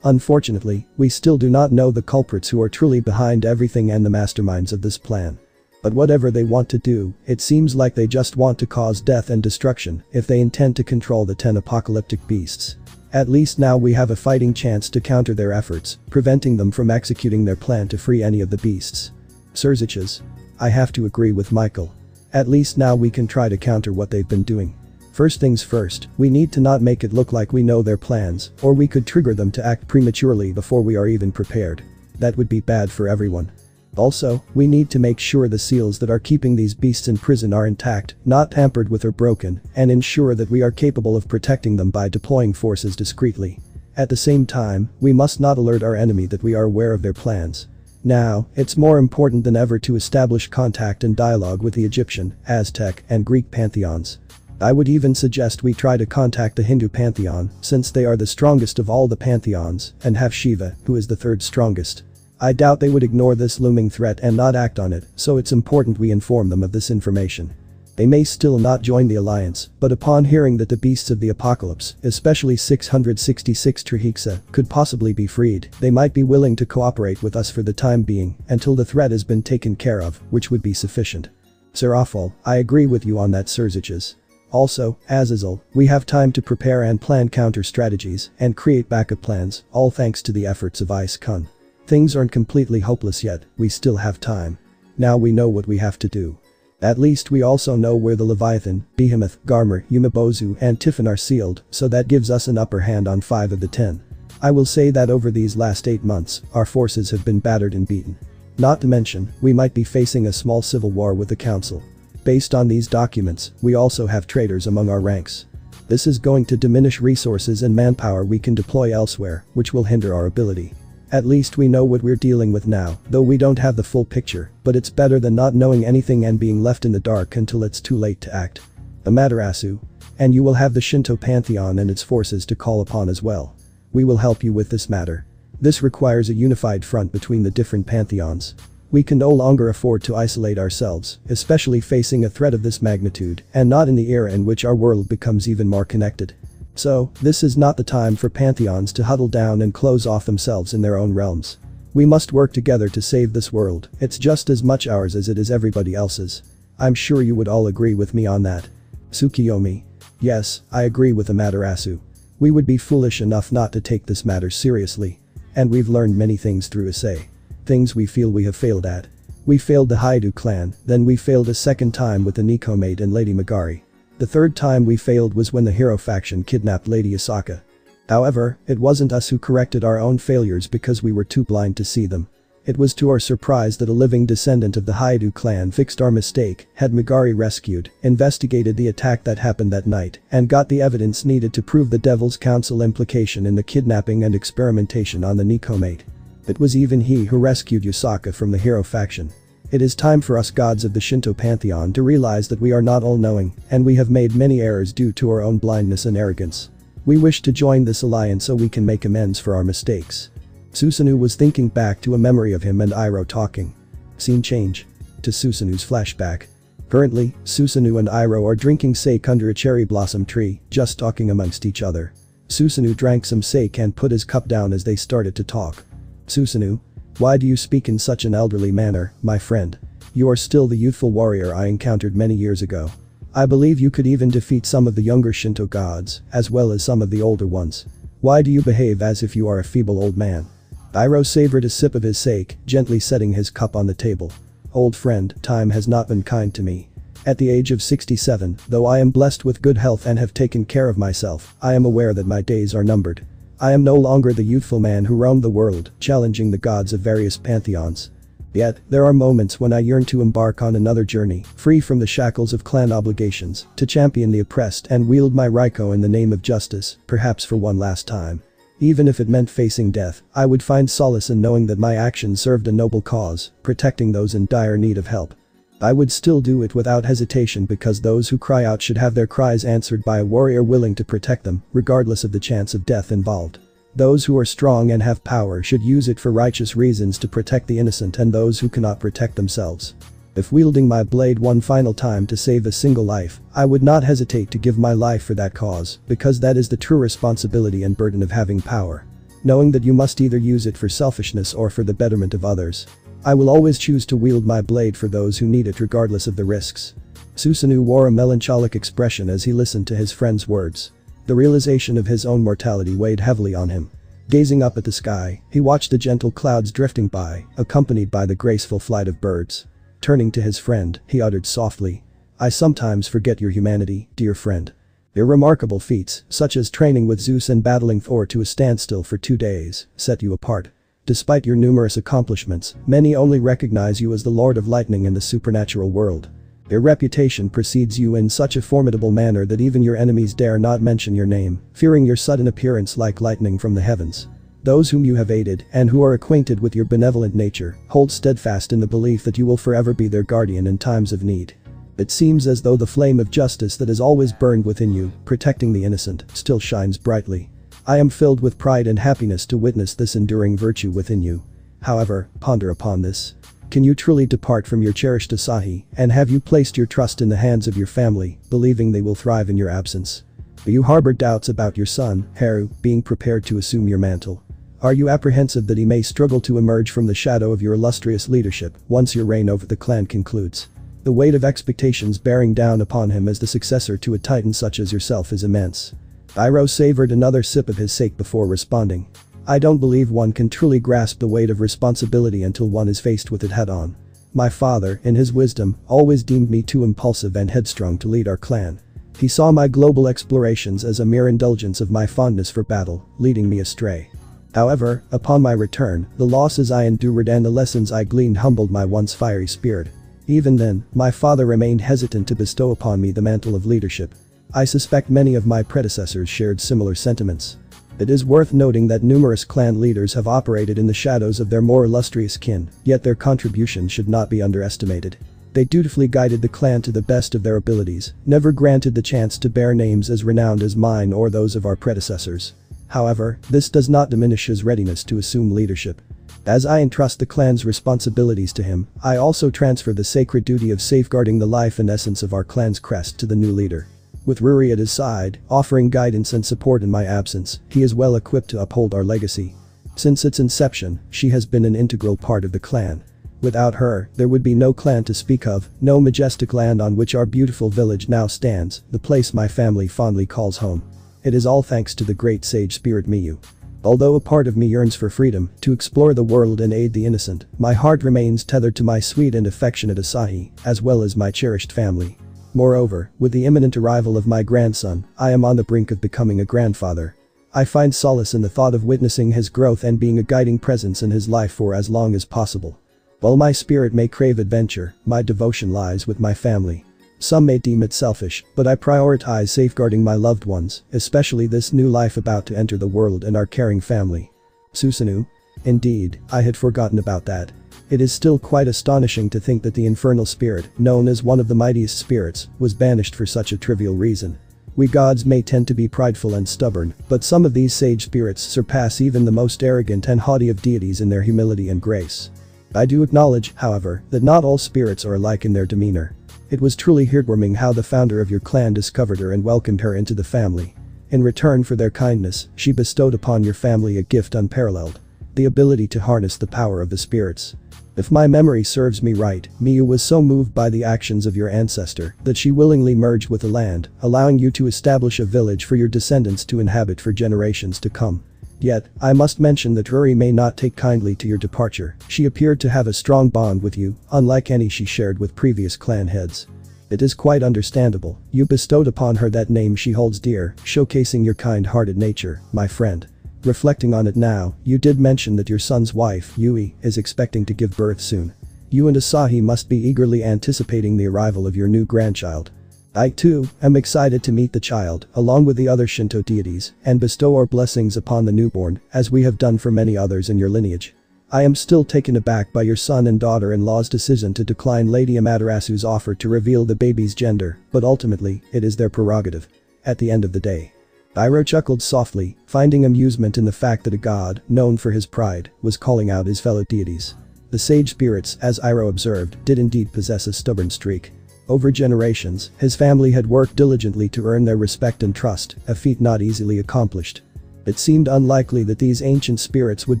Unfortunately, we still do not know the culprits who are truly behind everything and the masterminds of this plan. But whatever they want to do, it seems like they just want to cause death and destruction if they intend to control the 10 apocalyptic beasts. At least now we have a fighting chance to counter their efforts, preventing them from executing their plan to free any of the beasts. Surziches. I have to agree with Michael. At least now we can try to counter what they've been doing. First things first, we need to not make it look like we know their plans, or we could trigger them to act prematurely before we are even prepared. That would be bad for everyone. Also, we need to make sure the seals that are keeping these beasts in prison are intact, not tampered with or broken, and ensure that we are capable of protecting them by deploying forces discreetly. At the same time, we must not alert our enemy that we are aware of their plans. Now, it's more important than ever to establish contact and dialogue with the Egyptian, Aztec, and Greek pantheons. I would even suggest we try to contact the Hindu pantheon, since they are the strongest of all the pantheons, and have Shiva, who is the 3rd strongest. I doubt they would ignore this looming threat and not act on it, so it's important we inform them of this information. They may still not join the alliance, but upon hearing that the beasts of the apocalypse, especially 666 Trihexa, could possibly be freed, they might be willing to cooperate with us for the time being, until the threat has been taken care of, which would be sufficient. Serafal, I agree with you on that, Surziches. Also, Azazel, we have time to prepare and plan counter strategies and create backup plans, all thanks to the efforts of Ice-kun. Things aren't completely hopeless yet, we still have time. Now we know what we have to do. At least we also know where the Leviathan, Behemoth, Garmer, Yumibozu and Tiffin are sealed, so that gives us an upper hand on 5 of the 10. I will say that over these last 8 months, our forces have been battered and beaten. Not to mention, we might be facing a small civil war with the council. Based on these documents, we also have traitors among our ranks. This is going to diminish resources and manpower we can deploy elsewhere, which will hinder our ability. At least we know what we're dealing with now, though we don't have the full picture, but it's better than not knowing anything and being left in the dark until it's too late to act. Amaterasu. And you will have the Shinto pantheon and its forces to call upon as well. We will help you with this matter. This requires a unified front between the different pantheons. We can no longer afford to isolate ourselves, especially facing a threat of this magnitude, and not in the era in which our world becomes even more connected. So, this is not the time for pantheons to huddle down and close off themselves in their own realms. We must work together to save this world, it's just as much ours as it is everybody else's. I'm sure you would all agree with me on that. Tsukiyomi. Yes, I agree with Amaterasu. We would be foolish enough not to take this matter seriously. And we've learned many things through Issei. Things we feel we have failed at. We failed the Haidu clan, then we failed a second time with the Nico maid and Lady Megari. The third time we failed was when the hero faction kidnapped Lady Asaka. However, it wasn't us who corrected our own failures because we were too blind to see them. It was to our surprise that a living descendant of the Haidu clan fixed our mistake, had Megari rescued, investigated the attack that happened that night, and got the evidence needed to prove the Devil's Council implication in the kidnapping and experimentation on the Nico maid. It was even he who rescued Yusaka from the hero faction. It is time for us gods of the Shinto pantheon to realize that we are not all-knowing, and we have made many errors due to our own blindness and arrogance. We wish to join this alliance so we can make amends for our mistakes. Susanoo was thinking back to a memory of him and Iroh talking. Scene change. To Susanoo's flashback. Currently, Susanoo and Iroh are drinking sake under a cherry blossom tree, just talking amongst each other. Susanoo drank some sake and put his cup down as they started to talk. Susanoo. Why do you speak in such an elderly manner, my friend? You are still the youthful warrior I encountered many years ago. I believe you could even defeat some of the younger Shinto gods, as well as some of the older ones. Why do you behave as if you are a feeble old man? Iroh savored a sip of his sake, gently setting his cup on the table. Old friend, time has not been kind to me. At the age of 67, though I am blessed with good health and have taken care of myself, I am aware that my days are numbered. I am no longer the youthful man who roamed the world, challenging the gods of various pantheons. Yet, there are moments when I yearn to embark on another journey, free from the shackles of clan obligations, to champion the oppressed and wield my Raiko in the name of justice, perhaps for one last time. Even if it meant facing death, I would find solace in knowing that my actions served a noble cause, protecting those in dire need of help. I would still do it without hesitation because those who cry out should have their cries answered by a warrior willing to protect them, regardless of the chance of death involved. Those who are strong and have power should use it for righteous reasons to protect the innocent and those who cannot protect themselves. If wielding my blade one final time to save a single life, I would not hesitate to give my life for that cause, because that is the true responsibility and burden of having power. Knowing that you must either use it for selfishness or for the betterment of others. I will always choose to wield my blade for those who need it regardless of the risks. Susanoo wore a melancholic expression as he listened to his friend's words. The realization of his own mortality weighed heavily on him. Gazing up at the sky, he watched the gentle clouds drifting by, accompanied by the graceful flight of birds. Turning to his friend, he uttered softly, "I sometimes forget your humanity, dear friend. Your remarkable feats, such as training with Zeus and battling Thor to a standstill for 2 days, set you apart. Despite your numerous accomplishments, many only recognize you as the Lord of Lightning in the supernatural world. Your reputation precedes you in such a formidable manner that even your enemies dare not mention your name, fearing your sudden appearance like lightning from the heavens. Those whom you have aided and who are acquainted with your benevolent nature hold steadfast in the belief that you will forever be their guardian in times of need. It seems as though the flame of justice that has always burned within you, protecting the innocent, still shines brightly. I am filled with pride and happiness to witness this enduring virtue within you. However, ponder upon this. Can you truly depart from your cherished Asahi, and have you placed your trust in the hands of your family, believing they will thrive in your absence? Do you harbor doubts about your son, Haru, being prepared to assume your mantle? Are you apprehensive that he may struggle to emerge from the shadow of your illustrious leadership once your reign over the clan concludes? The weight of expectations bearing down upon him as the successor to a titan such as yourself is immense. Iroh savored another sip of his sake before responding. I don't believe one can truly grasp the weight of responsibility until one is faced with it head-on. My father, in his wisdom, always deemed me too impulsive and headstrong to lead our clan. He saw my global explorations as a mere indulgence of my fondness for battle, leading me astray. However, upon my return, the losses I endured and the lessons I gleaned humbled my once fiery spirit. Even then, my father remained hesitant to bestow upon me the mantle of leadership. I suspect many of my predecessors shared similar sentiments. It is worth noting that numerous clan leaders have operated in the shadows of their more illustrious kin, yet their contribution should not be underestimated. They dutifully guided the clan to the best of their abilities, never granted the chance to bear names as renowned as mine or those of our predecessors. However, this does not diminish his readiness to assume leadership. As I entrust the clan's responsibilities to him, I also transfer the sacred duty of safeguarding the life and essence of our clan's crest to the new leader. With Ruri at his side, offering guidance and support in my absence, he is well equipped to uphold our legacy. Since its inception, she has been an integral part of the clan. Without her, there would be no clan to speak of, no majestic land on which our beautiful village now stands, the place my family fondly calls home. It is all thanks to the great sage spirit Miyu. Although a part of me yearns for freedom, to explore the world and aid the innocent, my heart remains tethered to my sweet and affectionate Issei, as well as my cherished family. Moreover, with the imminent arrival of my grandson, I am on the brink of becoming a grandfather. I find solace in the thought of witnessing his growth and being a guiding presence in his life for as long as possible. While my spirit may crave adventure, my devotion lies with my family. Some may deem it selfish, but I prioritize safeguarding my loved ones, especially this new life about to enter the world and our caring family. Susanoo? Indeed, I had forgotten about that. It is still quite astonishing to think that the infernal spirit, known as one of the mightiest spirits, was banished for such a trivial reason. We gods may tend to be prideful and stubborn, but some of these sage spirits surpass even the most arrogant and haughty of deities in their humility and grace. I do acknowledge, however, that not all spirits are alike in their demeanor. It was truly heartwarming how the founder of your clan discovered her and welcomed her into the family. In return for their kindness, she bestowed upon your family a gift unparalleled: the ability to harness the power of the spirits. If my memory serves me right, Miyu was so moved by the actions of your ancestor that she willingly merged with the land, allowing you to establish a village for your descendants to inhabit for generations to come. Yet, I must mention that Ruri may not take kindly to your departure. She appeared to have a strong bond with you, unlike any she shared with previous clan heads. It is quite understandable. You bestowed upon her that name she holds dear, showcasing your kind-hearted nature, my friend. Reflecting on it now, you did mention that your son's wife, Yui, is expecting to give birth soon. You and Asahi must be eagerly anticipating the arrival of your new grandchild. I too am excited to meet the child, along with the other Shinto deities, and bestow our blessings upon the newborn, as we have done for many others in your lineage. I am still taken aback by your son and daughter-in-law's decision to decline Lady Amaterasu's offer to reveal the baby's gender, but ultimately, it is their prerogative. At the end of the day. Iroh chuckled softly, finding amusement in the fact that a god, known for his pride, was calling out his fellow deities. The sage spirits, as Iroh observed, did indeed possess a stubborn streak. Over generations, his family had worked diligently to earn their respect and trust, a feat not easily accomplished. It seemed unlikely that these ancient spirits would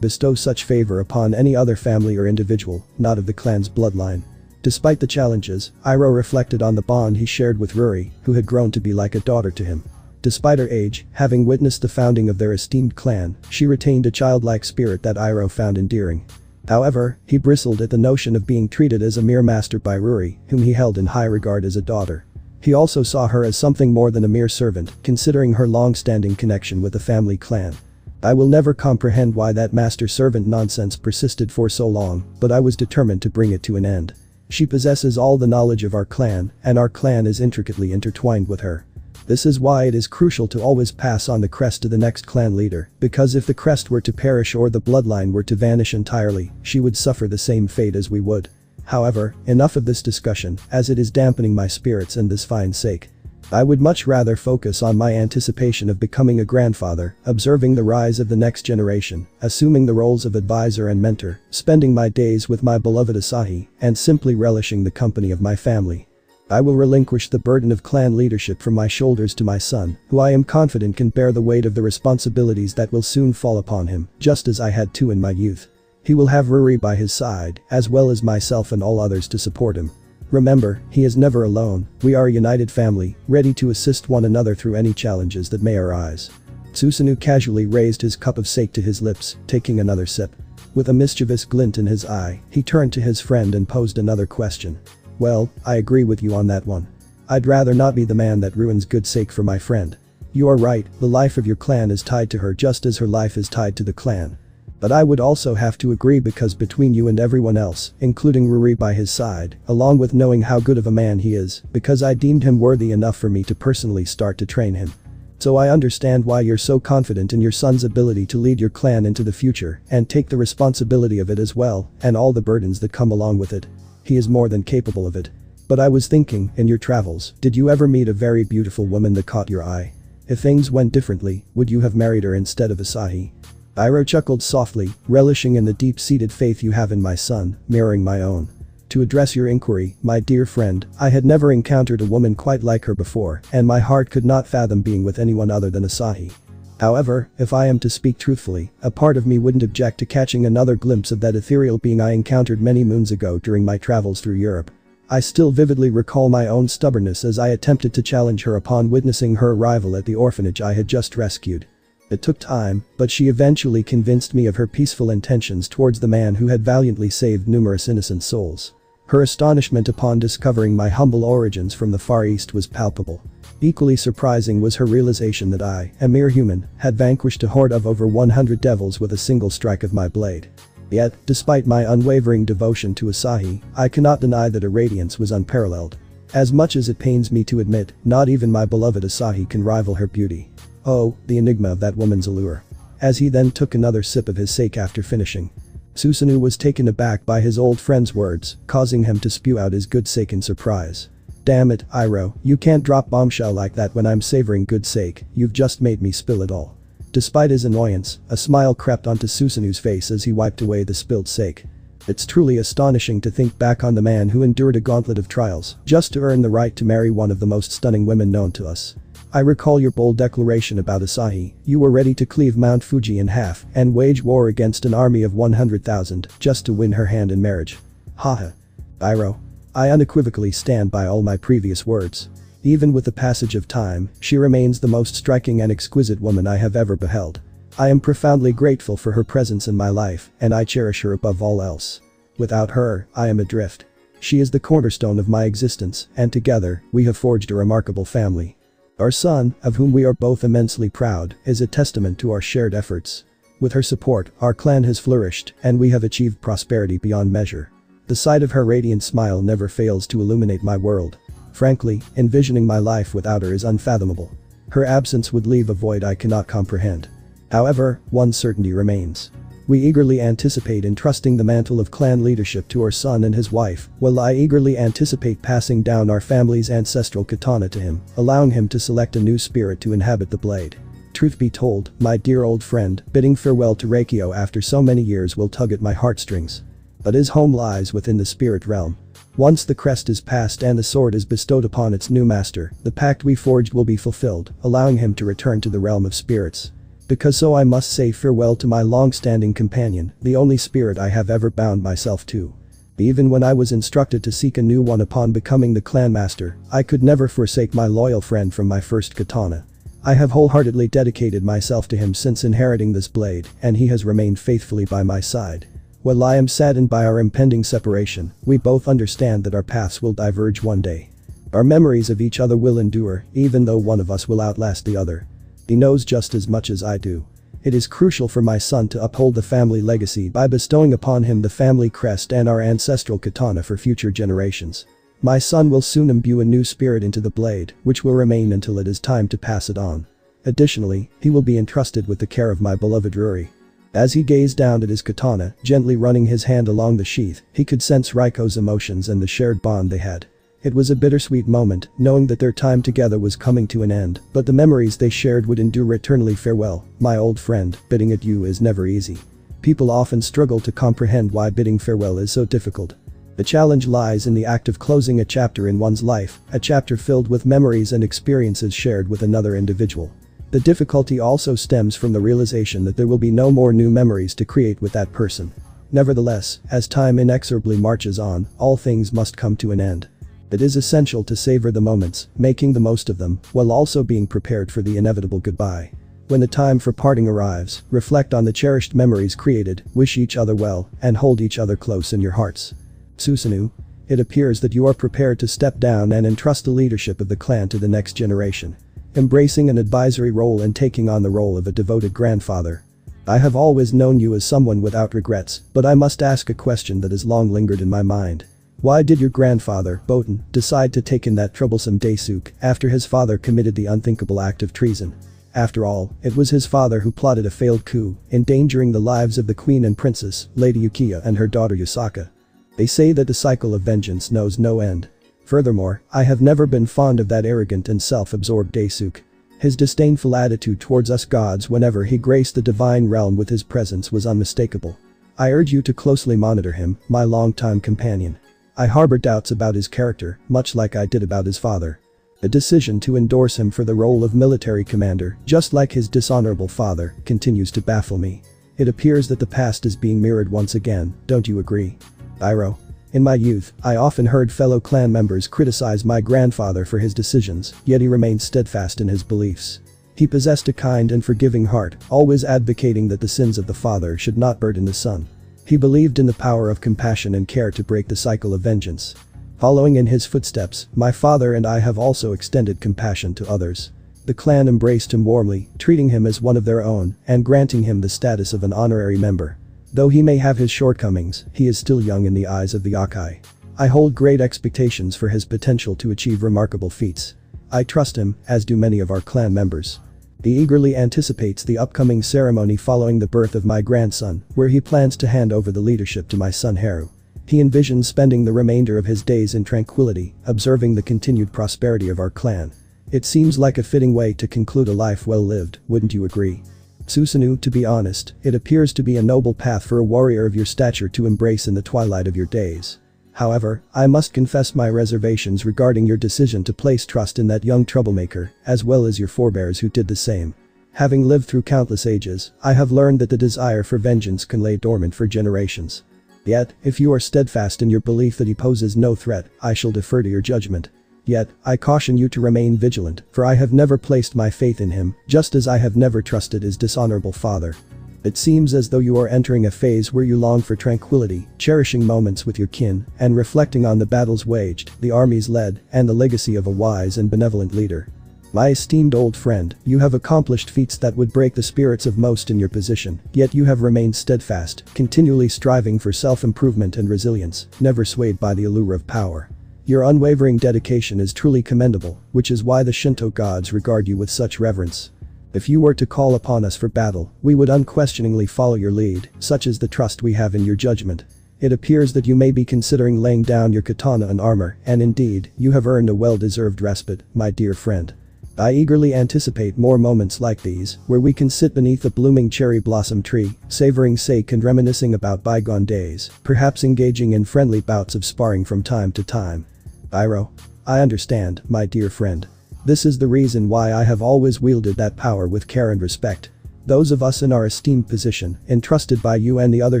bestow such favor upon any other family or individual, not of the clan's bloodline. Despite the challenges, Iroh reflected on the bond he shared with Ruri, who had grown to be like a daughter to him. Despite her age, having witnessed the founding of their esteemed clan, she retained a childlike spirit that Iroh found endearing. However, he bristled at the notion of being treated as a mere master by Ruri, whom he held in high regard as a daughter. He also saw her as something more than a mere servant, considering her long-standing connection with the family clan. I will never comprehend why that master-servant nonsense persisted for so long, but I was determined to bring it to an end. She possesses all the knowledge of our clan, and our clan is intricately intertwined with her. This is why it is crucial to always pass on the crest to the next clan leader, because if the crest were to perish or the bloodline were to vanish entirely, she would suffer the same fate as we would. However, enough of this discussion, as it is dampening my spirits and this fine sake. I would much rather focus on my anticipation of becoming a grandfather, observing the rise of the next generation, assuming the roles of advisor and mentor, spending my days with my beloved Asahi, and simply relishing the company of my family. I will relinquish the burden of clan leadership from my shoulders to my son, who I am confident can bear the weight of the responsibilities that will soon fall upon him, just as I had to in my youth. He will have Ruri by his side, as well as myself and all others to support him. Remember, he is never alone. We are a united family, ready to assist one another through any challenges that may arise. Susanoo casually raised his cup of sake to his lips, taking another sip. With a mischievous glint in his eye, he turned to his friend and posed another question. Well, I agree with you on that one. I'd rather not be the man that ruins good sake for my friend. You are right, the life of your clan is tied to her just as her life is tied to the clan. But I would also have to agree because between you and everyone else, including Ruri by his side, along with knowing how good of a man he is, because I deemed him worthy enough for me to personally start to train him. So I understand why you're so confident in your son's ability to lead your clan into the future and take the responsibility of it as well, and all the burdens that come along with it. He is more than capable of it. But I was thinking, in your travels, did you ever meet a very beautiful woman that caught your eye? If things went differently, would you have married her instead of Issei? Iroh chuckled softly, relishing in the deep-seated faith you have in my son, mirroring my own. To address your inquiry, my dear friend, I had never encountered a woman quite like her before, and my heart could not fathom being with anyone other than Issei. However, if I am to speak truthfully, a part of me wouldn't object to catching another glimpse of that ethereal being I encountered many moons ago during my travels through Europe. I still vividly recall my own stubbornness as I attempted to challenge her upon witnessing her arrival at the orphanage I had just rescued. It took time, but she eventually convinced me of her peaceful intentions towards the man who had valiantly saved numerous innocent souls. Her astonishment upon discovering my humble origins from the Far East was palpable. Equally surprising was her realization that I, a mere human, had vanquished a horde of over 100 devils with a single strike of my blade. Yet, despite my unwavering devotion to Issei, I cannot deny that her radiance was unparalleled. As much as it pains me to admit, not even my beloved Issei can rival her beauty. Oh, the enigma of that woman's allure. As he then took another sip of his sake after finishing. Susanoo was taken aback by his old friend's words, causing him to spew out his good sake in surprise. Damn it, Iroh, you can't drop bombshell like that when I'm savoring good sake, you've just made me spill it all. Despite his annoyance, a smile crept onto Susanoo's face as he wiped away the spilled sake. It's truly astonishing to think back on the man who endured a gauntlet of trials just to earn the right to marry one of the most stunning women known to us. I recall your bold declaration about Issei, you were ready to cleave Mount Fuji in half and wage war against an army of 100,000 just to win her hand in marriage. Haha. Iroh. I unequivocally stand by all my previous words. Even with the passage of time, she remains the most striking and exquisite woman I have ever beheld. I am profoundly grateful for her presence in my life, and I cherish her above all else. Without her, I am adrift. She is the cornerstone of my existence, and together, we have forged a remarkable family. Our son, of whom we are both immensely proud, is a testament to our shared efforts. With her support, our clan has flourished, and we have achieved prosperity beyond measure. The sight of her radiant smile never fails to illuminate my world. Frankly, envisioning my life without her is unfathomable. Her absence would leave a void I cannot comprehend. However, one certainty remains. We eagerly anticipate entrusting the mantle of clan leadership to our son and his wife, while I eagerly anticipate passing down our family's ancestral katana to him, allowing him to select a new spirit to inhabit the blade. Truth be told, my dear old friend, bidding farewell to Reikyo after so many years will tug at my heartstrings. But his home lies within the spirit realm. Once the crest is passed and the sword is bestowed upon its new master, the pact we forged will be fulfilled, allowing him to return to the realm of spirits. Because so I must say farewell to my long-standing companion, the only spirit I have ever bound myself to. Even when I was instructed to seek a new one upon becoming the clan master, I could never forsake my loyal friend from my first katana. I have wholeheartedly dedicated myself to him since inheriting this blade, and he has remained faithfully by my side. While I am saddened by our impending separation, we both understand that our paths will diverge one day. Our memories of each other will endure, even though one of us will outlast the other. He knows just as much as I do. It is crucial for my son to uphold the family legacy by bestowing upon him the family crest and our ancestral katana for future generations. My son will soon imbue a new spirit into the blade, which will remain until it is time to pass it on. Additionally, he will be entrusted with the care of my beloved Ruri. As he gazed down at his katana, gently running his hand along the sheath, he could sense Raiko's emotions and the shared bond they had. It was a bittersweet moment, knowing that their time together was coming to an end, but the memories they shared would endure eternally. Farewell, my old friend, bidding adieu is never easy. People often struggle to comprehend why bidding farewell is so difficult. The challenge lies in the act of closing a chapter in one's life, a chapter filled with memories and experiences shared with another individual. The difficulty also stems from the realization that there will be no more new memories to create with that person. Nevertheless, as time inexorably marches on, all things must come to an end. It is essential to savor the moments, making the most of them, while also being prepared for the inevitable goodbye. When the time for parting arrives, reflect on the cherished memories created, wish each other well, and hold each other close in your hearts. Susanoo. It appears that you are prepared to step down and entrust the leadership of the clan to the next generation. Embracing an advisory role and taking on the role of a devoted grandfather. I have always known you as someone without regrets, but I must ask a question that has long lingered in my mind. Why did your grandfather, Botan, decide to take in that troublesome Daisuke after his father committed the unthinkable act of treason? After all, it was his father who plotted a failed coup, endangering the lives of the queen and princess, Lady Yukiya, and her daughter Yusaka. They say that the cycle of vengeance knows no end. Furthermore, I have never been fond of that arrogant and self-absorbed Daisuke. His disdainful attitude towards us gods whenever he graced the divine realm with his presence was unmistakable. I urge you to closely monitor him, my longtime companion. I harbor doubts about his character, much like I did about his father. The decision to endorse him for the role of military commander, just like his dishonorable father, continues to baffle me. It appears that the past is being mirrored once again, don't you agree? Iroh. In my youth, I often heard fellow clan members criticize my grandfather for his decisions, yet he remained steadfast in his beliefs. He possessed a kind and forgiving heart, always advocating that the sins of the father should not burden the son. He believed in the power of compassion and care to break the cycle of vengeance. Following in his footsteps, my father and I have also extended compassion to others. The clan embraced him warmly, treating him as one of their own and granting him the status of an honorary member. Though he may have his shortcomings, he is still young in the eyes of the YŌKAI. I hold great expectations for his potential to achieve remarkable feats. I trust him, as do many of our clan members. He eagerly anticipates the upcoming ceremony following the birth of my grandson, where he plans to hand over the leadership to my son Haru. He envisions spending the remainder of his days in tranquility, observing the continued prosperity of our clan. It seems like a fitting way to conclude a life well lived, wouldn't you agree? Susanoo, to be honest, it appears to be a noble path for a warrior of your stature to embrace in the twilight of your days. However, I must confess my reservations regarding your decision to place trust in that young troublemaker, as well as your forebears who did the same. Having lived through countless ages, I have learned that the desire for vengeance can lay dormant for generations. Yet, if you are steadfast in your belief that he poses no threat, I shall defer to your judgment. Yet, I caution you to remain vigilant, for I have never placed my faith in him, just as I have never trusted his dishonorable father. It seems as though you are entering a phase where you long for tranquility, cherishing moments with your kin, and reflecting on the battles waged, the armies led, and the legacy of a wise and benevolent leader. My esteemed old friend, you have accomplished feats that would break the spirits of most in your position, yet you have remained steadfast, continually striving for self-improvement and resilience, never swayed by the allure of power. Your unwavering dedication is truly commendable, which is why the Shinto gods regard you with such reverence. If you were to call upon us for battle, we would unquestioningly follow your lead, such is the trust we have in your judgment. It appears that you may be considering laying down your katana and armor, and indeed, you have earned a well-deserved respite, my dear friend. I eagerly anticipate more moments like these, where we can sit beneath a blooming cherry blossom tree, savoring sake and reminiscing about bygone days, perhaps engaging in friendly bouts of sparring from time to time. Iroh. I understand, my dear friend. This is the reason why I have always wielded that power with care and respect. Those of us in our esteemed position, entrusted by you and the other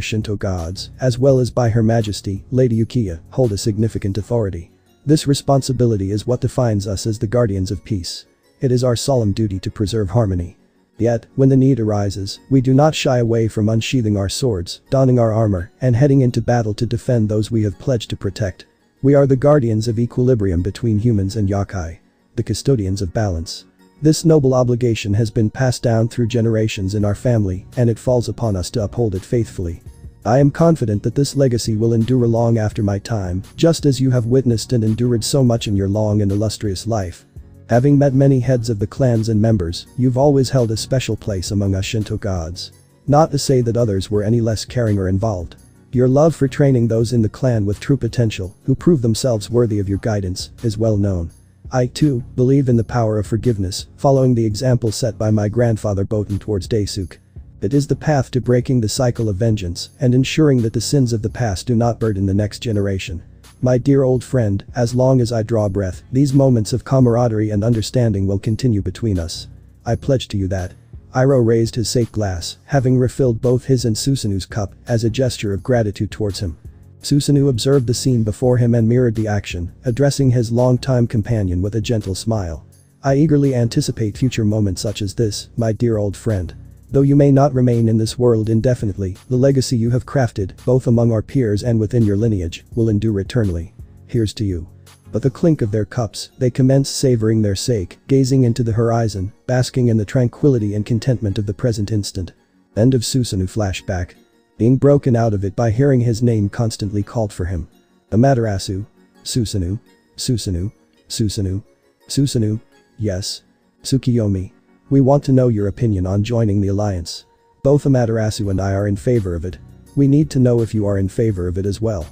Shinto gods, as well as by Her Majesty, Lady Yukiya, hold a significant authority. This responsibility is what defines us as the guardians of peace. It is our solemn duty to preserve harmony. Yet, when the need arises, we do not shy away from unsheathing our swords, donning our armor, and heading into battle to defend those we have pledged to protect. We are the guardians of equilibrium between humans and YŌKAI. The custodians of balance. This noble obligation has been passed down through generations in our family, and it falls upon us to uphold it faithfully. I am confident that this legacy will endure long after my time, just as you have witnessed and endured so much in your long and illustrious life. Having met many heads of the clans and members, you've always held a special place among us Shinto gods. Not to say that others were any less caring or involved. Your love for training those in the clan with true potential, who prove themselves worthy of your guidance, is well known. I, too, believe in the power of forgiveness, following the example set by my grandfather Botan towards Daisuke. It is the path to breaking the cycle of vengeance and ensuring that the sins of the past do not burden the next generation. My dear old friend, as long as I draw breath, these moments of camaraderie and understanding will continue between us. I pledge to you that. Iroh raised his sake glass, having refilled both his and Susanoo's cup, as a gesture of gratitude towards him. Susanoo observed the scene before him and mirrored the action, addressing his longtime companion with a gentle smile. I eagerly anticipate future moments such as this, my dear old friend. Though you may not remain in this world indefinitely, the legacy you have crafted, both among our peers and within your lineage, will endure eternally. Here's to you. But the clink of their cups, they commence savoring their sake, gazing into the horizon, basking in the tranquility and contentment of the present instant. End of Susanoo flashback. Being broken out of it by hearing his name constantly called for him. Amaterasu. Susanoo. Susanoo. Susanoo. Susanoo. Yes. Tsukiyomi. We want to know your opinion on joining the alliance. Both Amaterasu and I are in favor of it. We need to know if you are in favor of it as well.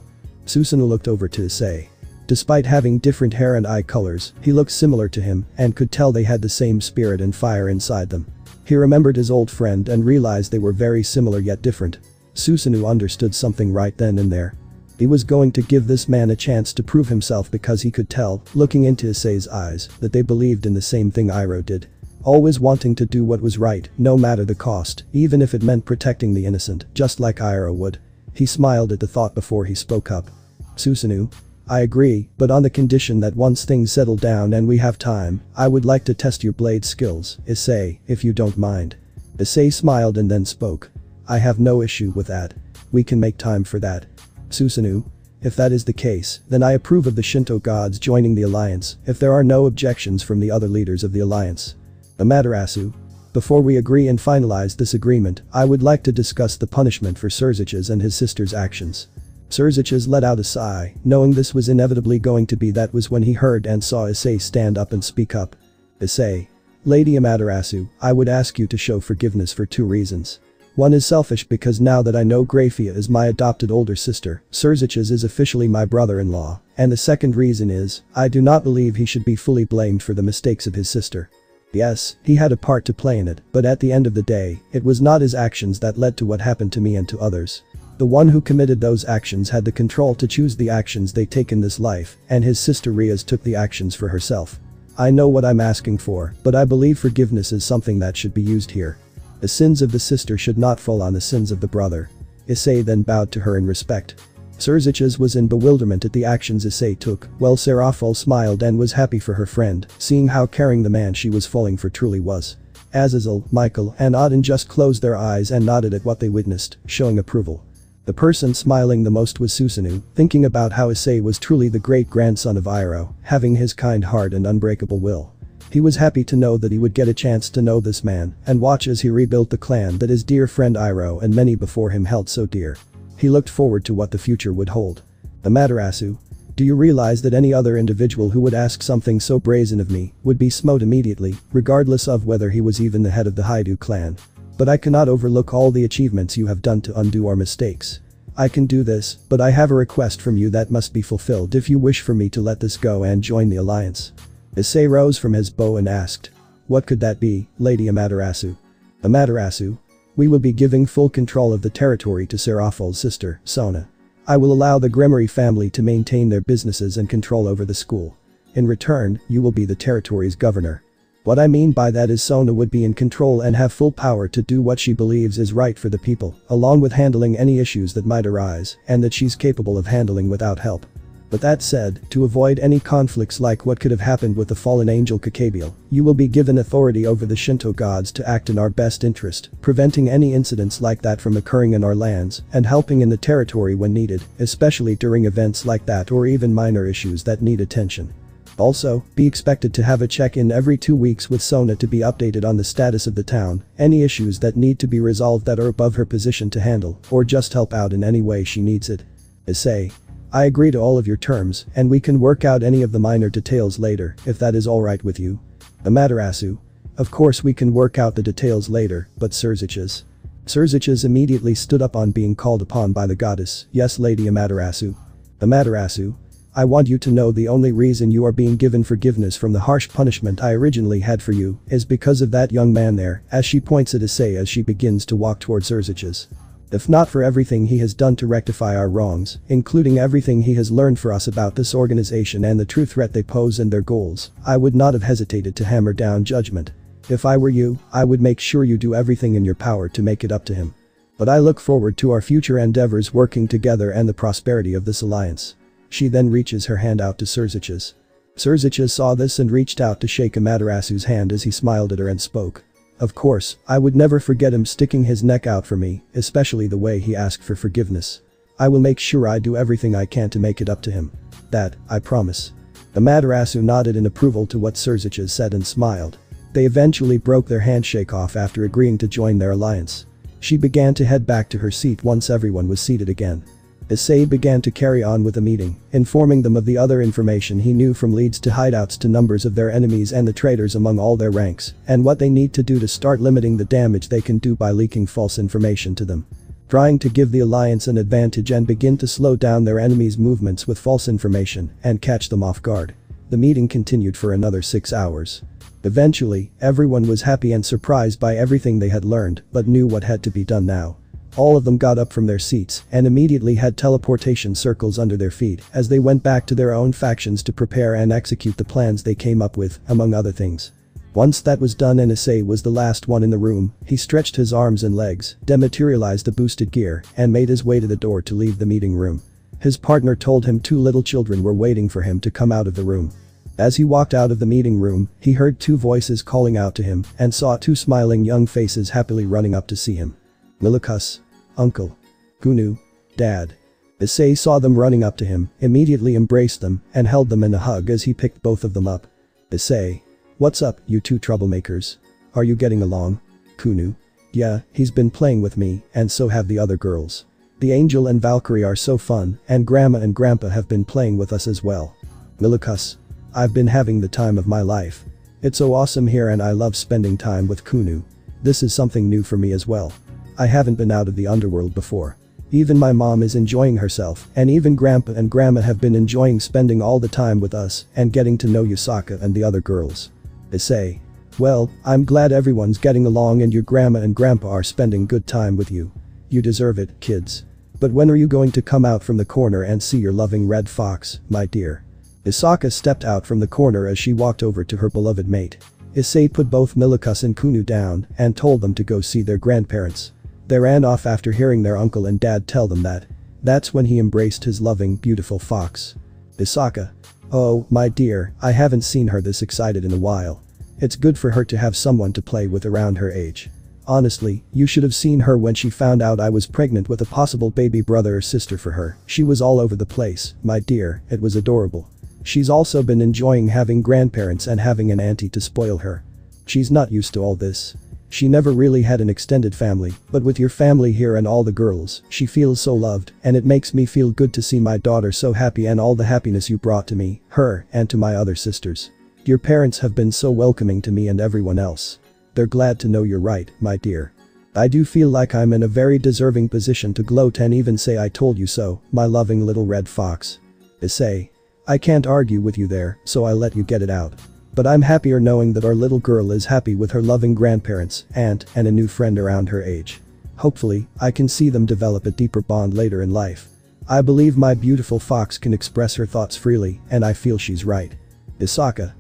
Susanoo looked over to Issei. Despite having different hair and eye colors, he looked similar to him and could tell they had the same spirit and fire inside them. He remembered his old friend and realized they were very similar yet different. Susanoo understood something right then and there. He was going to give this man a chance to prove himself because he could tell, looking into Issei's eyes, that they believed in the same thing Iroh did. Always wanting to do what was right, no matter the cost, even if it meant protecting the innocent, just like Iroh would. He smiled at the thought before he spoke up. Susanoo. I agree, but on the condition that once things settle down and we have time, I would like to test your blade skills, Issei, if you don't mind. Issei smiled and then spoke. I have no issue with that. We can make time for that. Susanoo. If that is the case, then I approve of the Shinto gods joining the alliance if there are no objections from the other leaders of the alliance. Amaterasu. Before we agree and finalize this agreement, I would like to discuss the punishment for Surzich's and his sister's actions. Surzich's let out a sigh, knowing this was inevitably going to be. That was when he heard and saw Issei stand up and speak up. Issei. Lady Amaterasu, I would ask you to show forgiveness for 2 reasons. One is selfish because now that I know Grafia is my adopted older sister, Surzich's is officially my brother-in-law, and the second reason is, I do not believe he should be fully blamed for the mistakes of his sister. Yes, he had a part to play in it, but at the end of the day, it was not his actions that led to what happened to me and to others. The one who committed those actions had the control to choose the actions they take in this life, and his sister Rias took the actions for herself. I know what I'm asking for, but I believe forgiveness is something that should be used here. The sins of the sister should not fall on the sins of the brother. Issei then bowed to her in respect. Surzich's was in bewilderment at the actions Issei took, while Serafal smiled and was happy for her friend, seeing how caring the man she was falling for truly was. Azazel, Michael, and Auden just closed their eyes and nodded at what they witnessed, showing approval. The person smiling the most was Susanoo, thinking about how Issei was truly the great-grandson of Iroh, having his kind heart and unbreakable will. He was happy to know that he would get a chance to know this man and watch as he rebuilt the clan that his dear friend Iroh and many before him held so dear. He looked forward to what the future would hold. Amaterasu. Do you realize that any other individual who would ask something so brazen of me would be smote immediately, regardless of whether he was even the head of the Haidu clan? But I cannot overlook all the achievements you have done to undo our mistakes. I can do this, but I have a request from you that must be fulfilled if you wish for me to let this go and join the alliance. Issei rose from his bow and asked. What could that be, Lady Amaterasu? Amaterasu. We will be giving full control of the territory to Serafal's sister, Sona. I will allow the Gremory family to maintain their businesses and control over the school. In return, you will be the territory's governor. What I mean by that is Sona would be in control and have full power to do what she believes is right for the people, along with handling any issues that might arise, and that she's capable of handling without help. But that said, to avoid any conflicts like what could have happened with the fallen angel Kakabiel, you will be given authority over the Shinto gods to act in our best interest, preventing any incidents like that from occurring in our lands, and helping in the territory when needed, especially during events like that or even minor issues that need attention. Also, be expected to have a check-in every 2 weeks with Sona to be updated on the status of the town, any issues that need to be resolved that are above her position to handle, or just help out in any way she needs it. Issei. I agree to all of your terms, and we can work out any of the minor details later, if that is alright with you. Amaterasu. Of course we can work out the details later, but Surzich's. Surzich's immediately stood up on being called upon by the goddess. Yes, Lady Amaterasu. Amaterasu. I want you to know the only reason you are being given forgiveness from the harsh punishment I originally had for you is because of that young man there, as she points at Issei as she begins to walk towards Surzich's. If not for everything he has done to rectify our wrongs, including everything he has learned for us about this organization and the true threat they pose and their goals, I would not have hesitated to hammer down judgment. If I were you, I would make sure you do everything in your power to make it up to him. But I look forward to our future endeavors working together and the prosperity of this alliance. She then reaches her hand out to Surzich's. Surzich's saw this and reached out to shake Amaterasu's hand as he smiled at her and spoke. Of course, I would never forget him sticking his neck out for me, especially the way he asked for forgiveness. I will make sure I do everything I can to make it up to him. That, I promise. Amaterasu nodded in approval to what Surzich's said and smiled. They eventually broke their handshake off after agreeing to join their alliance. She began to head back to her seat once everyone was seated again. Issei began to carry on with the meeting, informing them of the other information he knew from leads to hideouts to numbers of their enemies and the traitors among all their ranks, and what they need to do to start limiting the damage they can do by leaking false information to them. Trying to give the alliance an advantage and begin to slow down their enemies' movements with false information and catch them off guard. The meeting continued for another 6 hours. Eventually, everyone was happy and surprised by everything they had learned, but knew what had to be done now. All of them got up from their seats and immediately had teleportation circles under their feet as they went back to their own factions to prepare and execute the plans they came up with, among other things. Once that was done and Issei was the last one in the room, he stretched his arms and legs, dematerialized the boosted gear, and made his way to the door to leave the meeting room. His partner told him 2 little children were waiting for him to come out of the room. As he walked out of the meeting room, he heard 2 voices calling out to him and saw 2 smiling young faces happily running up to see him. Milikus. Uncle. Kunu. Dad. Issei saw them running up to him, immediately embraced them, and held them in a hug as he picked both of them up. Issei. What's up, you 2 troublemakers? Are you getting along? Kunu. Yeah, he's been playing with me, and so have the other girls. The Angel and Valkyrie are so fun, and Grandma and Grandpa have been playing with us as well. Milikus. I've been having the time of my life. It's so awesome here and I love spending time with Kunu. This is something new for me as well. I haven't been out of the underworld before. Even my mom is enjoying herself, and even Grandpa and Grandma have been enjoying spending all the time with us and getting to know Yusaka and the other girls. Issei. Well, I'm glad everyone's getting along and your Grandma and Grandpa are spending good time with you. You deserve it, kids. But when are you going to come out from the corner and see your loving red fox, my dear? Yusaka stepped out from the corner as she walked over to her beloved mate. Issei put both Milikus and Kunu down and told them to go see their grandparents. They ran off after hearing their uncle and dad tell them that. That's when he embraced his loving, beautiful fox. Yusaka. Oh, my dear, I haven't seen her this excited in a while. It's good for her to have someone to play with around her age. Honestly, you should have seen her when she found out I was pregnant with a possible baby brother or sister for her. She was all over the place, my dear, it was adorable. She's also been enjoying having grandparents and having an auntie to spoil her. She's not used to all this. She never really had an extended family, but with your family here and all the girls, she feels so loved, and it makes me feel good to see my daughter so happy and all the happiness you brought to me, her, and to my other sisters. Your parents have been so welcoming to me and everyone else. They're glad to know you're right, my dear. I do feel like I'm in a very deserving position to gloat and even say I told you so, my loving little red fox. Issei. I can't argue with you there, so I let you get it out. But I'm happier knowing that our little girl is happy with her loving grandparents, aunt, and a new friend around her age. Hopefully, I can see them develop a deeper bond later in life. I believe my beautiful fox can express her thoughts freely, and I feel she's right. Yusaka.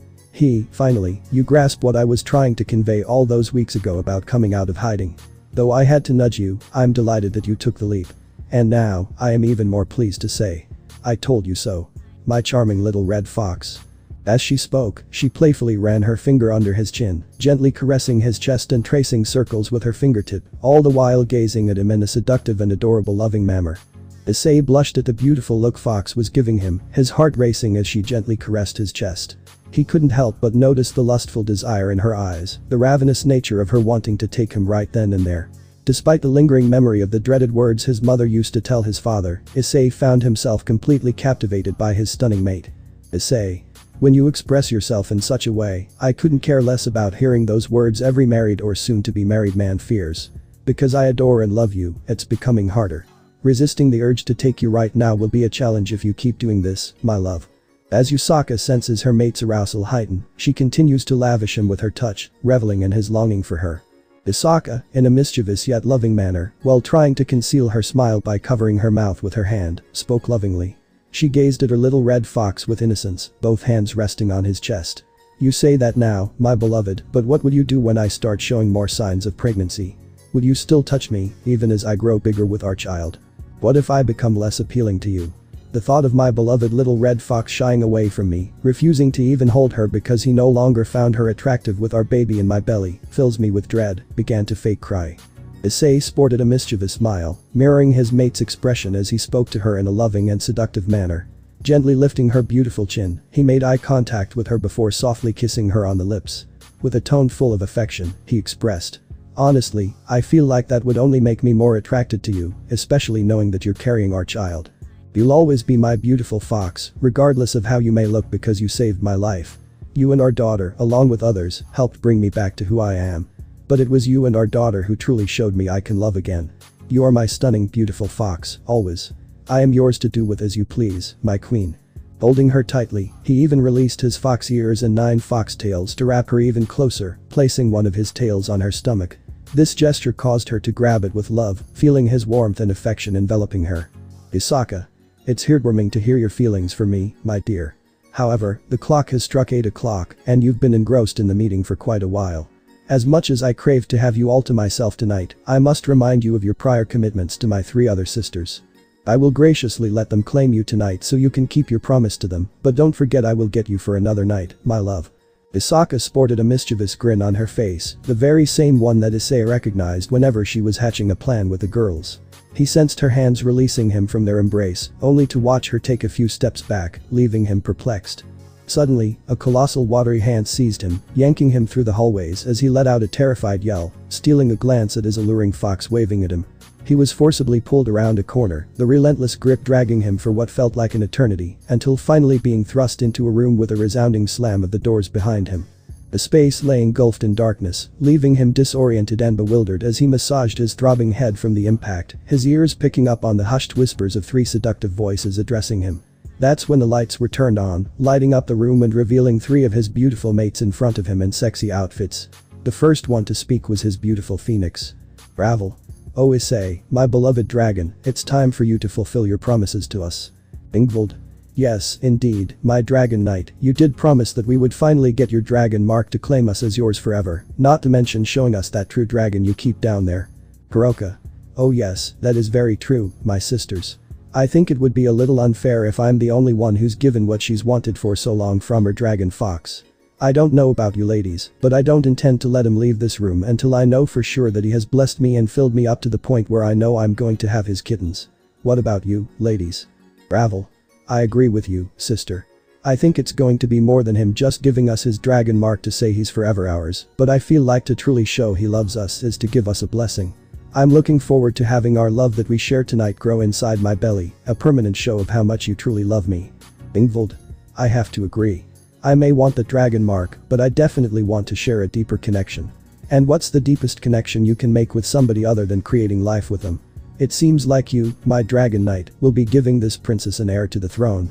Finally, you grasp what I was trying to convey all those weeks ago about coming out of hiding. Though I had to nudge you, I'm delighted that you took the leap. And now, I am even more pleased to say. I told you so. My charming little red fox. As she spoke, she playfully ran her finger under his chin, gently caressing his chest and tracing circles with her fingertip, all the while gazing at him in a seductive and adorable loving manner. Issei blushed at the beautiful look Fox was giving him, his heart racing as she gently caressed his chest. He couldn't help but notice the lustful desire in her eyes, the ravenous nature of her wanting to take him right then and there. Despite the lingering memory of the dreaded words his mother used to tell his father, Issei found himself completely captivated by his stunning mate. Issei. When you express yourself in such a way, I couldn't care less about hearing those words every married or soon-to-be married man fears. Because I adore and love you, it's becoming harder. Resisting the urge to take you right now will be a challenge if you keep doing this, my love. As Yusaka senses her mate's arousal heighten, she continues to lavish him with her touch, reveling in his longing for her. Yusaka, in a mischievous yet loving manner, while trying to conceal her smile by covering her mouth with her hand, spoke lovingly. She gazed at her little red fox with innocence, both hands resting on his chest. You say that now, my beloved, but what would you do when I start showing more signs of pregnancy? Would you still touch me, even as I grow bigger with our child? What if I become less appealing to you? The thought of my beloved little red fox shying away from me, refusing to even hold her because he no longer found her attractive with our baby in my belly, fills me with dread, began to fake cry. Issei sported a mischievous smile, mirroring his mate's expression as he spoke to her in a loving and seductive manner. Gently lifting her beautiful chin, he made eye contact with her before softly kissing her on the lips. With a tone full of affection, he expressed, Honestly, I feel like that would only make me more attracted to you, especially knowing that you're carrying our child. You'll always be my beautiful fox, regardless of how you may look because you saved my life. You and our daughter, along with others, helped bring me back to who I am. But it was you and our daughter who truly showed me I can love again. You are my stunning, beautiful fox, always. I am yours to do with as you please, my queen. Holding her tightly, he even released his fox ears and 9 fox tails to wrap her even closer, placing one of his tails on her stomach. This gesture caused her to grab it with love, feeling his warmth and affection enveloping her. Issei. It's heartwarming to hear your feelings for me, my dear. However, the clock has struck 8 o'clock and you've been engrossed in the meeting for quite a while. As much as I crave to have you all to myself tonight, I must remind you of your prior commitments to my 3 other sisters. I will graciously let them claim you tonight so you can keep your promise to them, but don't forget I will get you for another night, my love. Issei sported a mischievous grin on her face, the very same one that Issei recognized whenever she was hatching a plan with the girls. He sensed her hands releasing him from their embrace, only to watch her take a few steps back, leaving him perplexed. Suddenly, a colossal watery hand seized him, yanking him through the hallways as he let out a terrified yell, stealing a glance at his alluring fox waving at him. He was forcibly pulled around a corner, the relentless grip dragging him for what felt like an eternity, until finally being thrust into a room with a resounding slam of the doors behind him. The space lay engulfed in darkness, leaving him disoriented and bewildered as he massaged his throbbing head from the impact, his ears picking up on the hushed whispers of 3 seductive voices addressing him. That's when the lights were turned on, lighting up the room and revealing 3 of his beautiful mates in front of him in sexy outfits. The first one to speak was his beautiful phoenix. Ravel. Oh Issei, my beloved dragon, it's time for you to fulfill your promises to us. Ingvald. Yes, indeed, my dragon knight, you did promise that we would finally get your dragon mark to claim us as yours forever, not to mention showing us that true dragon you keep down there. Hiroka. Oh yes, that is very true, my sisters. I think it would be a little unfair if I'm the only one who's given what she's wanted for so long from her dragon fox. I don't know about you ladies, but I don't intend to let him leave this room until I know for sure that he has blessed me and filled me up to the point where I know I'm going to have his kittens. What about you, ladies? Ravel. I agree with you, sister. I think it's going to be more than him just giving us his dragon mark to say he's forever ours, but I feel like to truly show he loves us is to give us a blessing. I'm looking forward to having our love that we share tonight grow inside my belly, a permanent show of how much you truly love me. Ingvald. I have to agree. I may want the dragon mark, but I definitely want to share a deeper connection. And what's the deepest connection you can make with somebody other than creating life with them? It seems like you, my dragon knight, will be giving this princess an heir to the throne,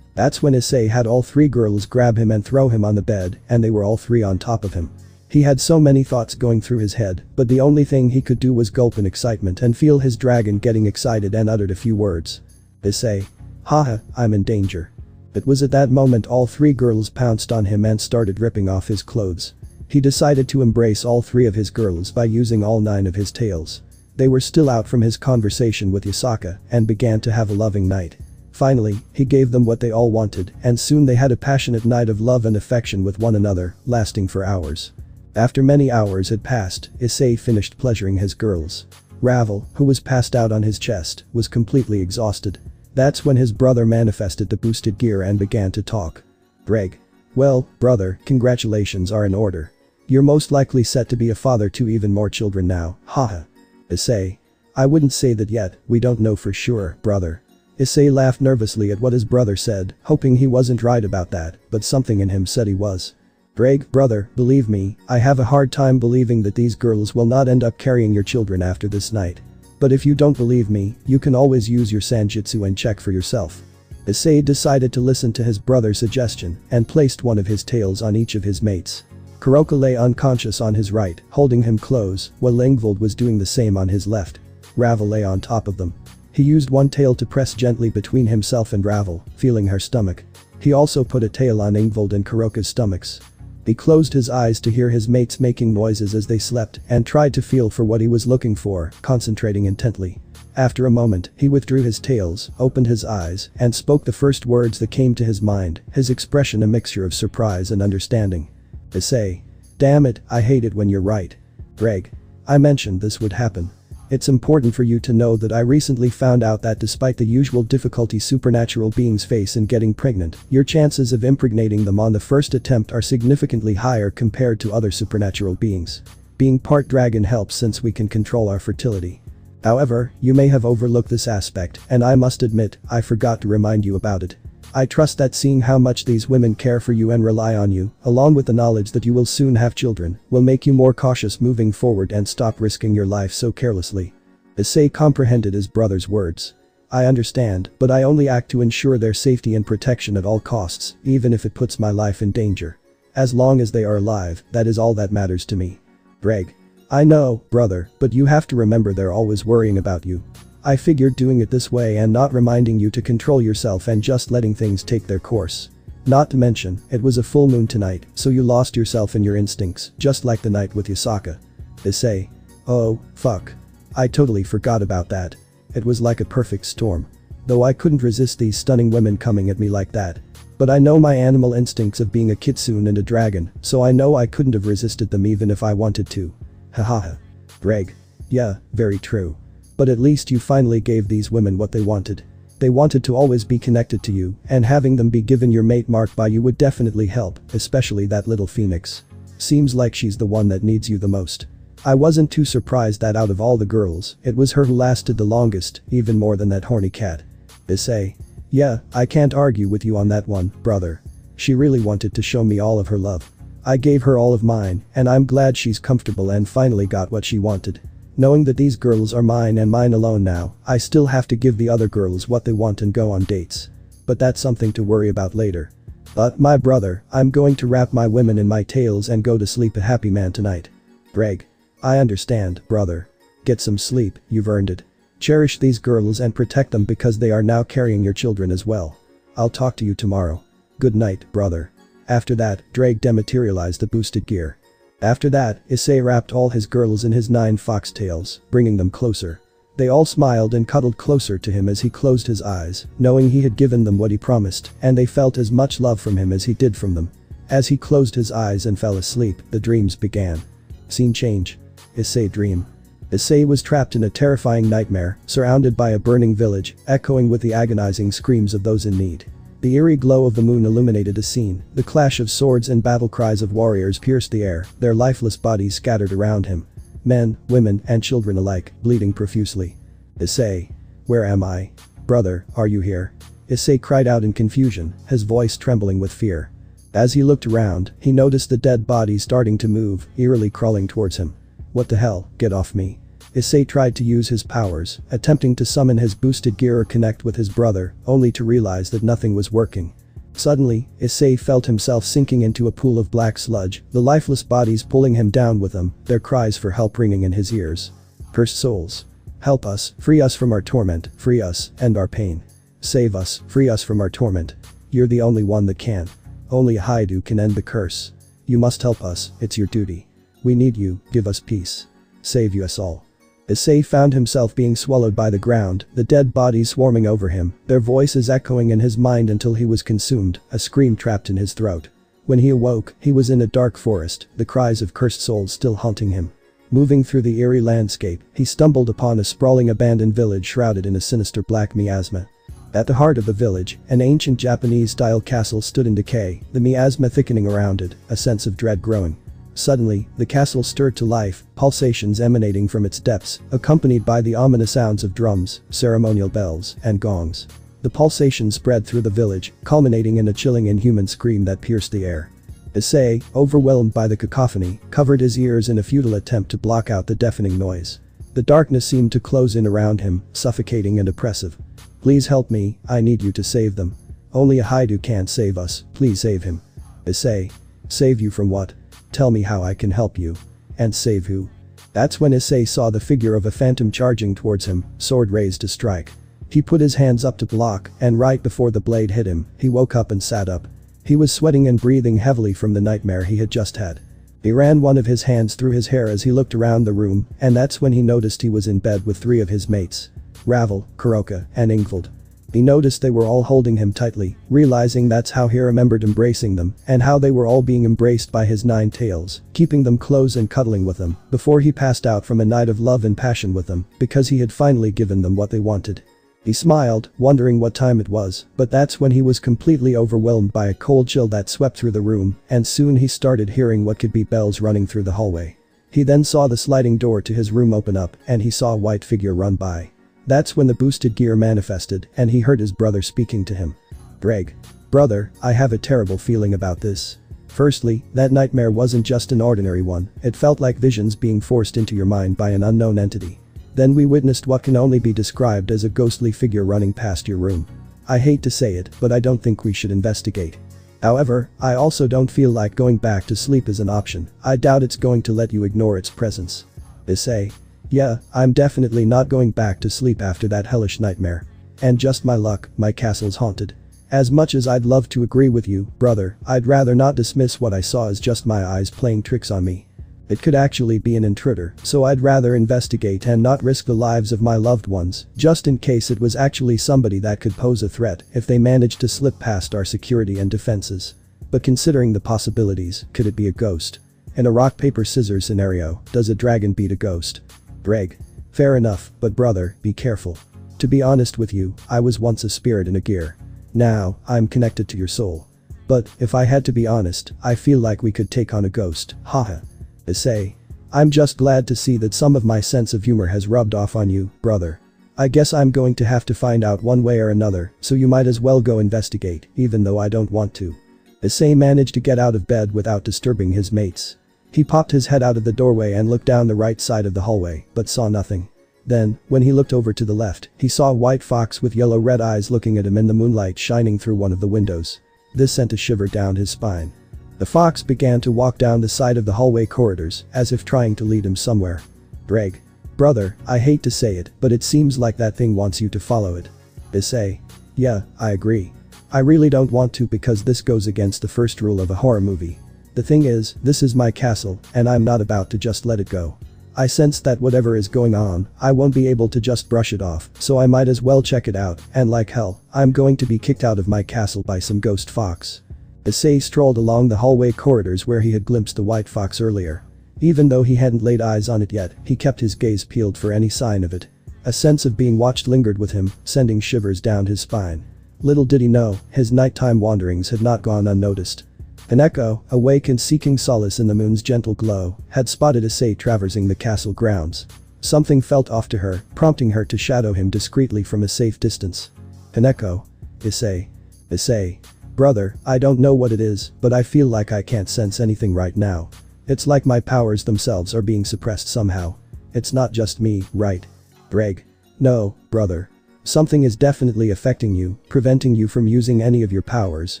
That's when Issei had all 3 girls grab him and throw him on the bed, and they were all 3 on top of him. He had so many thoughts going through his head, but the only thing he could do was gulp in excitement and feel his dragon getting excited and uttered a few words. Issei. Haha, I'm in danger. It was at that moment all 3 girls pounced on him and started ripping off his clothes. He decided to embrace all 3 of his girls by using all 9 of his tails. They were still out from his conversation with Issei and began to have a loving night. Finally, he gave them what they all wanted, and soon they had a passionate night of love and affection with one another, lasting for hours. After many hours had passed, Issei finished pleasuring his girls. Ravel, who was passed out on his chest, was completely exhausted. That's when his brother manifested the boosted gear and began to talk. Greg. Well, brother, congratulations are in order. You're most likely set to be a father to even more children now, haha. Issei. I wouldn't say that yet, we don't know for sure, brother. Issei laughed nervously at what his brother said, hoping he wasn't right about that, but something in him said he was. Greg, brother, believe me, I have a hard time believing that these girls will not end up carrying your children after this night. But if you don't believe me, you can always use your sanjutsu and check for yourself. Issei decided to listen to his brother's suggestion and placed one of his tails on each of his mates. Kuroka lay unconscious on his right, holding him close, while Ingvald was doing the same on his left. Ravel lay on top of them. He used one tail to press gently between himself and Ravel, feeling her stomach. He also put a tail on Ingvald and Kuroka's stomachs. He closed his eyes to hear his mates making noises as they slept and tried to feel for what he was looking for, concentrating intently. After a moment, he withdrew his tails, opened his eyes, and spoke the first words that came to his mind, his expression a mixture of surprise and understanding. Issei. Damn it, I hate it when you're right. Greg. I mentioned this would happen. It's important for you to know that I recently found out that despite the usual difficulty supernatural beings face in getting pregnant, your chances of impregnating them on the first attempt are significantly higher compared to other supernatural beings. Being part dragon helps since we can control our fertility. However, you may have overlooked this aspect, and I must admit, I forgot to remind you about it. I trust that seeing how much these women care for you and rely on you, along with the knowledge that you will soon have children, will make you more cautious moving forward and stop risking your life so carelessly. Issei comprehended his brother's words. I understand, but I only act to ensure their safety and protection at all costs, even if it puts my life in danger. As long as they are alive, that is all that matters to me. Greg. I know, brother, but you have to remember they're always worrying about you. I figured doing it this way and not reminding you to control yourself and just letting things take their course. Not to mention, it was a full moon tonight, so you lost yourself in your instincts, just like the night with Yasaka. Issei. Oh, fuck. I totally forgot about that. It was like a perfect storm. Though I couldn't resist these stunning women coming at me like that. But I know my animal instincts of being a kitsune and a dragon, so I know I couldn't have resisted them even if I wanted to. Hahaha. Greg. Yeah, very true. But at least you finally gave these women what they wanted. They wanted to always be connected to you, and having them be given your mate marked by you would definitely help, especially that little phoenix. Seems like she's the one that needs you the most. I wasn't too surprised that out of all the girls, it was her who lasted the longest, even more than that horny cat. Issei. Yeah, I can't argue with you on that one, brother. She really wanted to show me all of her love. I gave her all of mine, and I'm glad she's comfortable and finally got what she wanted. Knowing that these girls are mine and mine alone now, I still have to give the other girls what they want and go on dates. But that's something to worry about later. But, my brother, I'm going to wrap my women in my tails and go to sleep a happy man tonight. Greg. I understand, brother. Get some sleep, you've earned it. Cherish these girls and protect them because they are now carrying your children as well. I'll talk to you tomorrow. Good night, brother. After that, Drake dematerialized the boosted gear. After that, Issei wrapped all his girls in his 9 foxtails, bringing them closer. They all smiled and cuddled closer to him as he closed his eyes, knowing he had given them what he promised, and they felt as much love from him as he did from them. As he closed his eyes and fell asleep, the dreams began. Scene change. Issei dream. Issei was trapped in a terrifying nightmare, surrounded by a burning village, echoing with the agonizing screams of those in need. The eerie glow of the moon illuminated the scene, the clash of swords and battle cries of warriors pierced the air, their lifeless bodies scattered around him. Men, women, and children alike, bleeding profusely. Issei. Where am I? Brother, are you here? Issei cried out in confusion, his voice trembling with fear. As he looked around, he noticed the dead bodies starting to move, eerily crawling towards him. What the hell, get off me. Issei tried to use his powers, attempting to summon his boosted gear or connect with his brother, only to realize that nothing was working. Suddenly, Issei felt himself sinking into a pool of black sludge, the lifeless bodies pulling him down with them, their cries for help ringing in his ears. Cursed souls. Help us, free us from our torment, free us, end our pain. Save us, free us from our torment. You're the only one that can. Only Haidu can end the curse. You must help us, it's your duty. We need you, give us peace. Save us all. Issei found himself being swallowed by the ground, the dead bodies swarming over him, their voices echoing in his mind until he was consumed, a scream trapped in his throat. When he awoke, he was in a dark forest, the cries of cursed souls still haunting him. Moving through the eerie landscape, he stumbled upon a sprawling abandoned village shrouded in a sinister black miasma. At the heart of the village, an ancient Japanese-style castle stood in decay, the miasma thickening around it, a sense of dread growing. Suddenly, the castle stirred to life, pulsations emanating from its depths, accompanied by the ominous sounds of drums, ceremonial bells, and gongs. The pulsation spread through the village, culminating in a chilling inhuman scream that pierced the air. Issei, overwhelmed by the cacophony, covered his ears in a futile attempt to block out the deafening noise. The darkness seemed to close in around him, suffocating and oppressive. Please help me, I need you to save them. Only a Haidu can't save us, please save him. Issei. Save you from what? Tell me how I can help you. And save who? That's when Issei saw the figure of a phantom charging towards him, sword raised to strike. He put his hands up to block, and right before the blade hit him, he woke up and sat up. He was sweating and breathing heavily from the nightmare he had just had. He ran one of his hands through his hair as he looked around the room, and that's when he noticed he was in bed with 3 of his mates. Ravel, Kuroka, and Ingvald. He noticed they were all holding him tightly, realizing that's how he remembered embracing them, and how they were all being embraced by his 9 tails, keeping them close and cuddling with them, before he passed out from a night of love and passion with them, because he had finally given them what they wanted. He smiled, wondering what time it was, but that's when he was completely overwhelmed by a cold chill that swept through the room, and soon he started hearing what could be bells running through the hallway. He then saw the sliding door to his room open up and he saw a white figure run by. That's when the boosted gear manifested and he heard his brother speaking to him. Greg. Brother, I have a terrible feeling about this. Firstly, that nightmare wasn't just an ordinary one, it felt like visions being forced into your mind by an unknown entity. Then we witnessed what can only be described as a ghostly figure running past your room. I hate to say it, but I don't think we should investigate. However, I also don't feel like going back to sleep is an option. I doubt it's going to let you ignore its presence. Issei. Yeah, I'm definitely not going back to sleep after that hellish nightmare. And just my luck, my castle's haunted. As much as I'd love to agree with you, brother, I'd rather not dismiss what I saw as just my eyes playing tricks on me. It could actually be an intruder, so I'd rather investigate and not risk the lives of my loved ones, just in case it was actually somebody that could pose a threat if they managed to slip past our security and defenses. But considering the possibilities, could it be a ghost? In a rock-paper-scissors scenario, does a dragon beat a ghost? Greg. Fair enough, but brother, be careful. To be honest with you, I was once a spirit in a gear. Now, I'm connected to your soul. But, if I had to be honest, I feel like we could take on a ghost, haha. Issei. I'm just glad to see that some of my sense of humor has rubbed off on you, brother. I guess I'm going to have to find out one way or another, so you might as well go investigate, even though I don't want to. Issei managed to get out of bed without disturbing his mates. He popped his head out of the doorway and looked down the right side of the hallway, but saw nothing. Then, when he looked over to the left, he saw a white fox with yellow-red eyes looking at him in the moonlight shining through one of the windows. This sent a shiver down his spine. The fox began to walk down the side of the hallway corridors, as if trying to lead him somewhere. Greg. Brother, I hate to say it, but it seems like that thing wants you to follow it. Issei. Yeah, I agree. I really don't want to because this goes against the first rule of a horror movie. The thing is, this is my castle, and I'm not about to just let it go. I sense that whatever is going on, I won't be able to just brush it off, so I might as well check it out, and like hell, I'm going to be kicked out of my castle by some ghost fox. Issei strolled along the hallway corridors where he had glimpsed the white fox earlier. Even though he hadn't laid eyes on it yet, he kept his gaze peeled for any sign of it. A sense of being watched lingered with him, sending shivers down his spine. Little did he know, his nighttime wanderings had not gone unnoticed. An echo, awake and seeking solace in the moon's gentle glow, had spotted Issei traversing the castle grounds. Something felt off to her, prompting her to shadow him discreetly from a safe distance. An echo. Issei. Issei. Brother, I don't know what it is, but I feel like I can't sense anything right now. It's like my powers themselves are being suppressed somehow. It's not just me, right? Greg. No, brother. Something is definitely affecting you, preventing you from using any of your powers,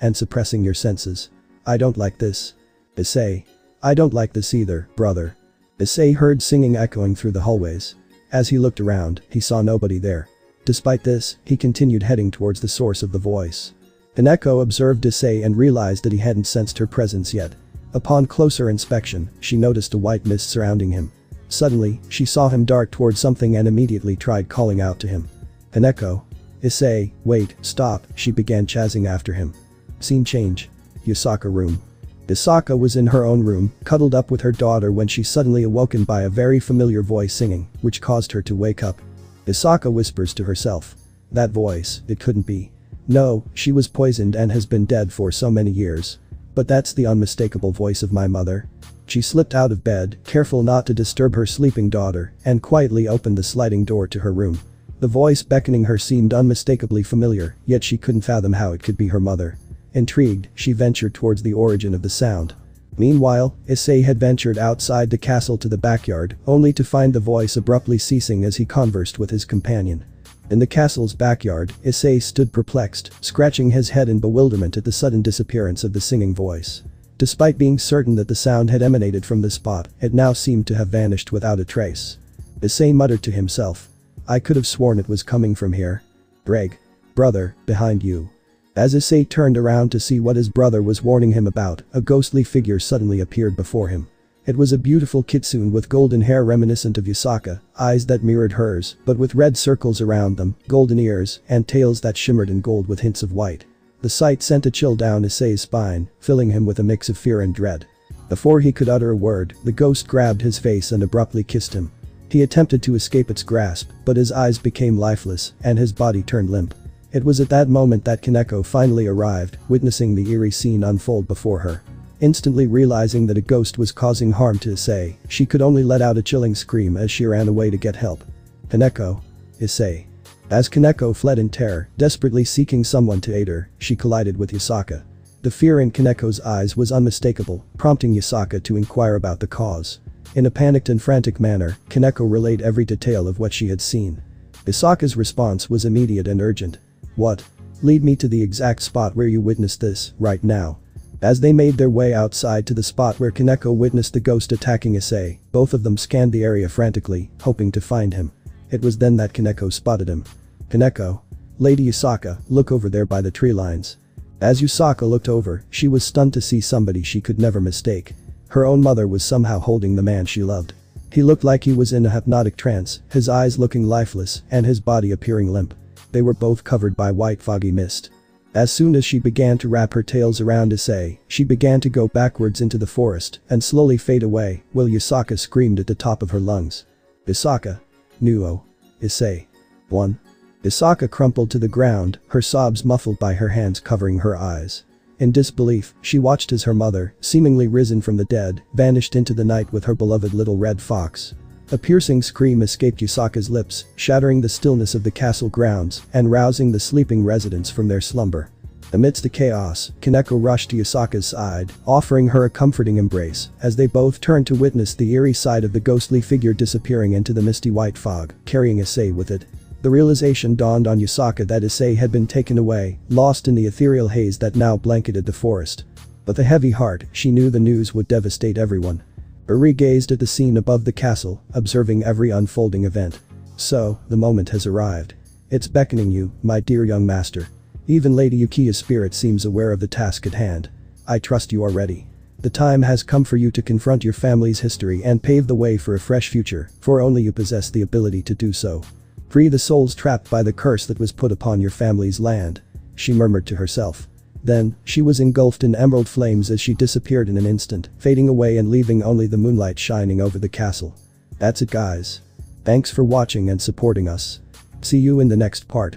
and suppressing your senses. I don't like this. Issei. I don't like this either, brother. Issei heard singing echoing through the hallways. As he looked around, he saw nobody there. Despite this, he continued heading towards the source of the voice. An echo observed Issei and realized that he hadn't sensed her presence yet. Upon closer inspection, she noticed a white mist surrounding him. Suddenly, she saw him dart towards something and immediately tried calling out to him. An echo. Issei, wait, stop, she began chasing after him. Scene change. Yusaka room. Yusaka was in her own room, cuddled up with her daughter when she suddenly awoken by a very familiar voice singing, which caused her to wake up. Yusaka whispers to herself. That voice, it couldn't be. No, she was poisoned and has been dead for so many years. But that's the unmistakable voice of my mother. She slipped out of bed, careful not to disturb her sleeping daughter, and quietly opened the sliding door to her room. The voice beckoning her seemed unmistakably familiar, yet she couldn't fathom how it could be her mother. Intrigued, she ventured towards the origin of the sound. Meanwhile, Issei had ventured outside the castle to the backyard, only to find the voice abruptly ceasing as he conversed with his companion. In the castle's backyard, Issei stood perplexed, scratching his head in bewilderment at the sudden disappearance of the singing voice. Despite being certain that the sound had emanated from the spot, it now seemed to have vanished without a trace. Issei muttered to himself. I could have sworn it was coming from here. Greg. Brother, behind you. As Issei turned around to see what his brother was warning him about, a ghostly figure suddenly appeared before him. It was a beautiful kitsune with golden hair reminiscent of Yusaka, eyes that mirrored hers, but with red circles around them, golden ears, and tails that shimmered in gold with hints of white. The sight sent a chill down Issei's spine, filling him with a mix of fear and dread. Before he could utter a word, the ghost grabbed his face and abruptly kissed him. He attempted to escape its grasp, but his eyes became lifeless, and his body turned limp. It was at that moment that Kaneko finally arrived, witnessing the eerie scene unfold before her. Instantly realizing that a ghost was causing harm to Issei, she could only let out a chilling scream as she ran away to get help. Kaneko. Issei. As Kaneko fled in terror, desperately seeking someone to aid her, she collided with Yasaka. The fear in Kaneko's eyes was unmistakable, prompting Yasaka to inquire about the cause. In a panicked and frantic manner, Kaneko relayed every detail of what she had seen. Yasaka's response was immediate and urgent. What? Lead me to the exact spot where you witnessed this, right now. As they made their way outside to the spot where Kaneko witnessed the ghost attacking Issei, both of them scanned the area frantically, hoping to find him. It was then that Kaneko spotted him. Kaneko. Lady Yasaka, look over there by the tree lines. As Yasaka looked over, she was stunned to see somebody she could never mistake. Her own mother was somehow holding the man she loved. He looked like he was in a hypnotic trance, his eyes looking lifeless and his body appearing limp. They were both covered by white foggy mist. As soon as she began to wrap her tails around Issei, she began to go backwards into the forest and slowly fade away, while Yasaka screamed at the top of her lungs. Yasaka. Nuo. Issei. 1. Yasaka crumpled to the ground, her sobs muffled by her hands covering her eyes. In disbelief, she watched as her mother, seemingly risen from the dead, vanished into the night with her beloved little red fox. A piercing scream escaped Yasaka's lips, shattering the stillness of the castle grounds and rousing the sleeping residents from their slumber. Amidst the chaos, Kaneko rushed to Yasaka's side, offering her a comforting embrace as they both turned to witness the eerie sight of the ghostly figure disappearing into the misty white fog, carrying Issei with it. The realization dawned on Yasaka that Issei had been taken away, lost in the ethereal haze that now blanketed the forest. With a heavy heart, she knew the news would devastate everyone. Uri gazed at the scene above the castle, observing every unfolding event. So, the moment has arrived. It's beckoning you, my dear young master. Even Lady Yukiya's spirit seems aware of the task at hand. I trust you are ready. The time has come for you to confront your family's history and pave the way for a fresh future, for only you possess the ability to do so. Free the souls trapped by the curse that was put upon your family's land, she murmured to herself. Then, she was engulfed in emerald flames as she disappeared in an instant, fading away and leaving only the moonlight shining over the castle. That's it guys. Thanks for watching and supporting us. See you in the next part.